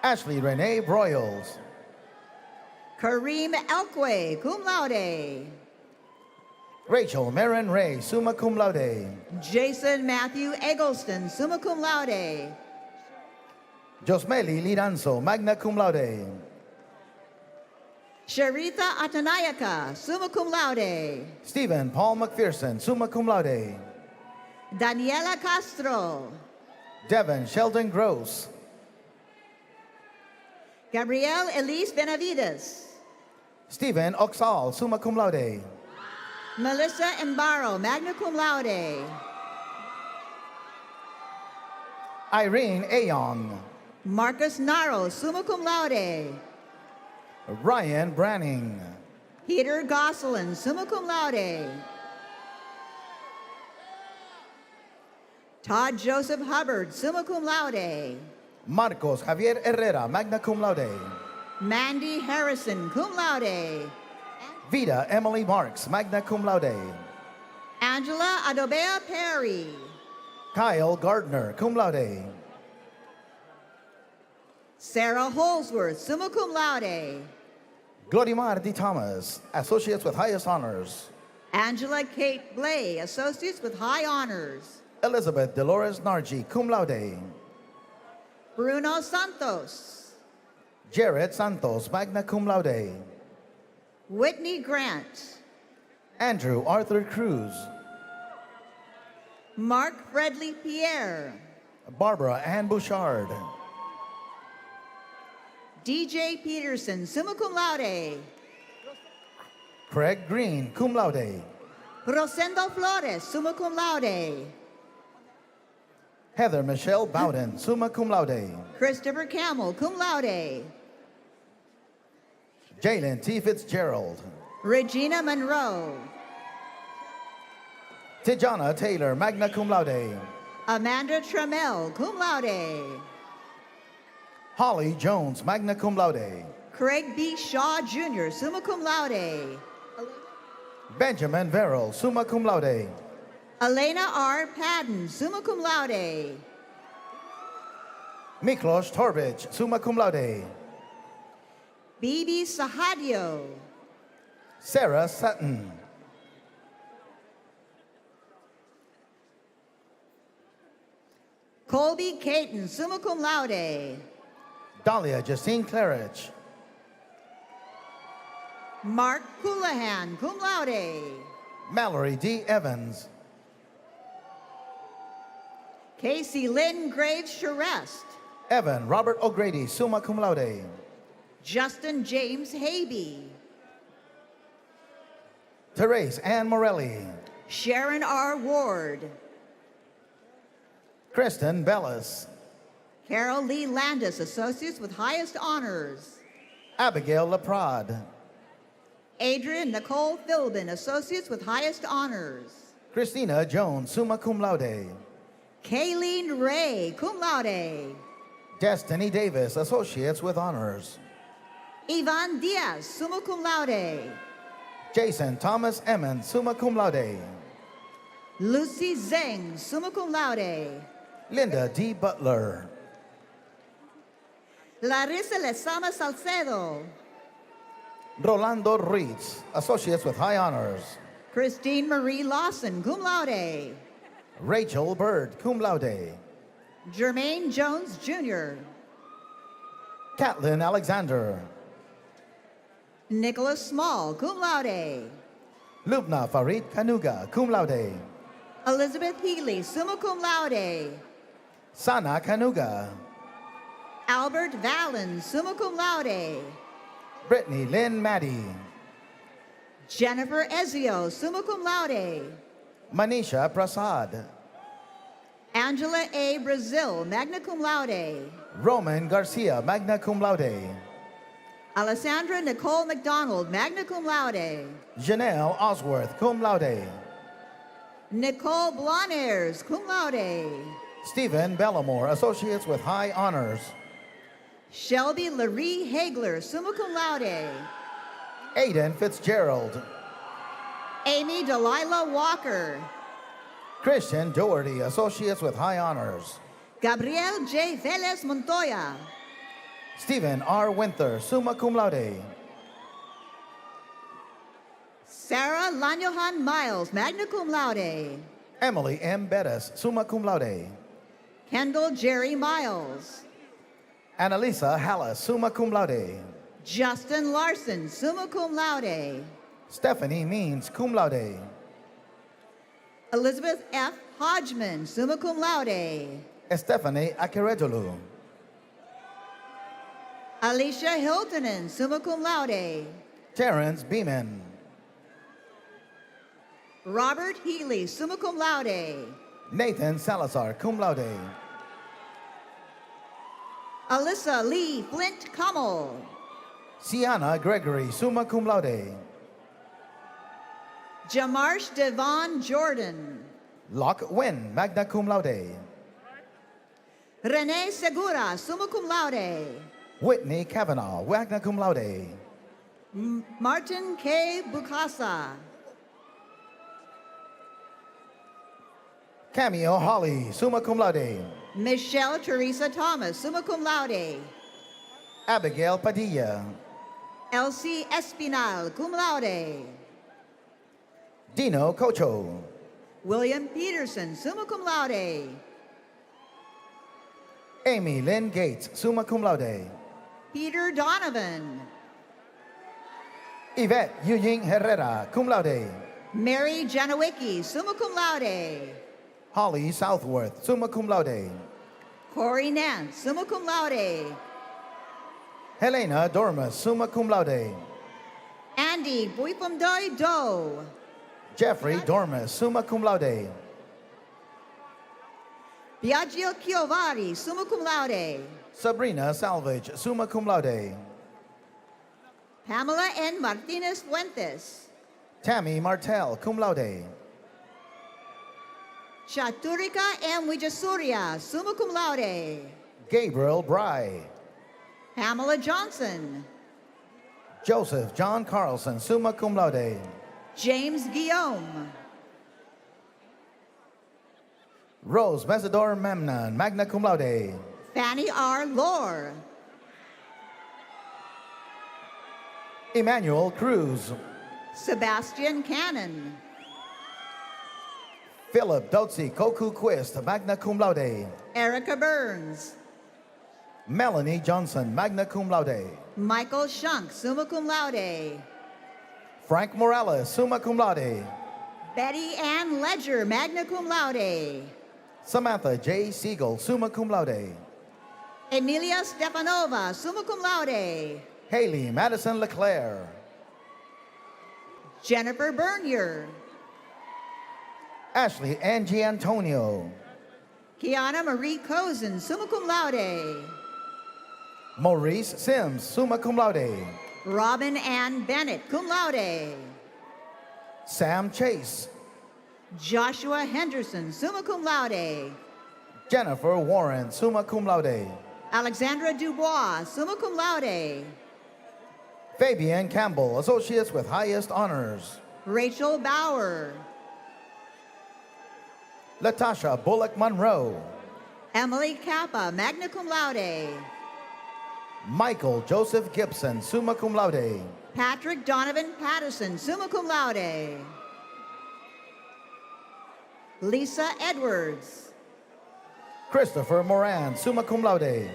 Speaker 6: Ashley Renee Broyles.
Speaker 5: Kareem Elkway, cum laude.
Speaker 6: Rachel Marin Ray, summa cum laude.
Speaker 5: Jason Matthew Eggleston, summa cum laude.
Speaker 6: Josmeli Liranzo, magna cum laude.
Speaker 5: Sharita Atanayaka, summa cum laude.
Speaker 6: Stephen Paul McPherson, summa cum laude.
Speaker 5: Daniela Castro.
Speaker 6: Devin Sheldon Gross.
Speaker 5: Gabrielle Elise Benavides.
Speaker 6: Stephen Oxal, summa cum laude.
Speaker 5: Melissa Embaro, magna cum laude.
Speaker 6: Irene Ayon.
Speaker 5: Marcus Naro, summa cum laude.
Speaker 6: Ryan Branning.
Speaker 5: Peter Gosselin, summa cum laude. Todd Joseph Hubbard, summa cum laude.
Speaker 6: Marcos Javier Herrera, magna cum laude.
Speaker 5: Mandy Harrison, cum laude.
Speaker 6: Vida Emily Marks, magna cum laude.
Speaker 5: Angela Adobea Perry.
Speaker 6: Kyle Gardner, cum laude.
Speaker 5: Sarah Holsworth, summa cum laude.
Speaker 6: Glorimar D. Thomas, associates with highest honors.
Speaker 5: Angela Kate Blay, associates with high honors.
Speaker 6: Elizabeth Dolores Nargi, cum laude.
Speaker 5: Bruno Santos.
Speaker 6: Jared Santos, magna cum laude.
Speaker 5: Whitney Grant.
Speaker 6: Andrew Arthur Cruz.
Speaker 5: Mark Fredley Pierre.
Speaker 6: Barbara Ann Bouchard.
Speaker 5: DJ Peterson, summa cum laude.
Speaker 6: Craig Green, cum laude.
Speaker 5: Rosendo Flores, summa cum laude.
Speaker 6: Heather Michelle Bowden, summa cum laude.
Speaker 5: Christopher Camel, cum laude.
Speaker 6: Jalen T. Fitzgerald.
Speaker 5: Regina Monroe.
Speaker 6: Tijana Taylor, magna cum laude.
Speaker 5: Amanda Trammell, cum laude.
Speaker 6: Holly Jones, magna cum laude.
Speaker 5: Craig B. Shaw Jr., summa cum laude.
Speaker 6: Benjamin Verrill, summa cum laude.
Speaker 5: Elena R. Padden, summa cum laude.
Speaker 6: Miklos Torbich, summa cum laude.
Speaker 5: Bibi Sahadio.
Speaker 6: Sarah Sutton.
Speaker 5: Colby Caton, summa cum laude.
Speaker 6: Dahlia Justine Claridge.
Speaker 5: Mark Houlihan, cum laude.
Speaker 6: Mallory D. Evans.
Speaker 5: Casey Lynn Graves Charest.
Speaker 6: Evan Robert O'Grady, summa cum laude.
Speaker 5: Justin James Habe.
Speaker 6: Therese Ann Morelli.
Speaker 5: Sharon R. Ward.
Speaker 6: Kristen Bellis.
Speaker 5: Carol Lee Landis, associates with highest honors.
Speaker 6: Abigail LaPrade.
Speaker 5: Adrian Nicole Philbin, associates with highest honors.
Speaker 6: Christina Jones, summa cum laude.
Speaker 5: Kayleen Ray, cum laude.
Speaker 6: Destiny Davis, associates with honors.
Speaker 5: Ivan Diaz, summa cum laude.
Speaker 6: Jason Thomas Emmons, summa cum laude.
Speaker 5: Lucy Zeng, summa cum laude.
Speaker 6: Linda D. Butler.
Speaker 5: Larissa Lezama Salcedo.
Speaker 6: Rolando Ruiz, associates with high honors.
Speaker 5: Christine Marie Lawson, cum laude.
Speaker 6: Rachel Bird, cum laude.
Speaker 5: Jermaine Jones Jr.
Speaker 6: Kathleen Alexander.
Speaker 5: Nicholas Small, cum laude.
Speaker 6: Lubna Farid Kanuga, cum laude.
Speaker 5: Elizabeth Healy, summa cum laude.
Speaker 6: Sana Kanuga.
Speaker 5: Albert Vallon, summa cum laude.
Speaker 6: Brittany Lynn Maddie.
Speaker 5: Jennifer Ezio, summa cum laude.
Speaker 6: Manisha Prasad.
Speaker 5: Angela A. Brazil, magna cum laude.
Speaker 6: Roman Garcia, magna cum laude.
Speaker 5: Alessandra Nicole McDonald, magna cum laude.
Speaker 6: Janelle Osworth, cum laude.
Speaker 5: Nicole Blonairs, cum laude.
Speaker 6: Stephen Bellamore, associates with high honors.
Speaker 5: Shelby Laree Hagler, summa cum laude.
Speaker 6: Aiden Fitzgerald.
Speaker 5: Amy Delilah Walker.
Speaker 6: Christian Doherty, associates with high honors.
Speaker 5: Gabriel J. Velez Montoya.
Speaker 6: Stephen R. Winther, summa cum laude.
Speaker 5: Sarah Lanyohan Miles, magna cum laude.
Speaker 6: Emily M. Bettis, summa cum laude.
Speaker 5: Kendall Jerry Miles.
Speaker 6: Annalisa Hallis, summa cum laude.
Speaker 5: Justin Larson, summa cum laude.
Speaker 6: Stephanie Means, cum laude.
Speaker 5: Elizabeth F. Hodgman, summa cum laude.
Speaker 6: Stephanie Akeredolu.
Speaker 5: Alicia Hiltonen, summa cum laude.
Speaker 6: Terrence Beeman.
Speaker 5: Robert Healy, summa cum laude.
Speaker 6: Nathan Salazar, cum laude.
Speaker 5: Alyssa Lee Flint Kummel.
Speaker 6: Sienna Gregory, summa cum laude.
Speaker 5: Jamarsh Devon Jordan.
Speaker 6: Locke Wynn, magna cum laude.
Speaker 5: Renee Segura, summa cum laude.
Speaker 6: Whitney Kavanaugh, magna cum laude.
Speaker 5: Martin K. Bukasa.
Speaker 6: Cameo Holly, summa cum laude.
Speaker 5: Michelle Teresa Thomas, summa cum laude.
Speaker 6: Abigail Padilla.
Speaker 5: Elsie Espinal, cum laude.
Speaker 6: Dino Cocho.
Speaker 5: William Peterson, summa cum laude.
Speaker 6: Amy Lynn Gates, summa cum laude.
Speaker 5: Peter Donovan.
Speaker 6: Yvette Yuying Herrera, cum laude.
Speaker 5: Mary Janowicki, summa cum laude.
Speaker 6: Holly Southworth, summa cum laude.
Speaker 5: Corey Nance, summa cum laude.
Speaker 6: Helena Dormas, summa cum laude.
Speaker 5: Andy Buipamdoy Do.
Speaker 6: Jeffrey Dormas, summa cum laude.
Speaker 5: Biagio Chiovari, summa cum laude.
Speaker 6: Sabrina Salvage, summa cum laude.
Speaker 5: Pamela N. Martinez Fuentes.
Speaker 6: Tammy Martel, cum laude.
Speaker 5: Chaturika M. Wijasuria, summa cum laude.
Speaker 6: Gabriel Bry.
Speaker 5: Pamela Johnson.
Speaker 6: Joseph John Carlson, summa cum laude.
Speaker 5: James Guillaume.
Speaker 6: Rose Mesidor Memnon, magna cum laude.
Speaker 5: Fanny R. Lore.
Speaker 6: Emmanuel Cruz.
Speaker 5: Sebastian Cannon.
Speaker 6: Philip Dotzi Koku Quist, magna cum laude.
Speaker 5: Erica Burns.
Speaker 6: Melanie Johnson, magna cum laude.
Speaker 5: Michael Shunk, summa cum laude.
Speaker 6: Frank Morales, summa cum laude.
Speaker 5: Betty Ann Ledger, magna cum laude.
Speaker 6: Samantha J. Siegel, summa cum laude.
Speaker 5: Emilia Stefanova, summa cum laude.
Speaker 6: Haley Madison Leclerc.
Speaker 5: Jennifer Bernier.
Speaker 6: Ashley Angie Antonio.
Speaker 5: Kiana Marie Cozen, summa cum laude.
Speaker 6: Maurice Sims, summa cum laude.
Speaker 5: Robin Ann Bennett, cum laude.
Speaker 6: Sam Chase.
Speaker 5: Joshua Henderson, summa cum laude.
Speaker 6: Jennifer Warren, summa cum laude.
Speaker 5: Alexandra Dubois, summa cum laude.
Speaker 6: Fabian Campbell, associates with highest honors.
Speaker 5: Rachel Bauer.
Speaker 6: Latasha Bullock Monroe.
Speaker 5: Emily Kappa, magna cum laude.
Speaker 6: Michael Joseph Gibson, summa cum laude.
Speaker 5: Patrick Donovan Patterson, summa cum laude. Lisa Edwards.
Speaker 6: Christopher Moran, summa cum laude.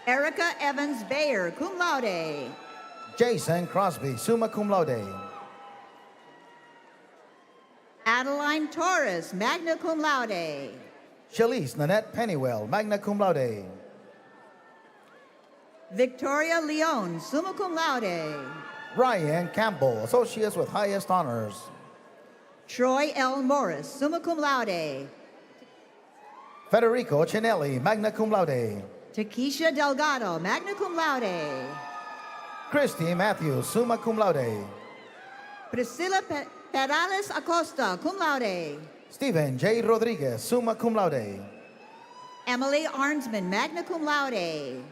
Speaker 5: Erica Evans Bayer, cum laude.
Speaker 6: Jason Crosby, summa cum laude.
Speaker 5: Adeline Torres, magna cum laude.
Speaker 6: Shalise Nanette Pennywell, magna cum laude.
Speaker 5: Victoria Leon, summa cum laude.
Speaker 6: Ryan Campbell, associates with highest honors.
Speaker 5: Troy L. Morris, summa cum laude.
Speaker 6: Federico Cinelli, magna cum laude.
Speaker 5: Takesha Delgado, magna cum laude.
Speaker 6: Christy Matthews, summa cum laude.
Speaker 5: Priscilla Perales Acosta, cum laude.
Speaker 6: Stephen J. Rodriguez, summa cum laude.
Speaker 5: Emily Arnsman, magna cum laude.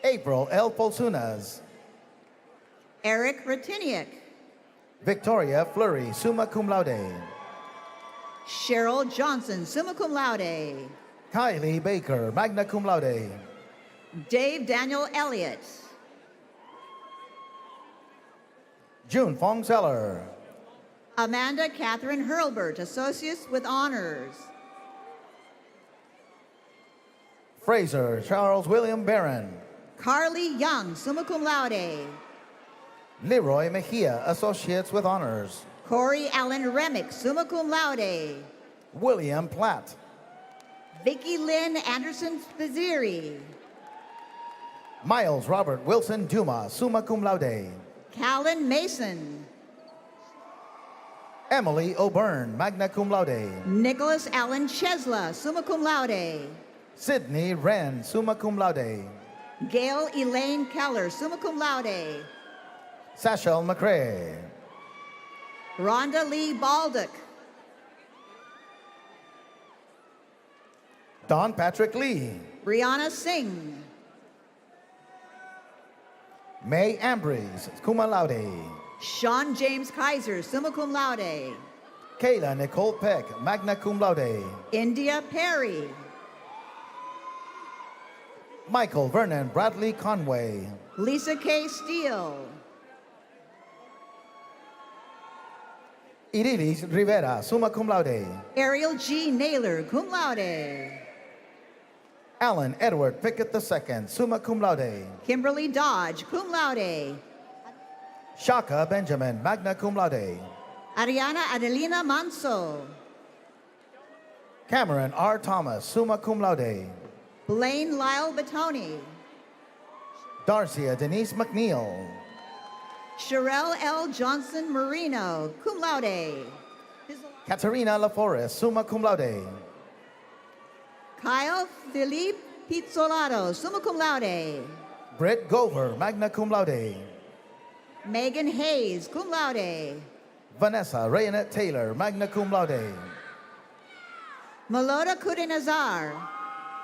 Speaker 6: April L. Polsunas.
Speaker 5: Eric Ratiniak.
Speaker 6: Victoria Fleury, summa cum laude.
Speaker 5: Cheryl Johnson, summa cum laude.
Speaker 6: Kylie Baker, magna cum laude.
Speaker 5: Dave Daniel Elliott.
Speaker 6: June Fong Zeller.
Speaker 5: Amanda Catherine Hurlbert, Associates with Honors.
Speaker 6: Fraser Charles William Barron.
Speaker 5: Carly Young, summa cum laude.
Speaker 6: Leroy Mejia, Associates with Honors.
Speaker 5: Corey Allen Remick, summa cum laude.
Speaker 6: William Platt.
Speaker 5: Vicki Lynn Anderson Spaziri.
Speaker 6: Miles Robert Wilson Duma, summa cum laude.
Speaker 5: Callan Mason.
Speaker 6: Emily O'Byrne, magna cum laude.
Speaker 5: Nicholas Allen Chesla, summa cum laude.
Speaker 6: Sydney Wren, summa cum laude.
Speaker 5: Gail Elaine Keller, summa cum laude.
Speaker 6: Sachel McCrae.
Speaker 5: Rhonda Lee Baldock.
Speaker 6: Don Patrick Lee.
Speaker 5: Brianna Singh.
Speaker 6: May Ambrose, cum laude.
Speaker 5: Sean James Kaiser, summa cum laude.
Speaker 6: Kayla Nicole Peck, magna cum laude.
Speaker 5: India Perry.
Speaker 6: Michael Vernon Bradley Conway.
Speaker 5: Lisa K. Steele.
Speaker 6: Irilis Rivera, summa cum laude.
Speaker 5: Ariel G. Naylor, cum laude.
Speaker 6: Alan Edward Pickett II, summa cum laude.
Speaker 5: Kimberly Dodge, cum laude.
Speaker 6: Shaka Benjamin, magna cum laude.
Speaker 5: Ariana Adelina Manso.
Speaker 6: Cameron R. Thomas, summa cum laude.
Speaker 5: Blaine Lyle Batoni.
Speaker 6: Darcia Denise McNeil.
Speaker 5: Sherelle L. Johnson Marino, cum laude.
Speaker 6: Katerina LaForest, summa cum laude.
Speaker 5: Kyle Philippe Pizzolato, summa cum laude.
Speaker 6: Britt Gover, magna cum laude.
Speaker 5: Megan Hayes, cum laude.
Speaker 6: Vanessa Rayanette Taylor, magna cum laude.
Speaker 5: Meloda Kudinazar.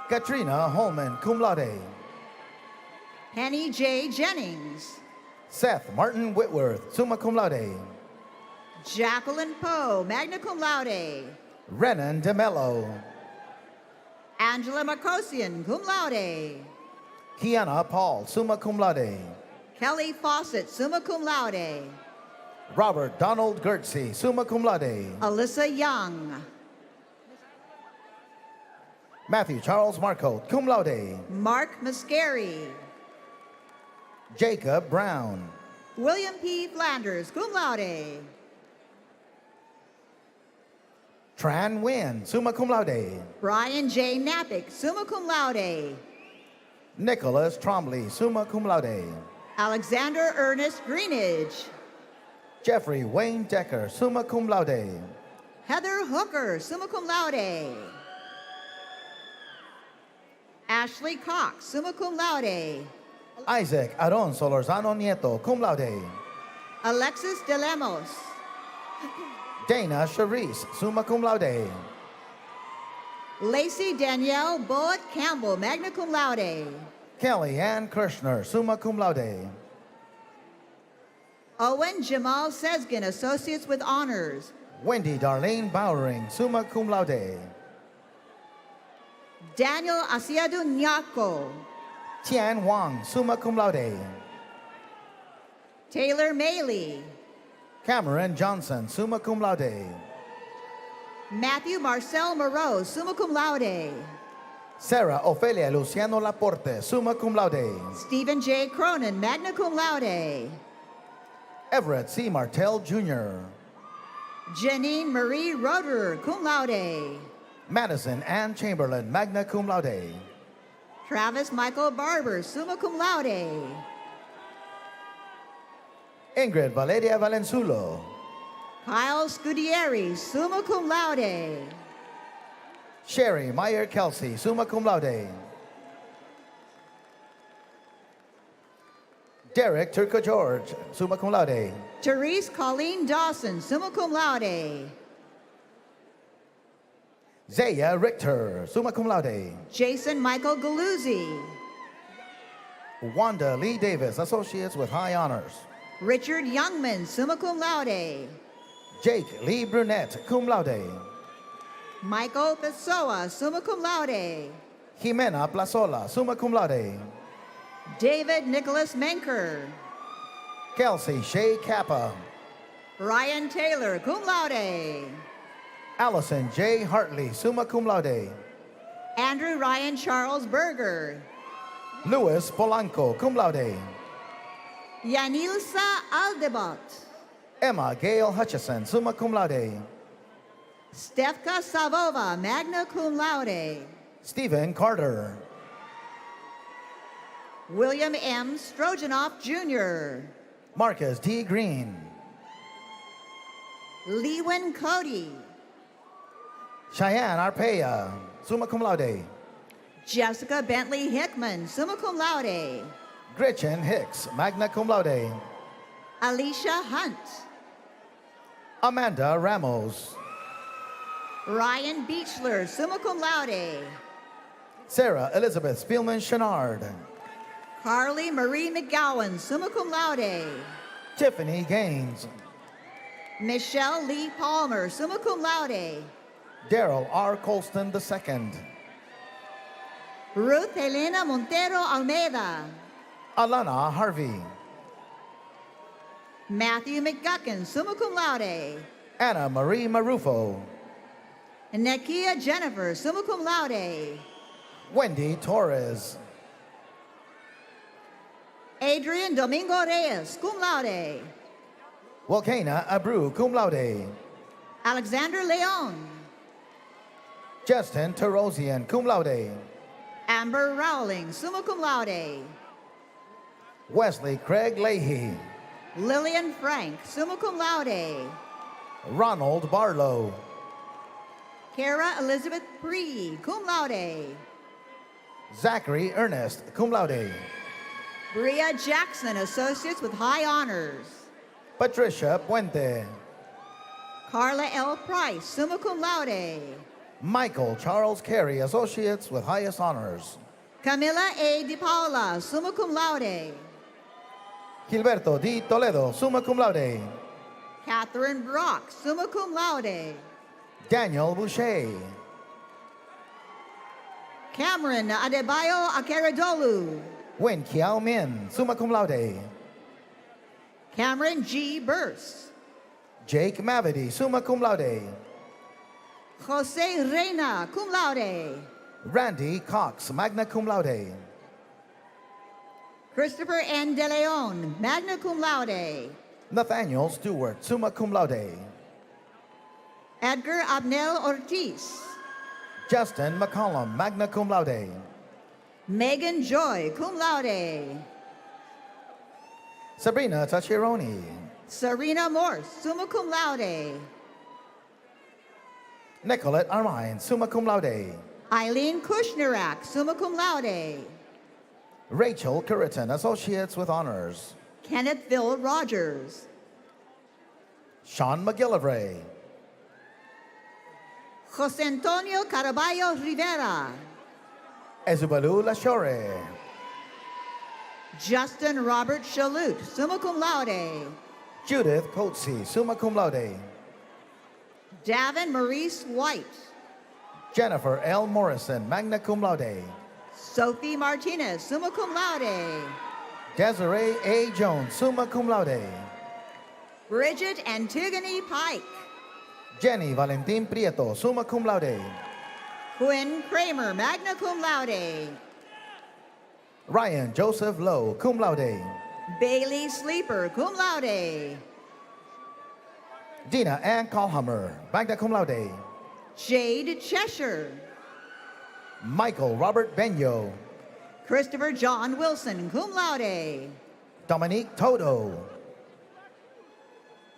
Speaker 6: Katrina Holman, cum laude.
Speaker 5: Henny J. Jennings.
Speaker 6: Seth Martin Whitworth, summa cum laude.
Speaker 5: Jacqueline Poe, magna cum laude.
Speaker 6: Renan DeMello.
Speaker 5: Angela Marcosian, cum laude.
Speaker 6: Kiana Paul, summa cum laude.
Speaker 5: Kelly Fawcett, summa cum laude.
Speaker 6: Robert Donald Gertzy, summa cum laude.
Speaker 5: Alyssa Young.
Speaker 6: Matthew Charles Marcotte, cum laude.
Speaker 5: Mark Muscari.
Speaker 6: Jacob Brown.
Speaker 5: William P. Flanders, cum laude.
Speaker 6: Tran Nguyen, summa cum laude.
Speaker 5: Brian J. Napick, summa cum laude.
Speaker 6: Nicholas Trombley, summa cum laude.
Speaker 5: Alexander Ernest Greenidge.
Speaker 6: Jeffrey Wayne Decker, summa cum laude.
Speaker 5: Heather Hooker, summa cum laude. Ashley Cox, summa cum laude.
Speaker 6: Isaac Aron Solorzano Nieto, cum laude.
Speaker 5: Alexis De Lemos.
Speaker 6: Dana Charisse, summa cum laude.
Speaker 5: Lacey Danielle Boat Campbell, magna cum laude.
Speaker 6: Kelly Ann Kirshner, summa cum laude.
Speaker 5: Owen Jamal Sesgen, Associates with Honors.
Speaker 6: Wendy Darlene Bowering, summa cum laude.
Speaker 5: Daniel Asiadu Nyako.
Speaker 6: Tian Wang, summa cum laude.
Speaker 5: Taylor Maley.
Speaker 6: Cameron Johnson, summa cum laude.
Speaker 5: Matthew Marcel Moreau, summa cum laude.
Speaker 6: Sarah Ofelia Luciano Laporte, summa cum laude.
Speaker 5: Stephen J. Cronin, magna cum laude.
Speaker 6: Everett C. Martell Jr.
Speaker 5: Janine Marie Roderer, cum laude.
Speaker 6: Madison Ann Chamberlain, magna cum laude.
Speaker 5: Travis Michael Barber, summa cum laude.
Speaker 6: Ingrid Valeria Valenzulo.
Speaker 5: Kyle Scudieri, summa cum laude.
Speaker 6: Sherry Meyer Kelsey, summa cum laude. Derek Turco George, summa cum laude.
Speaker 5: Therese Colleen Dawson, summa cum laude.
Speaker 6: Zaya Richter, summa cum laude.
Speaker 5: Jason Michael Galuzzi.
Speaker 6: Wanda Lee Davis, associates with high honors.
Speaker 5: Richard Youngman, summa cum laude.
Speaker 6: Jake Lee Brunette, cum laude.
Speaker 5: Michael Pessoa, summa cum laude.
Speaker 6: Jimena Plazola, summa cum laude.
Speaker 5: David Nicholas Menker.
Speaker 6: Kelsey Shea Kappa.
Speaker 5: Ryan Taylor, cum laude.
Speaker 6: Allison J. Hartley, summa cum laude.
Speaker 5: Andrew Ryan Charles Berger.
Speaker 6: Louis Polanco, cum laude.
Speaker 5: Yanilsa Aldebot.
Speaker 6: Emma Gail Hutchison, summa cum laude.
Speaker 5: Stefka Savova, magna cum laude.
Speaker 6: Stephen Carter.
Speaker 5: William M. Stroganoff Jr.
Speaker 6: Marcus T. Green.
Speaker 5: Lewin Cody.
Speaker 6: Cheyenne Arpea, summa cum laude.
Speaker 5: Jessica Bentley Hickman, summa cum laude.
Speaker 6: Gretchen Hicks, magna cum laude.
Speaker 5: Alicia Hunt.
Speaker 6: Amanda Ramos.
Speaker 5: Ryan Beechler, summa cum laude.
Speaker 6: Sarah Elizabeth Spielman Chenard.
Speaker 5: Carly Marie McGowan, summa cum laude.
Speaker 6: Tiffany Gaines.
Speaker 5: Michelle Lee Palmer, summa cum laude.
Speaker 6: Daryl R. Colston II.
Speaker 5: Ruth Helena Montero Almeida.
Speaker 6: Alana Harvey.
Speaker 5: Matthew McGuckin, summa cum laude.
Speaker 6: Anna Marie Marufo.
Speaker 5: Nakia Jennifer, summa cum laude.
Speaker 6: Wendy Torres.
Speaker 5: Adrian Domingo Reyes, cum laude.
Speaker 6: Wilkena Abreu, cum laude.
Speaker 5: Alexander Leon.
Speaker 6: Justin Terosian, cum laude.
Speaker 5: Amber Rowling, summa cum laude.
Speaker 6: Wesley Craig Leahy.
Speaker 5: Lillian Frank, summa cum laude.
Speaker 6: Ronald Barlow.
Speaker 5: Kara Elizabeth Pree, cum laude.
Speaker 6: Zachary Ernest, cum laude.
Speaker 5: Bria Jackson, associates with high honors.
Speaker 6: Patricia Puente.
Speaker 5: Carla L. Price, summa cum laude.
Speaker 6: Michael Charles Carey, associates with highest honors.
Speaker 5: Camila A. Di Paula, summa cum laude.
Speaker 6: Gilberto D. Toledo, summa cum laude.
Speaker 5: Catherine Brock, summa cum laude.
Speaker 6: Daniel Boucher.
Speaker 5: Cameron Adebayo Akeredolu.
Speaker 6: Wen Kiao Min, summa cum laude.
Speaker 5: Cameron G. Burse.
Speaker 6: Jake Mavity, summa cum laude.
Speaker 5: Jose Reina, cum laude.
Speaker 6: Randy Cox, magna cum laude.
Speaker 5: Christopher N. De Leon, magna cum laude.
Speaker 6: Nathaniel Stewart, summa cum laude.
Speaker 5: Edgar Abnel Ortiz.
Speaker 6: Justin McCollum, magna cum laude.
Speaker 5: Megan Joy, cum laude.
Speaker 6: Sabrina Tachironi.
Speaker 5: Serena Morse, summa cum laude.
Speaker 6: Nicolette Armine, summa cum laude.
Speaker 5: Eileen Kushnerak, summa cum laude.
Speaker 6: Rachel Curriton, associates with honors.
Speaker 5: Kenneth Phil Rogers.
Speaker 6: Sean McGillivray.
Speaker 5: Jose Antonio Caraballo Rivera.
Speaker 6: Ezubalu Lashore.
Speaker 5: Justin Robert Chalut, summa cum laude.
Speaker 6: Judith Coetzee, summa cum laude.
Speaker 5: Davin Maurice White.
Speaker 6: Jennifer L. Morrison, magna cum laude.
Speaker 5: Sophie Martinez, summa cum laude.
Speaker 6: Desiree A. Jones, summa cum laude.
Speaker 5: Bridget Antigone Pike.
Speaker 6: Jenny Valentin Prieto, summa cum laude.
Speaker 5: Quinn Kramer, magna cum laude.
Speaker 6: Ryan Joseph Lowe, cum laude.
Speaker 5: Bailey Sleeper, cum laude.
Speaker 6: Dina Ann Kalhammer, magna cum laude.
Speaker 5: Jade Cheshire.
Speaker 6: Michael Robert Benyo.
Speaker 5: Christopher John Wilson, cum laude.
Speaker 6: Dominique Toto.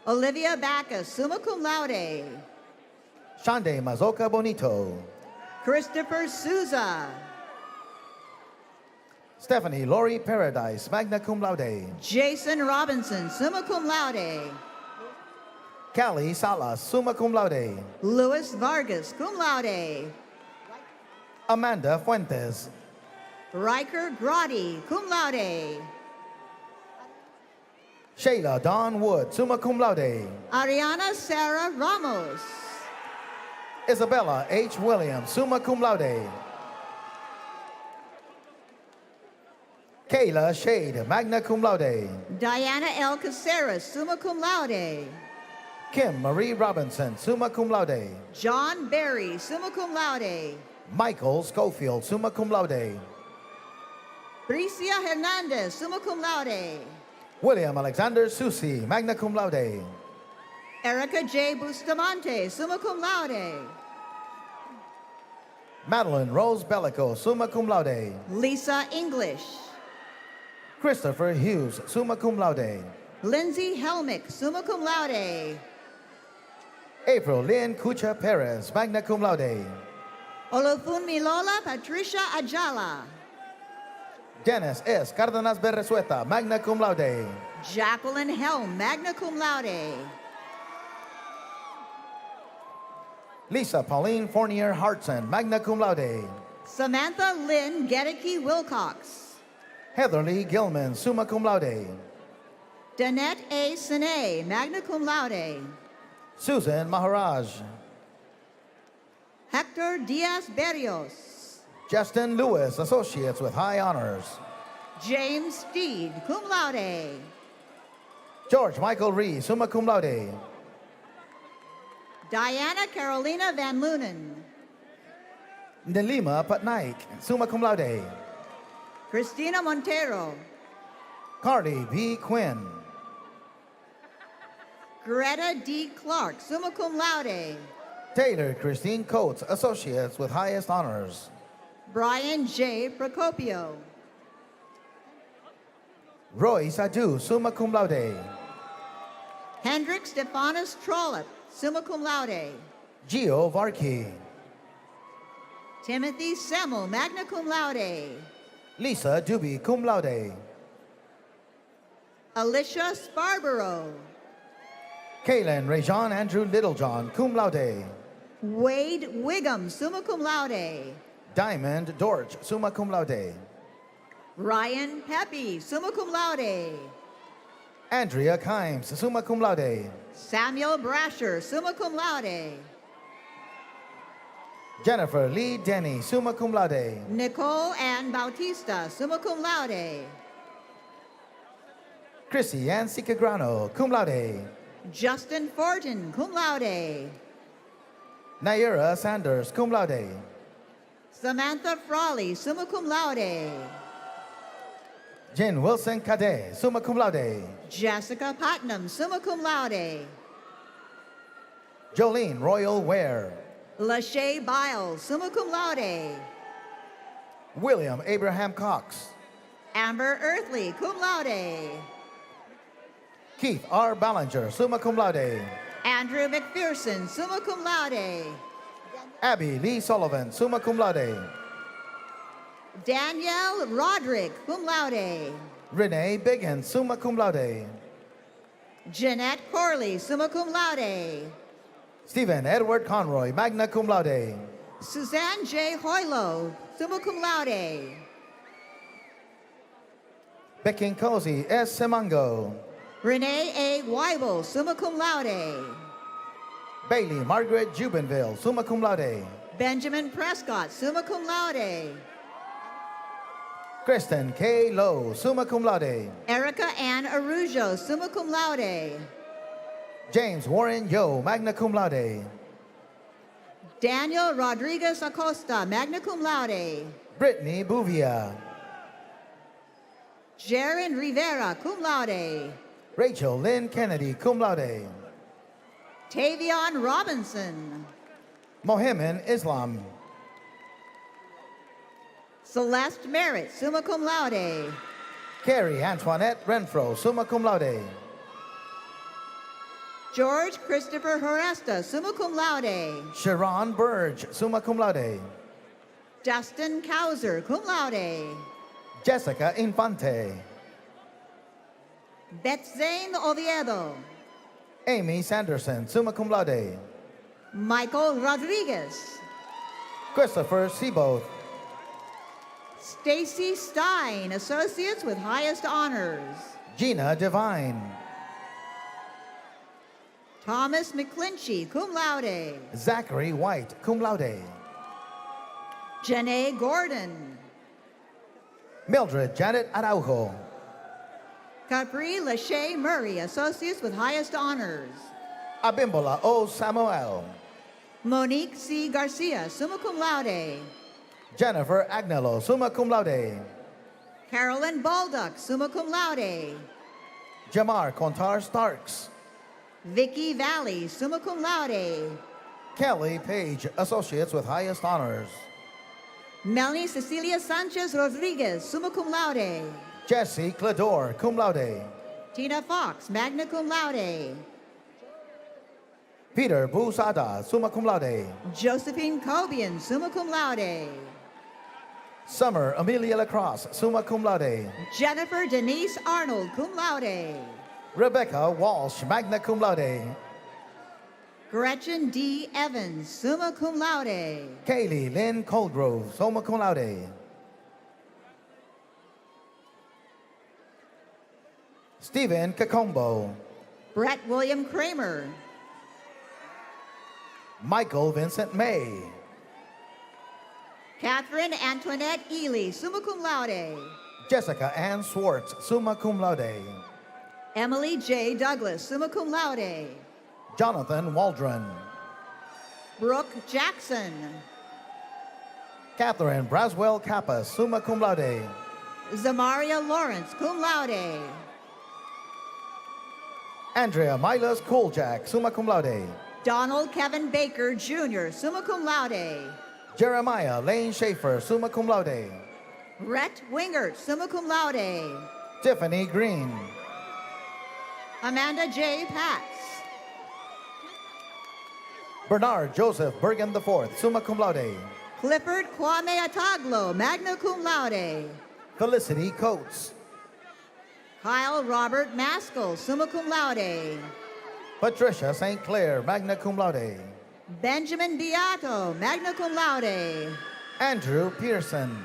Speaker 5: Olivia Backus, summa cum laude.
Speaker 6: Shande Mazoka Bonito.
Speaker 5: Christopher Souza.
Speaker 6: Stephanie Lori Paradise, magna cum laude.
Speaker 5: Jason Robinson, summa cum laude.
Speaker 6: Callie Salas, summa cum laude.
Speaker 5: Luis Vargas, cum laude.
Speaker 6: Amanda Fuentes.
Speaker 5: Riker Grotti, cum laude.
Speaker 6: Shayla Dawn Wood, summa cum laude.
Speaker 5: Ariana Sarah Ramos.
Speaker 6: Isabella H. Williams, summa cum laude. Kayla Shade, magna cum laude.
Speaker 5: Diana L. Caceres, summa cum laude.
Speaker 6: Kim Marie Robinson, summa cum laude.
Speaker 5: John Berry, summa cum laude.
Speaker 6: Michael Schofield, summa cum laude.
Speaker 5: Bricia Hernandez, summa cum laude.
Speaker 6: William Alexander Susi, magna cum laude.
Speaker 5: Erica J. Bustamante, summa cum laude.
Speaker 6: Madeline Rose Bellico, summa cum laude.
Speaker 5: Lisa English.
Speaker 6: Christopher Hughes, summa cum laude.
Speaker 5: Lindsay Helmick, summa cum laude.
Speaker 6: April Lynn Cucha Perez, magna cum laude.
Speaker 5: Olufunmilola Patricia Ajala.
Speaker 6: Dennis S. Cardenas Berresueta, magna cum laude.
Speaker 5: Jacqueline Helm, magna cum laude.
Speaker 6: Lisa Pauline Fournier Hartson, magna cum laude.
Speaker 5: Samantha Lynn Gedeke Wilcox.
Speaker 6: Heatherly Gilman, summa cum laude.
Speaker 5: Danette A. Sine, magna cum laude.
Speaker 6: Susan Maharaj.
Speaker 5: Hector Diaz Berrios.
Speaker 6: Justin Lewis, associates with high honors.
Speaker 5: James Steed, cum laude.
Speaker 6: George Michael Ree, summa cum laude.
Speaker 5: Diana Carolina Van Lunen.
Speaker 6: Nelima Patnaik, summa cum laude.
Speaker 5: Christina Montero.
Speaker 6: Cardi B. Quinn.
Speaker 5: Greta D. Clark, summa cum laude.
Speaker 6: Taylor Christine Coates, associates with highest honors.
Speaker 5: Brian J. Procopio.
Speaker 6: Roy Sadu, summa cum laude.
Speaker 5: Hendrik Stephanus Trollope, summa cum laude.
Speaker 6: Gio Varkey.
Speaker 5: Timothy Semmel, magna cum laude.
Speaker 6: Lisa Duby, cum laude.
Speaker 5: Alicia Sparborough.
Speaker 6: Kaylin Rajon Andrew Littlejohn, cum laude.
Speaker 5: Wade Wiggum, summa cum laude.
Speaker 6: Diamond Dorch, summa cum laude.
Speaker 5: Ryan Pepe, summa cum laude.
Speaker 6: Andrea Kimes, summa cum laude.
Speaker 5: Samuel Brasher, summa cum laude.
Speaker 6: Jennifer Lee Denny, summa cum laude.
Speaker 5: Nicole Ann Bautista, summa cum laude.
Speaker 6: Chrissy Ann Sicagrano, cum laude.
Speaker 5: Justin Fortin, cum laude.
Speaker 6: Naira Sanders, cum laude.
Speaker 5: Samantha Frawley, summa cum laude.
Speaker 6: Jen Wilson Cadet, summa cum laude.
Speaker 5: Jessica Putnam, summa cum laude.
Speaker 6: Jolene Royal Ware.
Speaker 5: Lachey Biles, summa cum laude.
Speaker 6: William Abraham Cox.
Speaker 5: Amber Earthley, cum laude.
Speaker 6: Keith R. Ballinger, summa cum laude.
Speaker 5: Andrew McPherson, summa cum laude.
Speaker 6: Abby Lee Sullivan, summa cum laude.
Speaker 5: Danielle Roderick, cum laude.
Speaker 6: Renee Biggins, summa cum laude.
Speaker 5: Jeanette Corley, summa cum laude.
Speaker 6: Stephen Edward Conroy, magna cum laude.
Speaker 5: Suzanne J. Hoylo, summa cum laude.
Speaker 6: Becky Cozy S. Semango.
Speaker 5: Renee A. Weibel, summa cum laude.
Speaker 6: Bailey Margaret Jubenville, summa cum laude.
Speaker 5: Benjamin Prescott, summa cum laude.
Speaker 6: Kristen K. Lowe, summa cum laude.
Speaker 5: Erica Ann Arujo, summa cum laude.
Speaker 6: James Warren Yo, magna cum laude.
Speaker 5: Daniel Rodriguez Acosta, magna cum laude.
Speaker 6: Brittany Bouvier.
Speaker 5: Jaron Rivera, cum laude.
Speaker 6: Rachel Lynn Kennedy, cum laude.
Speaker 5: Tavion Robinson.
Speaker 6: Mohammed Islam.
Speaker 5: Celeste Merritt, summa cum laude.
Speaker 6: Carrie Antoinette Renfro, summa cum laude.
Speaker 5: George Christopher Horesta, summa cum laude.
Speaker 6: Sharon Burge, summa cum laude.
Speaker 5: Dustin Kauser, cum laude.
Speaker 6: Jessica Infante.
Speaker 5: Betzane Oviedo.
Speaker 6: Amy Sanderson, summa cum laude.
Speaker 5: Michael Rodriguez.
Speaker 6: Christopher Seaboth.
Speaker 5: Stacy Stein, Associates with Highest Honors.
Speaker 6: Gina Devine.
Speaker 5: Thomas McClinchy, cum laude.
Speaker 6: Zachary White, cum laude.
Speaker 5: Janae Gordon.
Speaker 6: Mildred Janet Araujo.
Speaker 5: Capri Lachey Murray, Associates with Highest Honors.
Speaker 6: Abimbola O. Samuel.
Speaker 5: Monique C. Garcia, summa cum laude.
Speaker 6: Jennifer Agnello, summa cum laude.
Speaker 5: Carolyn Baldock, summa cum laude.
Speaker 6: Jamar Contar Starks.
Speaker 5: Vicky Valley, summa cum laude.
Speaker 6: Kelly Page, Associates with Highest Honors.
Speaker 5: Melanie Cecilia Sanchez Rodriguez, summa cum laude.
Speaker 6: Jesse Clador, cum laude.
Speaker 5: Tina Fox, magna cum laude.
Speaker 6: Peter Busada, summa cum laude.
Speaker 5: Josephine Cobian, summa cum laude.
Speaker 6: Summer Amelia Lacrosse, summa cum laude.
Speaker 5: Jennifer Denise Arnold, cum laude.
Speaker 6: Rebecca Walsh, magna cum laude.
Speaker 5: Gretchen D. Evans, summa cum laude.
Speaker 6: Kaylee Lynn Coldgrove, summa cum laude. Stephen Kakombo.
Speaker 5: Brett William Kramer.
Speaker 6: Michael Vincent May.
Speaker 5: Catherine Antoinette Ely, summa cum laude.
Speaker 6: Jessica Ann Swartz, summa cum laude.
Speaker 5: Emily J. Douglas, summa cum laude.
Speaker 6: Jonathan Waldron.
Speaker 5: Brooke Jackson.
Speaker 6: Catherine Braswell Kappa, summa cum laude.
Speaker 5: Zamaria Lawrence, cum laude.
Speaker 6: Andrea Milas Koljak, summa cum laude.
Speaker 5: Donald Kevin Baker, Jr., summa cum laude.
Speaker 6: Jeremiah Lane Schaefer, summa cum laude.
Speaker 5: Rhett Wingert, summa cum laude.
Speaker 6: Tiffany Green.
Speaker 5: Amanda J. Patz.
Speaker 6: Bernard Joseph Bergen IV, summa cum laude.
Speaker 5: Clifford Kwame Ataglo, magna cum laude.
Speaker 6: Felicity Coates.
Speaker 5: Kyle Robert Maskell, summa cum laude.
Speaker 6: Patricia St. Clair, magna cum laude.
Speaker 5: Benjamin Beato, magna cum laude.
Speaker 6: Andrew Pearson.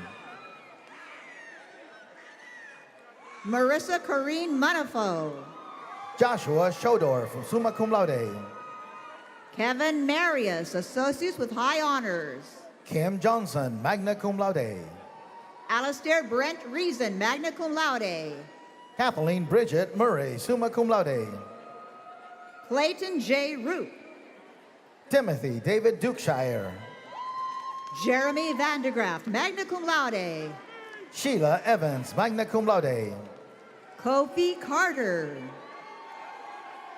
Speaker 5: Marissa Corrine Munifo.
Speaker 6: Joshua Shodorf, summa cum laude.
Speaker 5: Kevin Marius, Associates with High Honors.
Speaker 6: Kim Johnson, magna cum laude.
Speaker 5: Alistair Brent Reason, magna cum laude.
Speaker 6: Kathleen Bridget Murray, summa cum laude.
Speaker 5: Clayton J. Root.
Speaker 6: Timothy David Dukeshire.
Speaker 5: Jeremy Vandegraft, magna cum laude.
Speaker 6: Sheila Evans, magna cum laude.
Speaker 5: Kofi Carter.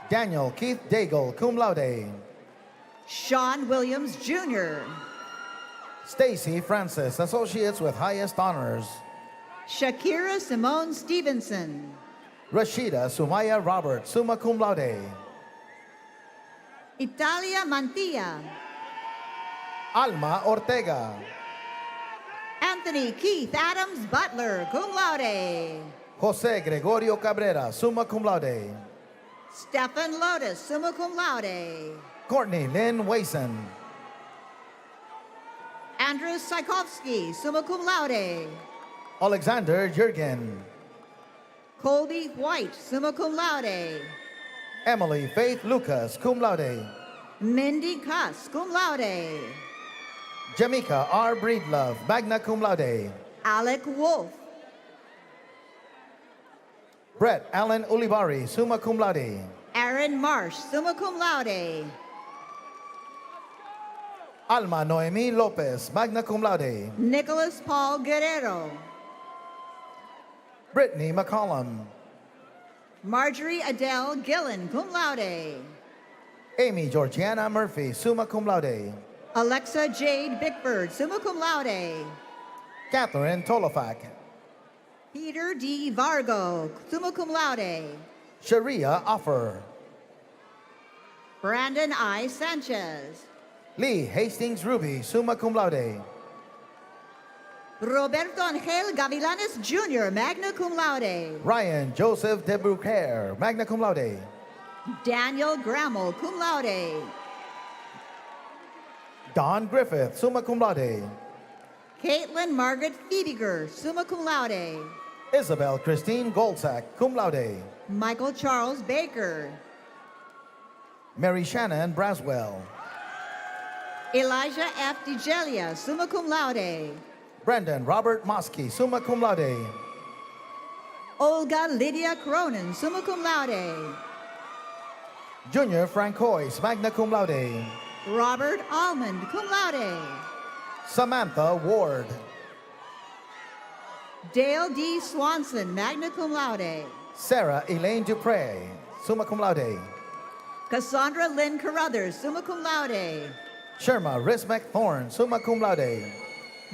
Speaker 6: Daniel Keith Daigle, cum laude.
Speaker 5: Sean Williams, Jr.
Speaker 6: Stacy Francis, Associates with Highest Honors.
Speaker 5: Shakira Simone Stevenson.
Speaker 6: Rashida Sumaya Robert, summa cum laude.
Speaker 5: Italia Mantilla.
Speaker 6: Alma Ortega.
Speaker 5: Anthony Keith Adams Butler, cum laude.
Speaker 6: Jose Gregorio Cabrera, summa cum laude.
Speaker 5: Stefan Lotus, summa cum laude.
Speaker 6: Courtney Lynn Wason.
Speaker 5: Andrew Tchaikovsky, summa cum laude.
Speaker 6: Alexander Jurgen.
Speaker 5: Colby White, summa cum laude.
Speaker 6: Emily Faith Lucas, cum laude.
Speaker 5: Mindy Cuss, cum laude.
Speaker 6: Jamaica R. Breedlove, magna cum laude.
Speaker 5: Alec Wolf.
Speaker 6: Brett Allen Ulibarri, summa cum laude.
Speaker 5: Aaron Marsh, summa cum laude.
Speaker 6: Alma Noemi Lopez, magna cum laude.
Speaker 5: Nicholas Paul Guerrero.
Speaker 6: Brittany McCollum.
Speaker 5: Marjorie Adele Gillen, cum laude.
Speaker 6: Amy Georgiana Murphy, summa cum laude.
Speaker 5: Alexa Jade Bickford, summa cum laude.
Speaker 6: Catherine Tolofak.
Speaker 5: Peter D. Vargo, summa cum laude.
Speaker 6: Sharia Offer.
Speaker 5: Brandon I. Sanchez.
Speaker 6: Lee Hastings Ruby, summa cum laude.
Speaker 5: Roberto Angel Gavilanes Jr., magna cum laude.
Speaker 6: Ryan Joseph de Brucaire, magna cum laude.
Speaker 5: Daniel Grammel, cum laude.
Speaker 6: Don Griffith, summa cum laude.
Speaker 5: Caitlin Margaret Fiebiger, summa cum laude.
Speaker 6: Isabel Christine Goldsack, cum laude.
Speaker 5: Michael Charles Baker.
Speaker 6: Mary Shannon Braswell.
Speaker 5: Elijah F. DeGelia, summa cum laude.
Speaker 6: Brendan Robert Mosky, summa cum laude.
Speaker 5: Olga Lydia Cronin, summa cum laude.
Speaker 6: Junior Francois, magna cum laude.
Speaker 5: Robert Almond, cum laude.
Speaker 6: Samantha Ward.
Speaker 5: Dale D. Swanson, magna cum laude.
Speaker 6: Sarah Elaine Dupre, summa cum laude.
Speaker 5: Cassandra Lynn Carruthers, summa cum laude.
Speaker 6: Sherma Rismack Thorne, summa cum laude.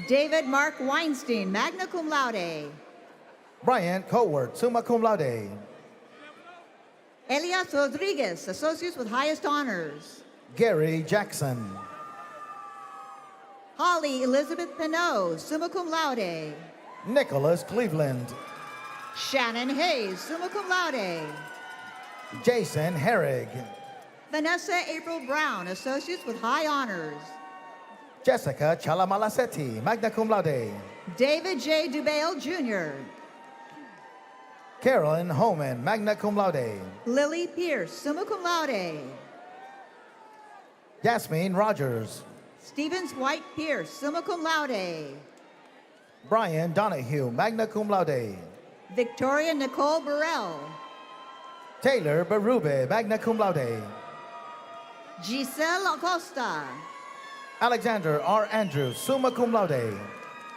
Speaker 5: David Mark Weinstein, magna cum laude.
Speaker 6: Brian Cowart, summa cum laude.
Speaker 5: Elias Rodriguez, associates with highest honors.
Speaker 6: Gary Jackson.
Speaker 5: Holly Elizabeth Pinot, summa cum laude.
Speaker 6: Nicholas Cleveland.
Speaker 5: Shannon Hayes, summa cum laude.
Speaker 6: Jason Herrig.
Speaker 5: Vanessa April Brown, associates with high honors.
Speaker 6: Jessica Chalamalasetti, magna cum laude.
Speaker 5: David J. Dubail Jr.
Speaker 6: Carolyn Homan, magna cum laude.
Speaker 5: Lily Pierce, summa cum laude.
Speaker 6: Yasmin Rogers.
Speaker 5: Stevens White Pierce, summa cum laude.
Speaker 6: Brian Donahue, magna cum laude.
Speaker 5: Victoria Nicole Burrell.
Speaker 6: Taylor Berube, magna cum laude.
Speaker 5: Giselle Acosta.
Speaker 6: Alexander R. Andrews, summa cum laude.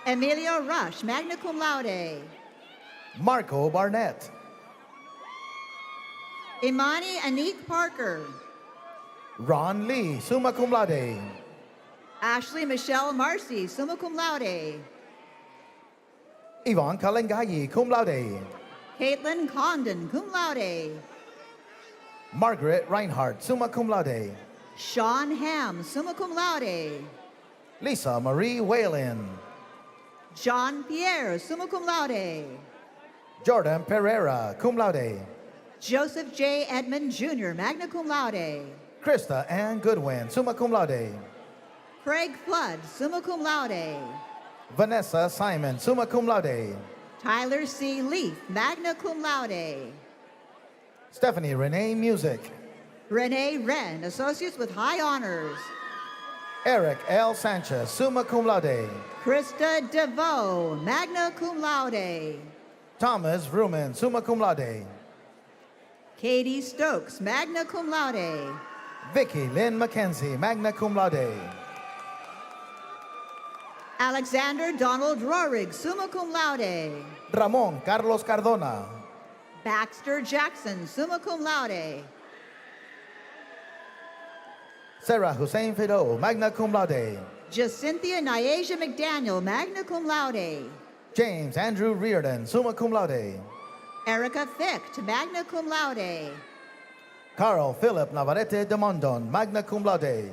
Speaker 5: Emilio Rush, magna cum laude.
Speaker 6: Marco Barnett.
Speaker 5: Imani Anik Parker.
Speaker 6: Ron Lee, summa cum laude.
Speaker 5: Ashley Michelle Marcy, summa cum laude.
Speaker 6: Yvonne Kalengayi, cum laude.
Speaker 5: Caitlin Condon, cum laude.
Speaker 6: Margaret Reinhardt, summa cum laude.
Speaker 5: Sean Ham, summa cum laude.
Speaker 6: Lisa Marie Whalen.
Speaker 5: John Pierre, summa cum laude.
Speaker 6: Jordan Pereira, cum laude.
Speaker 5: Joseph J. Edmond Jr., magna cum laude.
Speaker 6: Krista Ann Goodwin, summa cum laude.
Speaker 5: Craig Flood, summa cum laude.
Speaker 6: Vanessa Simon, summa cum laude.
Speaker 5: Tyler C. Leaf, magna cum laude.
Speaker 6: Stephanie Renee Music.
Speaker 5: Renee Wren, associates with high honors.
Speaker 6: Eric L. Sanchez, summa cum laude.
Speaker 5: Krista DeVoe, magna cum laude.
Speaker 6: Thomas Vrooman, summa cum laude.
Speaker 5: Katie Stokes, magna cum laude.
Speaker 6: Vicky Lynn McKenzie, magna cum laude.
Speaker 5: Alexander Donald Rorig, summa cum laude.
Speaker 6: Ramon Carlos Cardona.
Speaker 5: Baxter Jackson, summa cum laude.
Speaker 6: Sarah Hussein Fido, magna cum laude.
Speaker 5: Jacynthia Nyasia McDaniel, magna cum laude.
Speaker 6: James Andrew Reardon, summa cum laude.
Speaker 5: Erica Ficht, magna cum laude.
Speaker 6: Carl Philip Navarrete de Mondon, magna cum laude.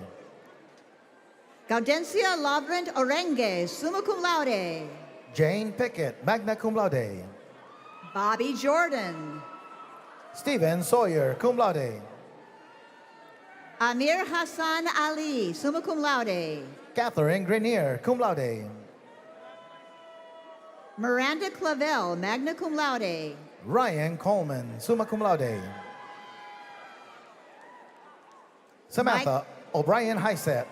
Speaker 5: Gaudencia Lavrent Orengue, summa cum laude.
Speaker 6: Jane Pickett, magna cum laude.
Speaker 5: Bobby Jordan.
Speaker 6: Stephen Sawyer, cum laude.
Speaker 5: Amir Hassan Ali, summa cum laude.
Speaker 6: Catherine Grenier, cum laude.
Speaker 5: Miranda Clavel, magna cum laude.
Speaker 6: Ryan Coleman, summa cum laude. Samantha O'Brien Highset.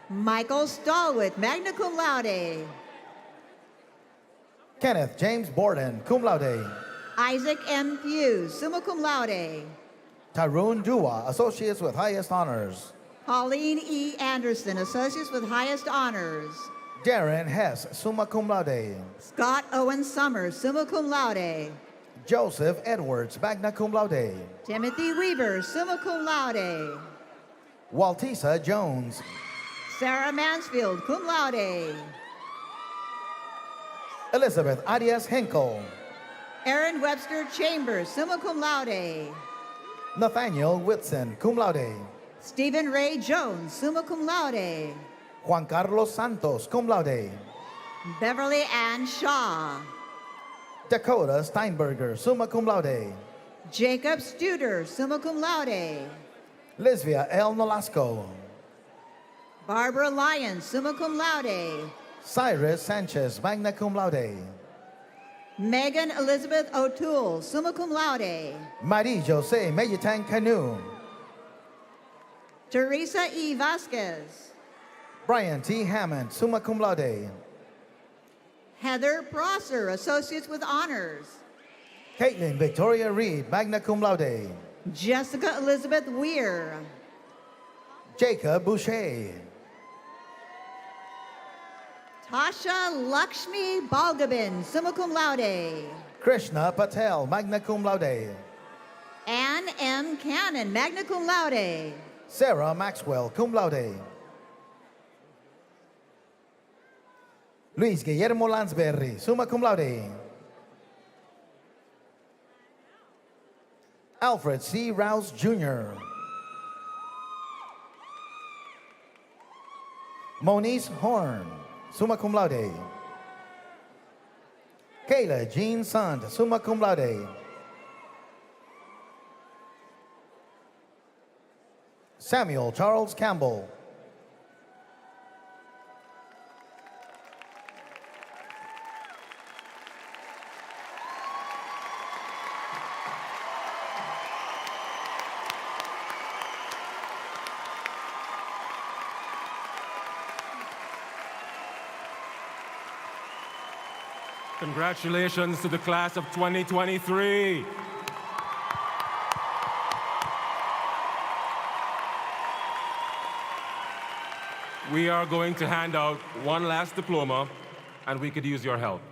Speaker 5: Michael Stallwith, magna cum laude.
Speaker 6: Kenneth James Borden, cum laude.
Speaker 5: Isaac M. Hughes, summa cum laude.
Speaker 6: Tyrone Dua, associates with highest honors.
Speaker 5: Pauline E. Anderson, associates with highest honors.
Speaker 6: Darren Hess, summa cum laude.
Speaker 5: Scott Owen Summers, summa cum laude.
Speaker 6: Joseph Edwards, magna cum laude.
Speaker 5: Timothy Weaver, summa cum laude.
Speaker 6: Waltisa Jones.
Speaker 5: Sarah Mansfield, cum laude.
Speaker 6: Elizabeth Arias Hinkle.
Speaker 5: Aaron Webster Chambers, summa cum laude.
Speaker 6: Nathaniel Whitson, cum laude.
Speaker 5: Stephen Ray Jones, summa cum laude.
Speaker 6: Juan Carlos Santos, cum laude.
Speaker 5: Beverly Ann Shaw.
Speaker 6: Dakota Steinberger, summa cum laude.
Speaker 5: Jacob Studer, summa cum laude.
Speaker 6: Lisvia L. Nolasco.
Speaker 5: Barbara Lyons, summa cum laude.
Speaker 6: Cyrus Sanchez, magna cum laude.
Speaker 5: Megan Elizabeth O'Toole, summa cum laude.
Speaker 6: Marie Jose Mayatang Canu.
Speaker 5: Teresa E. Vasquez.
Speaker 6: Brian T. Hammond, summa cum laude.
Speaker 5: Heather Prosser, Associates with Honors.
Speaker 6: Caitlin Victoria Reed, magna cum laude.
Speaker 5: Jessica Elizabeth Weir.
Speaker 6: Jacob Boucher.
Speaker 5: Tasha Lakshmi Balgabin, summa cum laude.
Speaker 6: Krishna Patel, magna cum laude.
Speaker 5: Ann M. Cannon, magna cum laude.
Speaker 6: Sarah Maxwell, cum laude. Luis Guillermo Lansberry, summa cum laude. Alfred C. Rouse Jr. Moniz Horn, summa cum laude. Kayla Jean Sand, summa cum laude. Samuel Charles Campbell.
Speaker 7: Congratulations to the class of 2023. We are going to hand out one last diploma, and we could use your help.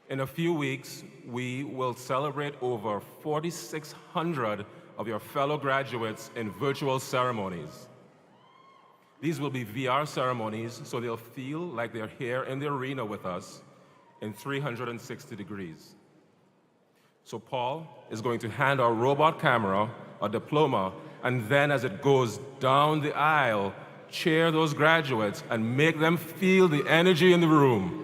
Speaker 7: In a few weeks, we will celebrate over 4,600 of your fellow graduates in virtual ceremonies. These will be VR ceremonies, so they'll feel like they're here in the arena with us in 360 degrees. So Paul is going to hand our robot camera a diploma, and then as it goes down the aisle, cheer those graduates and make them feel the energy in the room.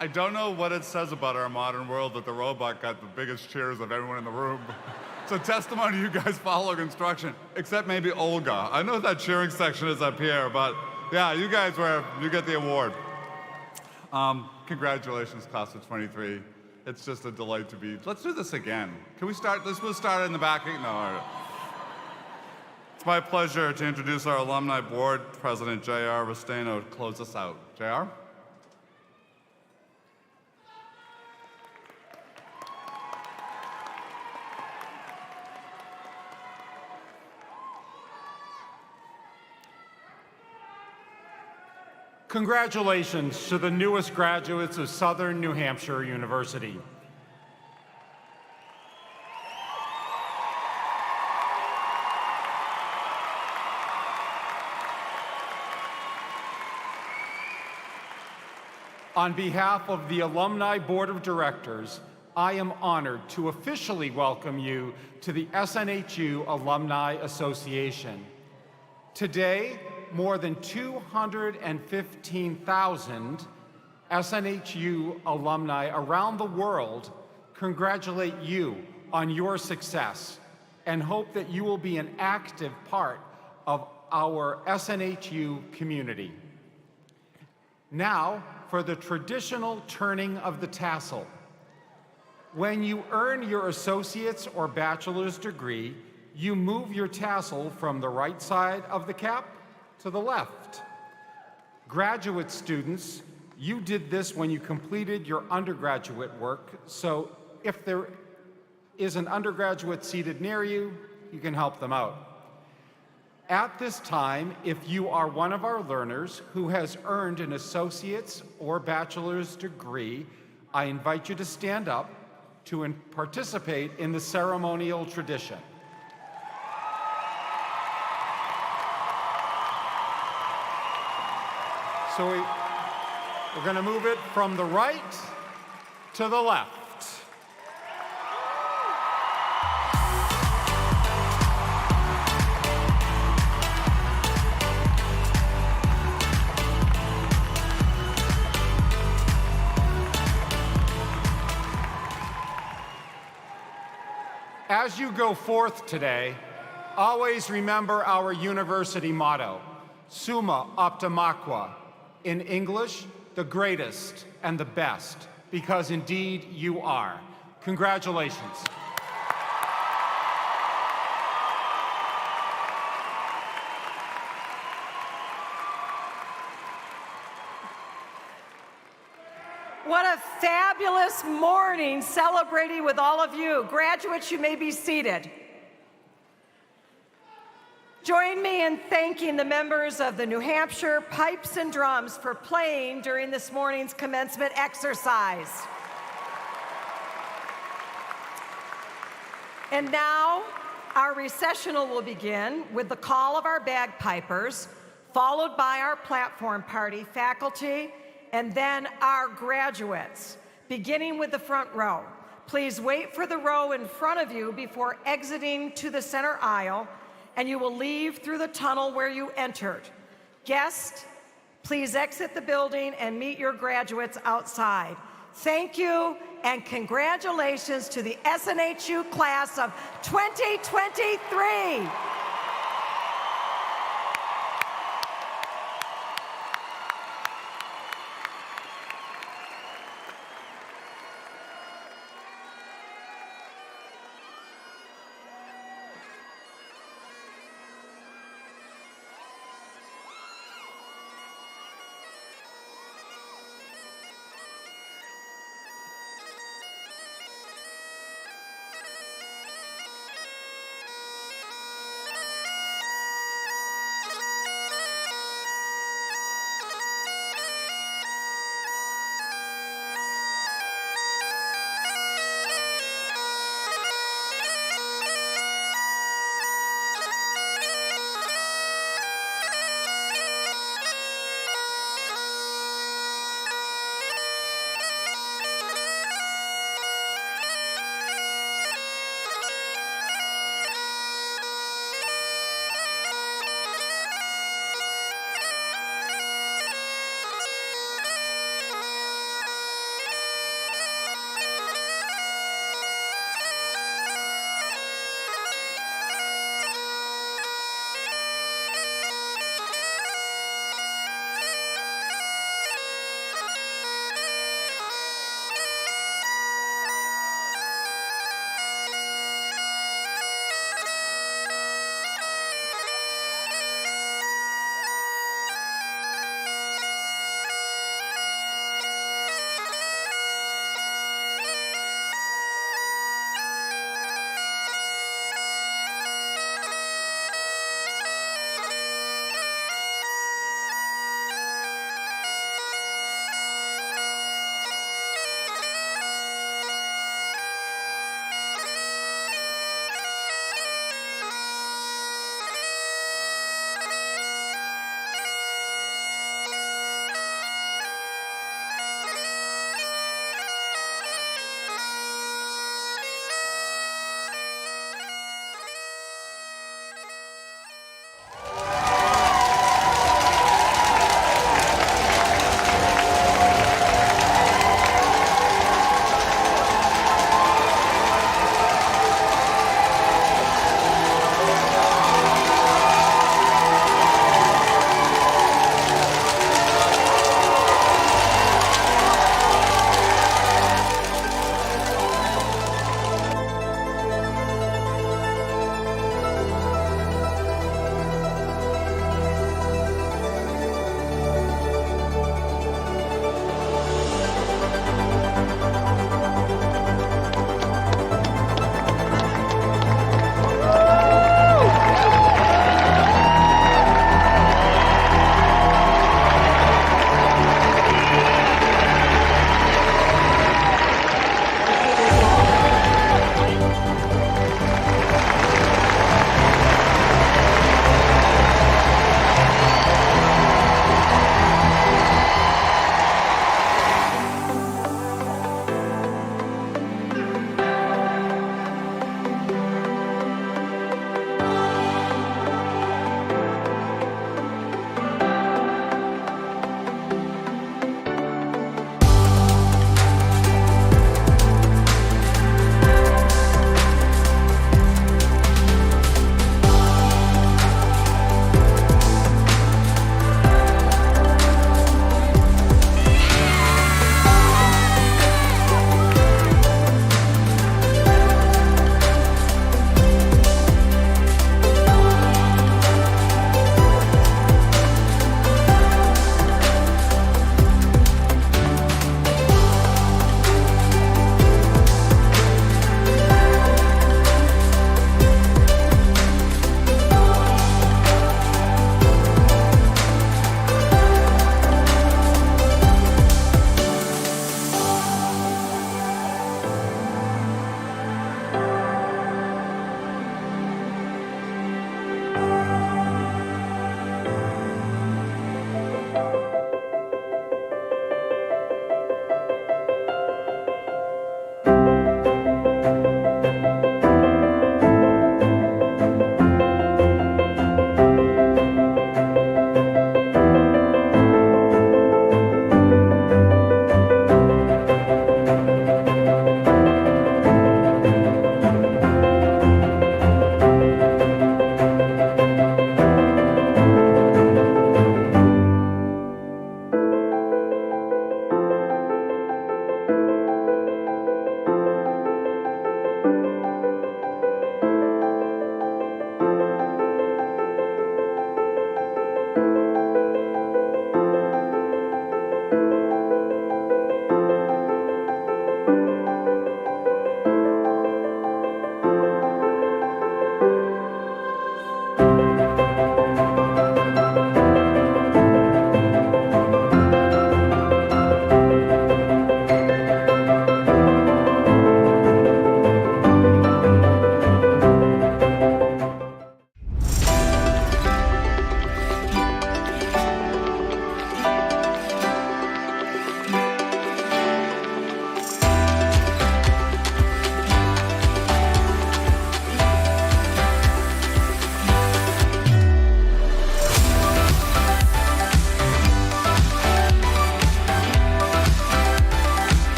Speaker 1: I don't know what it says about our modern world that the robot got the biggest cheers of everyone in the room. It's a testimony to you guys following instruction, except maybe Olga. I know that cheering section is up here, but yeah, you get the award. Congratulations, class of 23. It's just a delight to be. Let's do this again. Can we start? We'll start in the back. No. It's my pleasure to introduce our alumni board president, J.R. Restaino, to close us out. J.R.?
Speaker 8: Congratulations to the newest graduates of Southern New Hampshire University. On behalf of the Alumni Board of Directors, I am honored to officially welcome you to the SNHU Alumni Association. Today, more than 215,000 SNHU alumni around the world congratulate you on your success and hope that you will be an active part of our SNHU community. Now, for the traditional turning of the tassel. When you earn your associate's or bachelor's degree, you move your tassel from the right side of the cap to the left. Graduate students, you did this when you completed your undergraduate work, so if there is an undergraduate seated near you, you can help them out. At this time, if you are one of our learners who has earned an associate's or bachelor's degree, I invite you to stand up to participate in the ceremonial tradition. So we're going to move it from the right to the left. As you go forth today, always remember our university motto, Summa Optima Aqua. In English, the greatest and the best, because indeed you are. Congratulations.
Speaker 19: What a fabulous morning celebrating with all of you. Graduates, you may be seated. Join me in thanking the members of the New Hampshire Pipes and Drums for playing during this morning's commencement exercise. And now, our recessional will begin with the call of our bagpipers, followed by our platform party, faculty, and then our graduates, beginning with the front row. Please wait for the row in front of you before exiting to the center aisle, and you will leave through the tunnel where you entered. Guests, please exit the building and meet your graduates outside. Thank you, and congratulations to the SNHU class of 2023.